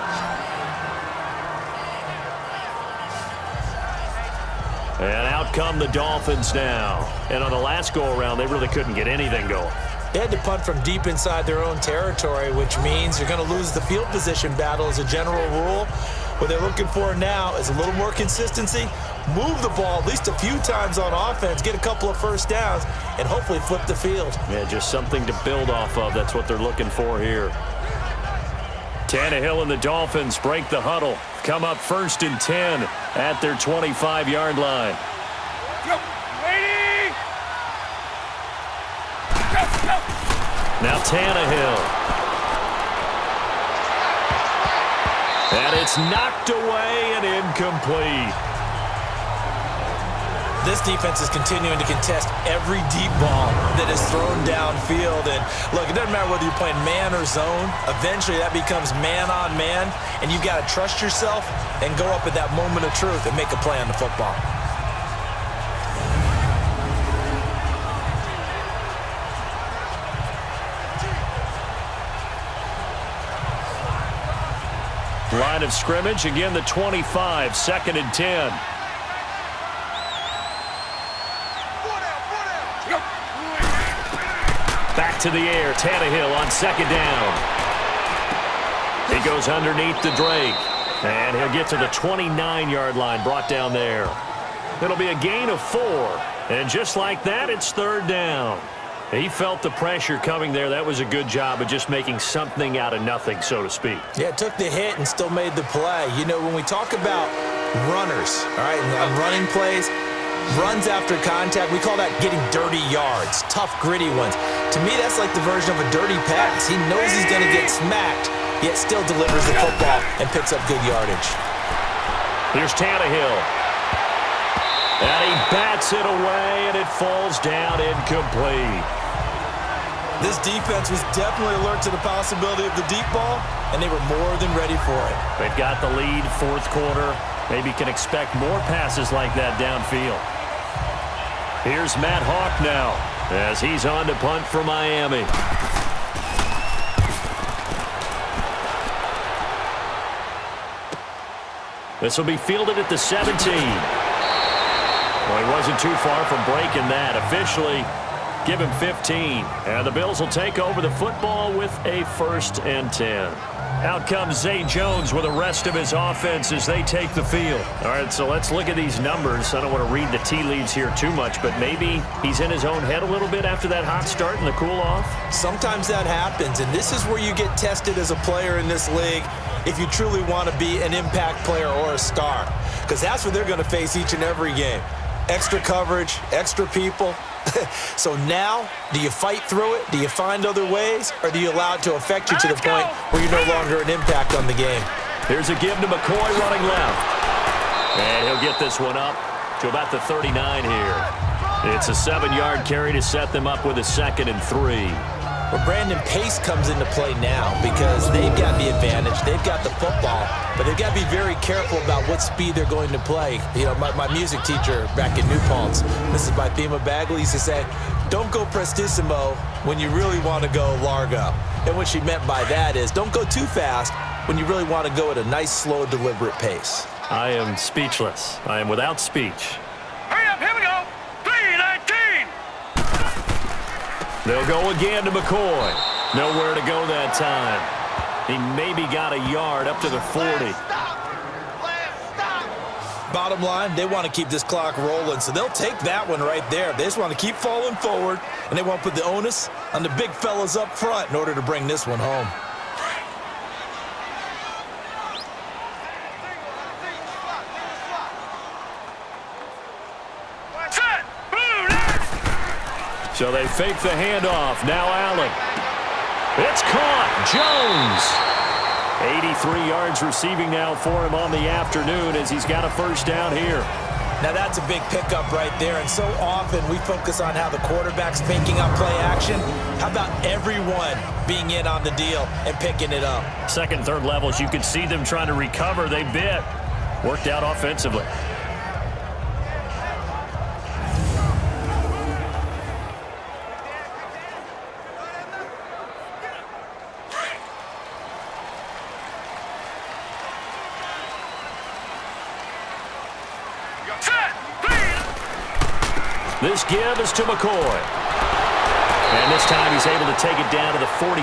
And out come the Dolphins now. And on the last go-around, they really couldn't get anything going. They had to punt from deep inside their own territory, which means you're going to lose the field position battle as a general rule. What they're looking for now is a little more consistency, move the ball at least a few times on offense, get a couple of first downs, and hopefully flip the field. Yeah, just something to build off of. That's what they're looking for here. Tannehill and the Dolphins break the huddle, come up 1st and 10 at their 25-yard line. Now Tannehill. And it's knocked away and incomplete. This defense is continuing to contest every deep ball that is thrown downfield. And look, it doesn't matter whether you're playing man or zone. Eventually that becomes man on man. And you've got to trust yourself and go up at that moment of truth and make a play on the football. Line of scrimmage, again the 25, 2nd and 10. Back to the air, Tannehill on 2nd down. He goes underneath to Drake, and he'll get to the 29-yard line, brought down there. It'll be a gain of 4, and just like that, it's 3rd down. He felt the pressure coming there. That was a good job of just making something out of nothing, so to speak. Yeah, took the hit and still made the play. You know, when we talk about runners, all right, and running plays, runs after contact, we call that getting dirty yards, tough, gritty ones. To me, that's like the version of a dirty pass. He knows he's going to get smacked, yet still delivers the football and picks up good yardage. Here's Tannehill. And he bats it away, and it falls down incomplete. This defense was definitely alert to the possibility of the deep ball, and they were more than ready for it. They've got the lead, 4th quarter. Maybe can expect more passes like that downfield. Here's Matt Hawk now as he's on to punt for Miami. This will be fielded at the 17. Well, he wasn't too far from breaking that. Officially, give him 15. And the Bills will take over the football with a 1st and 10. Out comes Zay Jones with the rest of his offense as they take the field. All right, so let's look at these numbers. I don't want to read the tea leaves here too much, but maybe he's in his own head a little bit after that hot start and the cool-off. Sometimes that happens, and this is where you get tested as a player in this league if you truly want to be an impact player or a star, because that's what they're going to face each and every game. Extra coverage, extra people. So now, do you fight through it? Do you find other ways? Or do you allow it to affect you to the point where you're no longer an impact on the game? Here's a give to McCoy running left. And he'll get this one up to about the 39 here. It's a 7-yard carry to set them up with a 2nd and 3. Well, Brandon, pace comes into play now because they've got the advantage. They've got the football, but they've got to be very careful about what speed they're going to play. You know, my music teacher back in New Paltz, Mrs. Bythema Bagley, used to say, don't go prestissimo when you really want to go largo. And what she meant by that is don't go too fast when you really want to go at a nice, slow, deliberate pace. I am speechless. I am without speech. Hurry up, here we go. 3:19. They'll go again to McCoy. Nowhere to go that time. He maybe got a yard up to the 40. Bottom line, they want to keep this clock rolling, so they'll take that one right there. They just want to keep falling forward, and they won't put the onus on the big fellas up front in order to bring this one home. So they fake the handoff. Now Allen. It's caught. Jones. 83 yards receiving now for him on the afternoon as he's got a first down here. Now that's a big pickup right there, and so often we focus on how the quarterback's making up play action. How about everyone being in on the deal and picking it up? Second, third levels, you could see them trying to recover. They bit. Worked out offensively. This give is to McCoy. And this time he's able to take it down to the 42.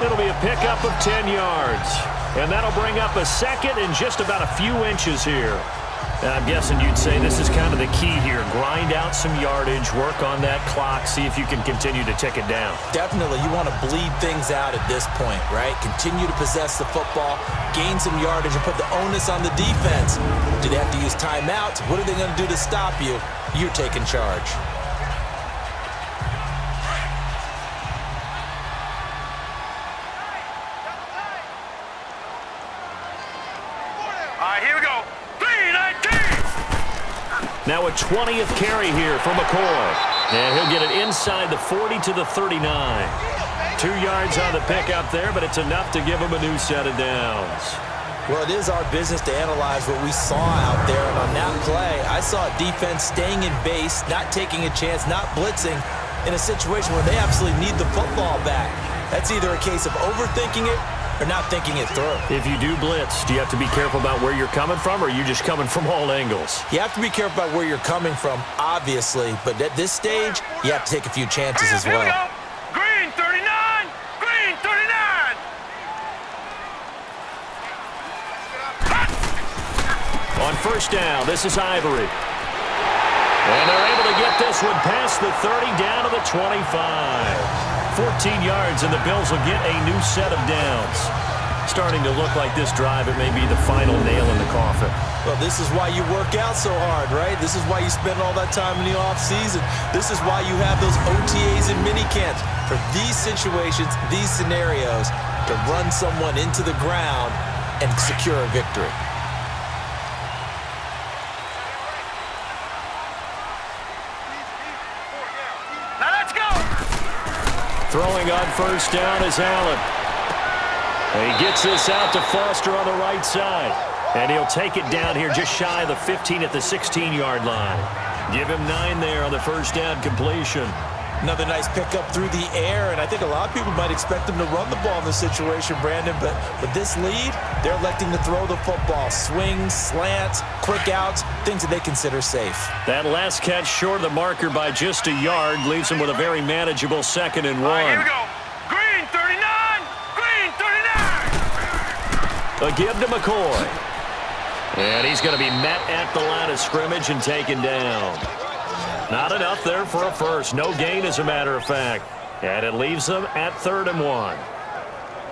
It'll be a pickup of 10 yards. And that'll bring up a second and just about a few inches here. And I'm guessing you'd say this is kind of the key here. Grind out some yardage, work on that clock, see if you can continue to tick it down. Definitely. You want to bleed things out at this point, right? Continue to possess the football, gain some yardage, and put the onus on the defense. Do they have to use timeouts? What are they going to do to stop you? You're taking charge. All right, here we go. 3-19. Now a 20th carry here for McCoy. And he'll get it inside the 40 to the 39. 2 yards on the pickup there, but it's enough to give him a new set of downs. Well, it is our business to analyze what we saw out there. And on that play, I saw a defense staying in base, not taking a chance, not blitzing in a situation where they absolutely need the football back. That's either a case of overthinking it or not thinking it through. If you do blitz, do you have to be careful about where you're coming from, or are you just coming from all angles? You have to be careful about where you're coming from, obviously. But at this stage, you have to take a few chances as well. Here we go. Green 39. Green 39. On first down, this is Ivory. And they're able to get this one past the 30 down to the 25. 14 yards, and the Bills will get a new set of downs. Starting to look like this drive, it may be the final nail in the coffin. Well, this is why you work out so hard, right? This is why you spend all that time in the offseason. This is why you have those OTAs and minicamps. For these situations, these scenarios, to run someone into the ground and secure a victory. Throwing on first down is Allen. And he gets this out to Foster on the right side. And he'll take it down here just shy of the 15 at the 16-yard line. Give him 9 there on the first down completion. Another nice pickup through the air, and I think a lot of people might expect them to run the ball in this situation, Brandon, but with this lead, they're electing to throw the football. Swings, slants, quick outs, things that they consider safe. That last catch short of the marker by just a yard leaves them with a very manageable 2nd and 1. All right, here we go. Green 39. Green 39. A give to McCoy. And he's going to be met at the line of scrimmage and taken down. Not enough there for a first. No gain, as a matter of fact. And it leaves them at 3rd and 1.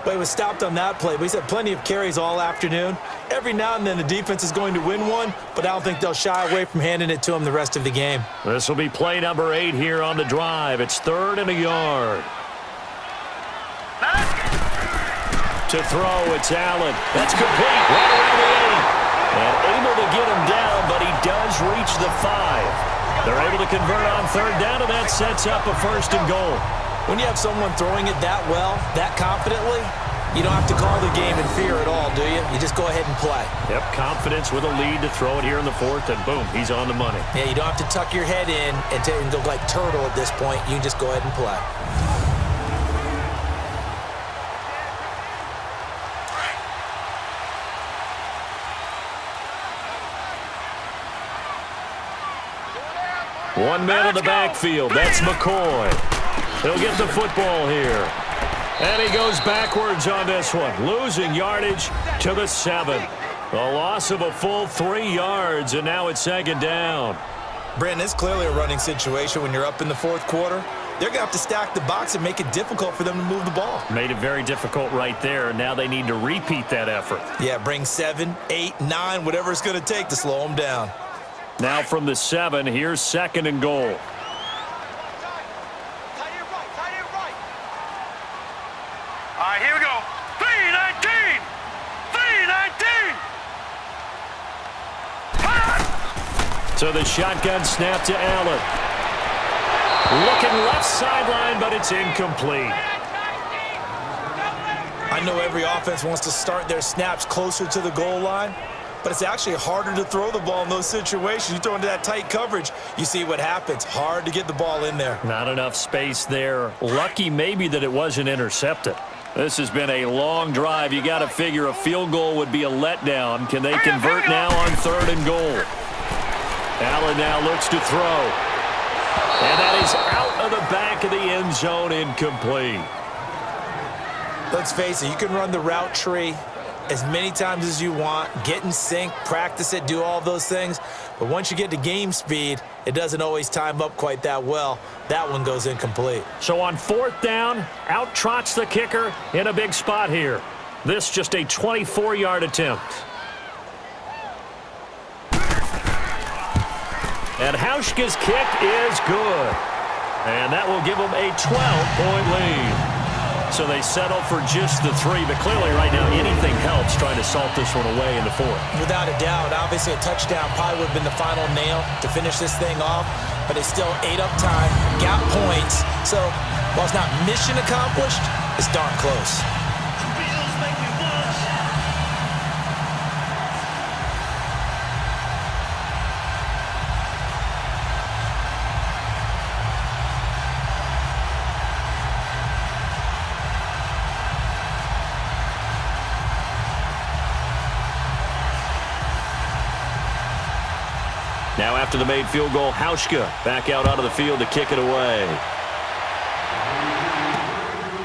But he was stopped on that play. But he's had plenty of carries all afternoon. Every now and then the defense is going to win one, but I don't think they'll shy away from handing it to him the rest of the game. This will be play number 8 here on the drive. It's 3rd and a yard. To throw, it's Allen. That's complete. Right around the 8. And able to get him down, but he does reach the 5. They're able to convert on 3rd down, and that sets up a 1st and goal. When you have someone throwing it that well, that confidently, you don't have to call the game in fear at all, do you? You just go ahead and play. Yep, confidence with a lead to throw it here in the 4th, and boom, he's on the money. Yeah, you don't have to tuck your head in and go like turtle at this point. You can just go ahead and play. One man in the backfield. That's McCoy. He'll get the football here. And he goes backwards on this one. Losing yardage to the 7. A loss of a full 3 yards, and now it's second down. Brandon, it's clearly a running situation when you're up in the fourth quarter. They're going to have to stack the box and make it difficult for them to move the ball. Made it very difficult right there. Now they need to repeat that effort. Yeah, bring 7, 8, 9, whatever it's going to take to slow them down. Now from the 7, here's second and goal. All right, here we go. 3-19! 3-19! So the shotgun snap to Allen. Looking left sideline, but it's incomplete. I know every offense wants to start their snaps closer to the goal line, but it's actually harder to throw the ball in those situations. You throw into that tight coverage, you see what happens. Hard to get the ball in there. Not enough space there. Lucky maybe that it wasn't intercepted. This has been a long drive. You got to figure a field goal would be a letdown. Can they convert now on third and goal? Allen now looks to throw. And that is out of the back of the end zone, incomplete. Let's face it, you can run the route tree as many times as you want, get in sync, practice it, do all those things. But once you get to game speed, it doesn't always time up quite that well. That one goes incomplete. So on fourth down, out trots the kicker in a big spot here. This just a 24-yard attempt. And Hauschka's kick is good. And that will give them a 12-point lead. So they settle for just the 3, but clearly right now anything helps trying to salt this one away in the fourth. Without a doubt, obviously a touchdown probably would have been the final nail to finish this thing off, but they still ate up time, got points. So while it's not mission accomplished, it's darn close. Now after the made field goal, Hauschka back out onto the field to kick it away.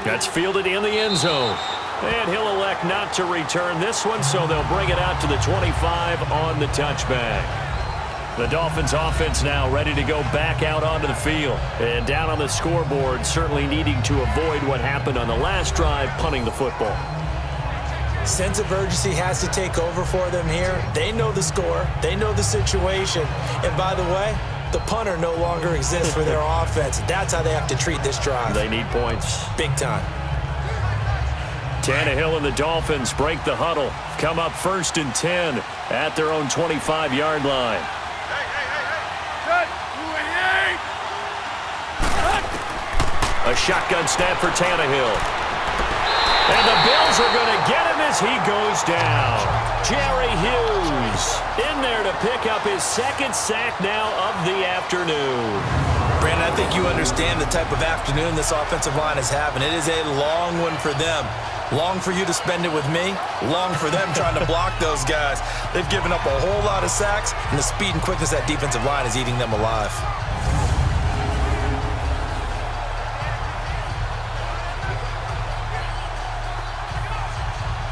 That's fielded in the end zone. And he'll elect not to return this one, so they'll bring it out to the 25 on the touchback. The Dolphins offense now ready to go back out onto the field. And down on the scoreboard, certainly needing to avoid what happened on the last drive, punting the football. Sense of urgency has to take over for them here. They know the score. They know the situation. And by the way, the punter no longer exists for their offense. That's how they have to treat this drive. They need points. Big time. Tannehill and the Dolphins break the huddle. Come up 1st and 10 at their own 25-yard line. A shotgun snap for Tannehill. And the Bills are going to get him as he goes down. Jerry Hughes in there to pick up his 2nd sack now of the afternoon. Brandon, I think you understand the type of afternoon this offensive line is having. It is a long one for them. Long for you to spend it with me. Long for them trying to block those guys. They've given up a whole lot of sacks, and the speed and quickness of that defensive line is eating them alive.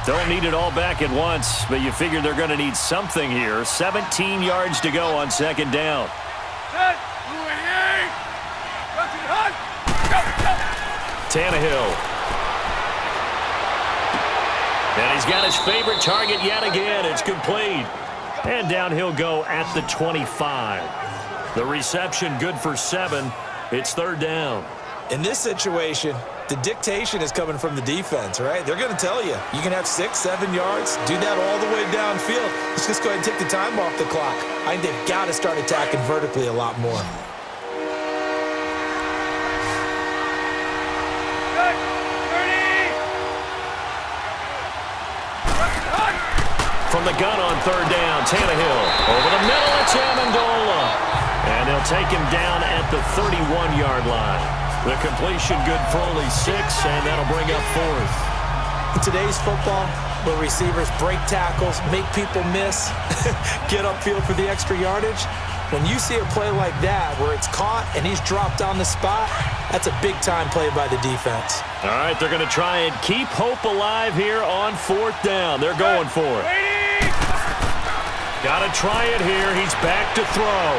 Don't need it all back at once, but you figure they're going to need something here. 17 yards to go on 2nd down. Tannehill. And he's got his favorite target yet again. It's complete. And down he'll go at the 25. The reception good for 7. It's 3rd down. In this situation, the dictation is coming from the defense, right? They're going to tell you, you can have 6, 7 yards, do that all the way downfield. Let's just go ahead and take the time off the clock. I think they've got to start attacking vertically a lot more. From the gun on 3rd down, Tannehill. Over the middle, it's Amendola. And they'll take him down at the 31-yard line. The completion good for only 6, and that'll bring up 4th. In today's football, where receivers break tackles, make people miss, get upfield for the extra yardage, when you see a play like that where it's caught and he's dropped on the spot, that's a big-time play by the defense. All right, they're going to try and keep hope alive here on 4th down. They're going for it. Got to try it here. He's back to throw.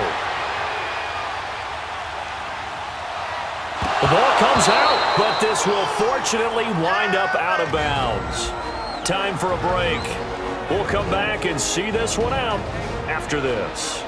The ball comes out, but this will fortunately wind up out of bounds. Time for a break. We'll come back and see this one out after this.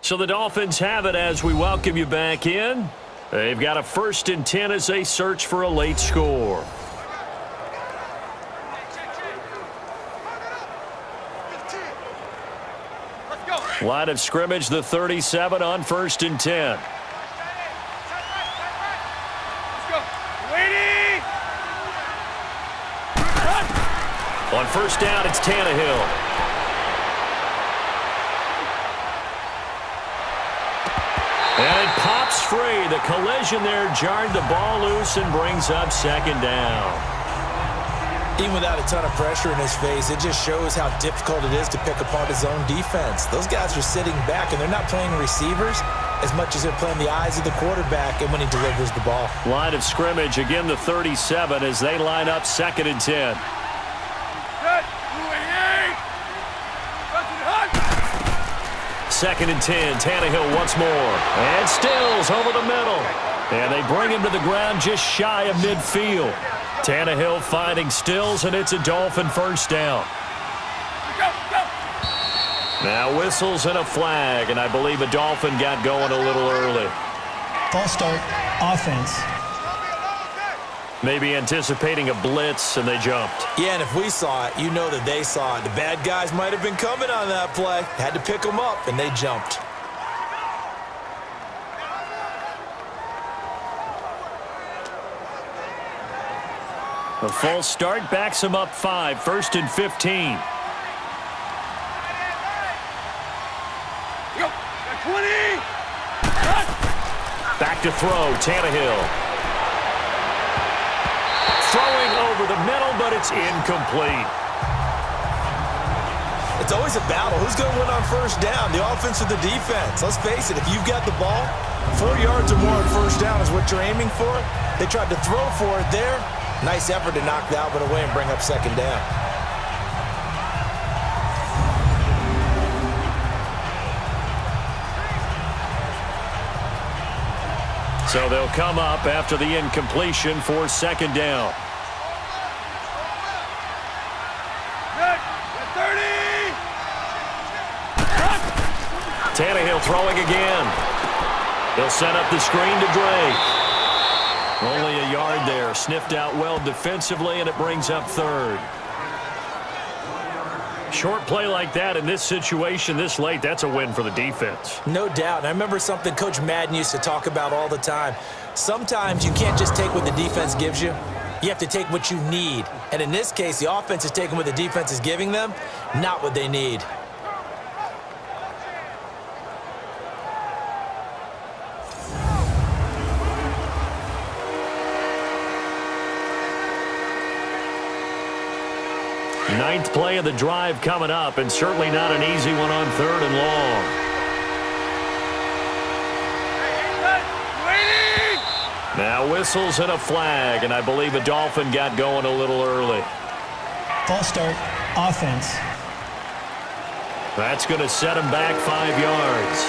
So the Dolphins have it as we welcome you back in. They've got a 1st and 10 as they search for a late score. Line of scrimmage, the 37 on 1st and 10. On 1st down, it's Tannehill. And it pops free. The collision there jarred the ball loose and brings up 2nd down. Even without a ton of pressure in his face, it just shows how difficult it is to pick apart his own defense. Those guys are sitting back, and they're not playing receivers as much as they're playing the eyes of the quarterback and when he delivers the ball. Line of scrimmage, again the 37 as they line up 2nd and 10. 2nd and 10, Tannehill once more. And Stills over the middle. And they bring him to the ground just shy of midfield. Tannehill finding Stills, and it's a Dolphin 1st down. Now whistles and a flag, and I believe a Dolphin got going a little early. False start, offense. Maybe anticipating a blitz, and they jumped. Yeah, and if we saw it, you know that they saw it. The bad guys might have been coming on that play. Had to pick them up, and they jumped. The false start backs him up 5, 1st and 15. Back to throw, Tannehill. Throwing over the middle, but it's incomplete. It's always a battle. Who's going to win on 1st down, the offense or the defense? Let's face it, if you've got the ball, 4 yards or more on 1st down is what you're aiming for. They tried to throw for it there. Nice effort to knock that one away and bring up 2nd down. So they'll come up after the incompletion for 2nd down. Tannehill throwing again. They'll set up the screen to Drake. Only a yard there. Sniffed out well defensively, and it brings up 3rd. Short play like that in this situation this late, that's a win for the defense. No doubt. And I remember something Coach Madden used to talk about all the time. Sometimes you can't just take what the defense gives you. You have to take what you need. And in this case, the offense is taking what the defense is giving them, not what they need. Ninth play of the drive coming up, and certainly not an easy one on 3rd and long. Now whistles and a flag, and I believe a Dolphin got going a little early. False start, offense. That's going to set him back 5 yards.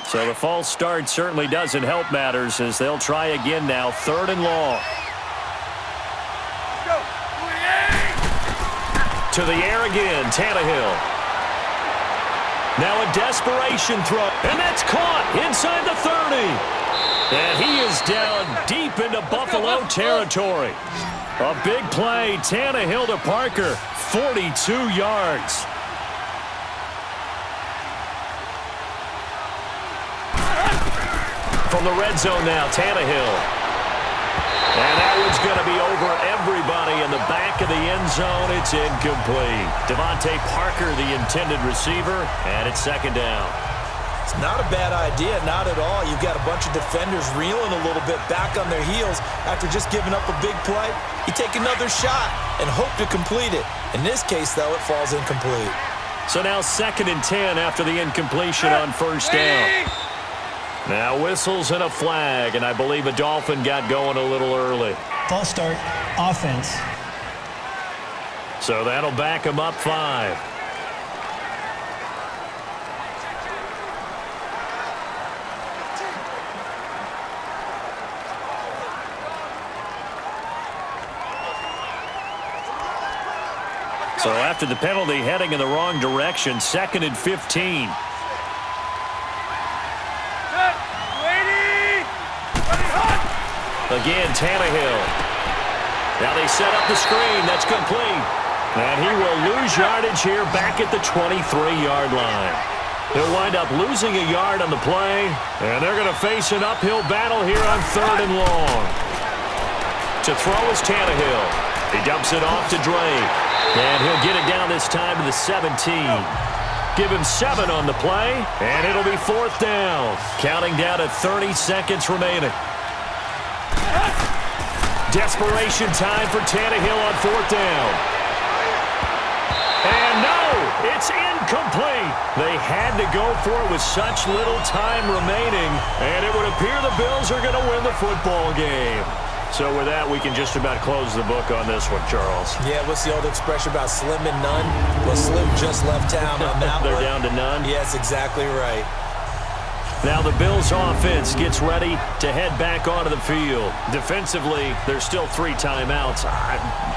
So the false start certainly doesn't help matters as they'll try again now, 3rd and long. To the air again, Tannehill. Now a desperation throw, and that's caught inside the 30. And he is down deep into Buffalo territory. A big play, Tannehill to Parker, 42 yards. From the red zone now, Tannehill. And that one's going to be over everybody in the back of the end zone. It's incomplete. Devontae Parker, the intended receiver, and it's 2nd down. It's not a bad idea, not at all. You've got a bunch of defenders reeling a little bit back on their heels after just giving up a big play. You take another shot and hope to complete it. In this case, though, it falls incomplete. So now 2nd and 10 after the incompletion on first down. Now whistles and a flag, and I believe a Dolphin got going a little early. False start, offense. So that'll back him up 5. So after the penalty, heading in the wrong direction, 2nd and 15. Again, Tannehill. Now they set up the screen. That's complete. And he will lose yardage here back at the 23-yard line. He'll wind up losing a yard on the play, and they're going to face an uphill battle here on 3rd and long. To throw is Tannehill. He dumps it off to Drake. And he'll get it down this time to the 17. Give him 7 on the play, and it'll be 4th down. Counting down to 30 seconds remaining. Desperation time for Tannehill on 4th down. And no, it's incomplete. They had to go for it with such little time remaining, and it would appear the Bills are going to win the football game. So with that, we can just about close the book on this one, Charles. Yeah, what's the old expression about slim and none? Well, Slim just left town on that They're one. down to none? Yes, exactly right. Now the Bills offense gets ready to head back onto the field. Defensively, there's still 3 timeouts.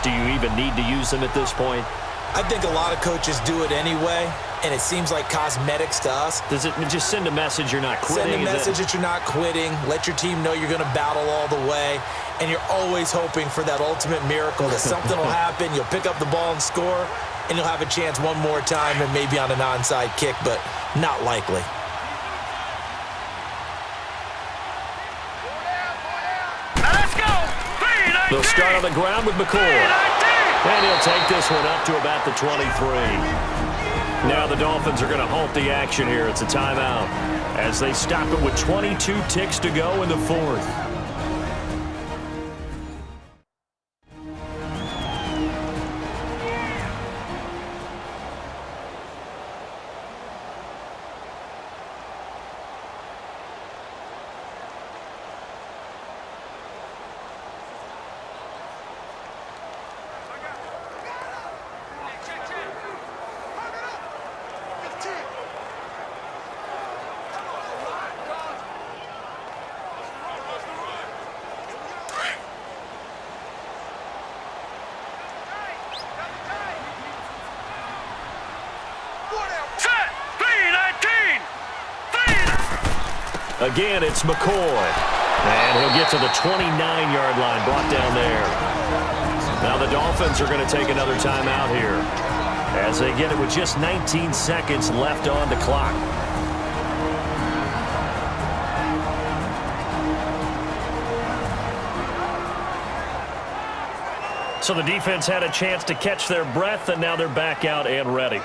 Do you even need to use them at this point? I think a lot of coaches do it anyway, and it seems like cosmetics to us. Does it just send a message you're not quitting? Send a message that you're not quitting. Let your team know you're going to battle all the way, and you're always hoping for that ultimate miracle that something will happen, you'll pick up the ball and score, and you'll have a chance one more time and maybe on an onside kick, but not likely. They'll start on the ground with McCoy. And he'll take this one up to about the 23. Now the Dolphins are going to halt the action here. It's a timeout as they stop it with 22 ticks to go in the 4th. Again, it's McCoy. And he'll get to the 29-yard line, brought down there. Now the Dolphins are going to take another timeout here as they get it with just 19 seconds left on the clock. So the defense had a chance to catch their breath, and now they're back out and ready.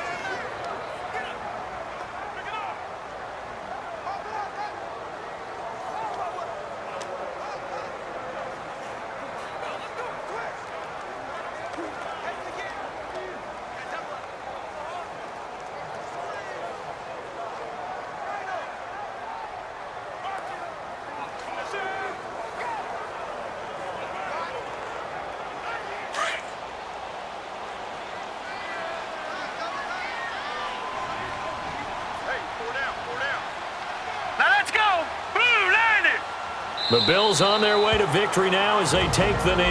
The Bills on their way to victory now as they take the knee.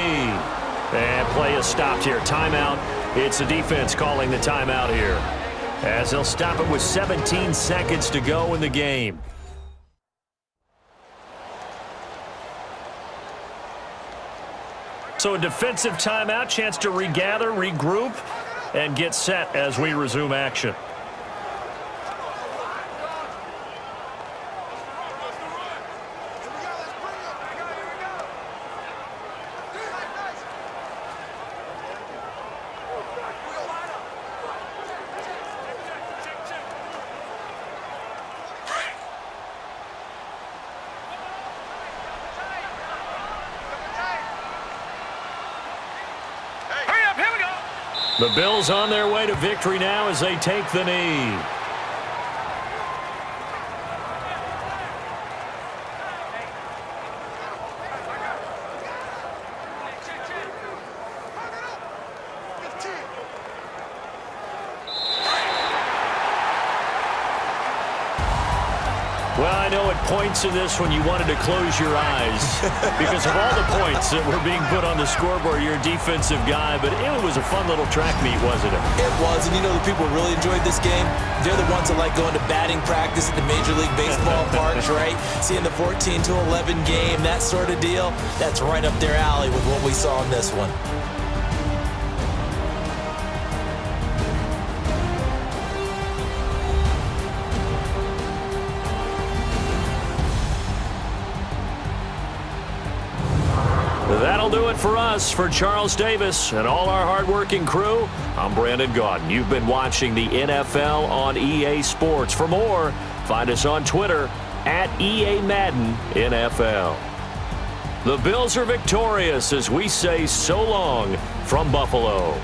And play is stopped here. Timeout. It's the defense calling the timeout here as they'll stop it with 17 seconds to go in the game. So a defensive timeout, chance to regather, regroup, and get set as we resume action. The Bills on their way to victory now as they take the knee. Well, I know at points in this when you wanted to close your eyes because of all the points that were being put on the scoreboard, you're a defensive guy, but it was a fun little track meet, wasn't it? It was, and you know the people who really enjoyed this game? They're the ones that like going to batting practice at the Major League Baseball parks, right? Seeing the 14-11 game, that sort of deal, that's right up their alley with what we saw in this one. That'll do it for us. For Charles Davis and all our hardworking crew, I'm Brandon Gaudin. You've been watching the NFL on EA Sports. For more, find us on Twitter at EA Madden NFL. The Bills are victorious as we say so long from Buffalo.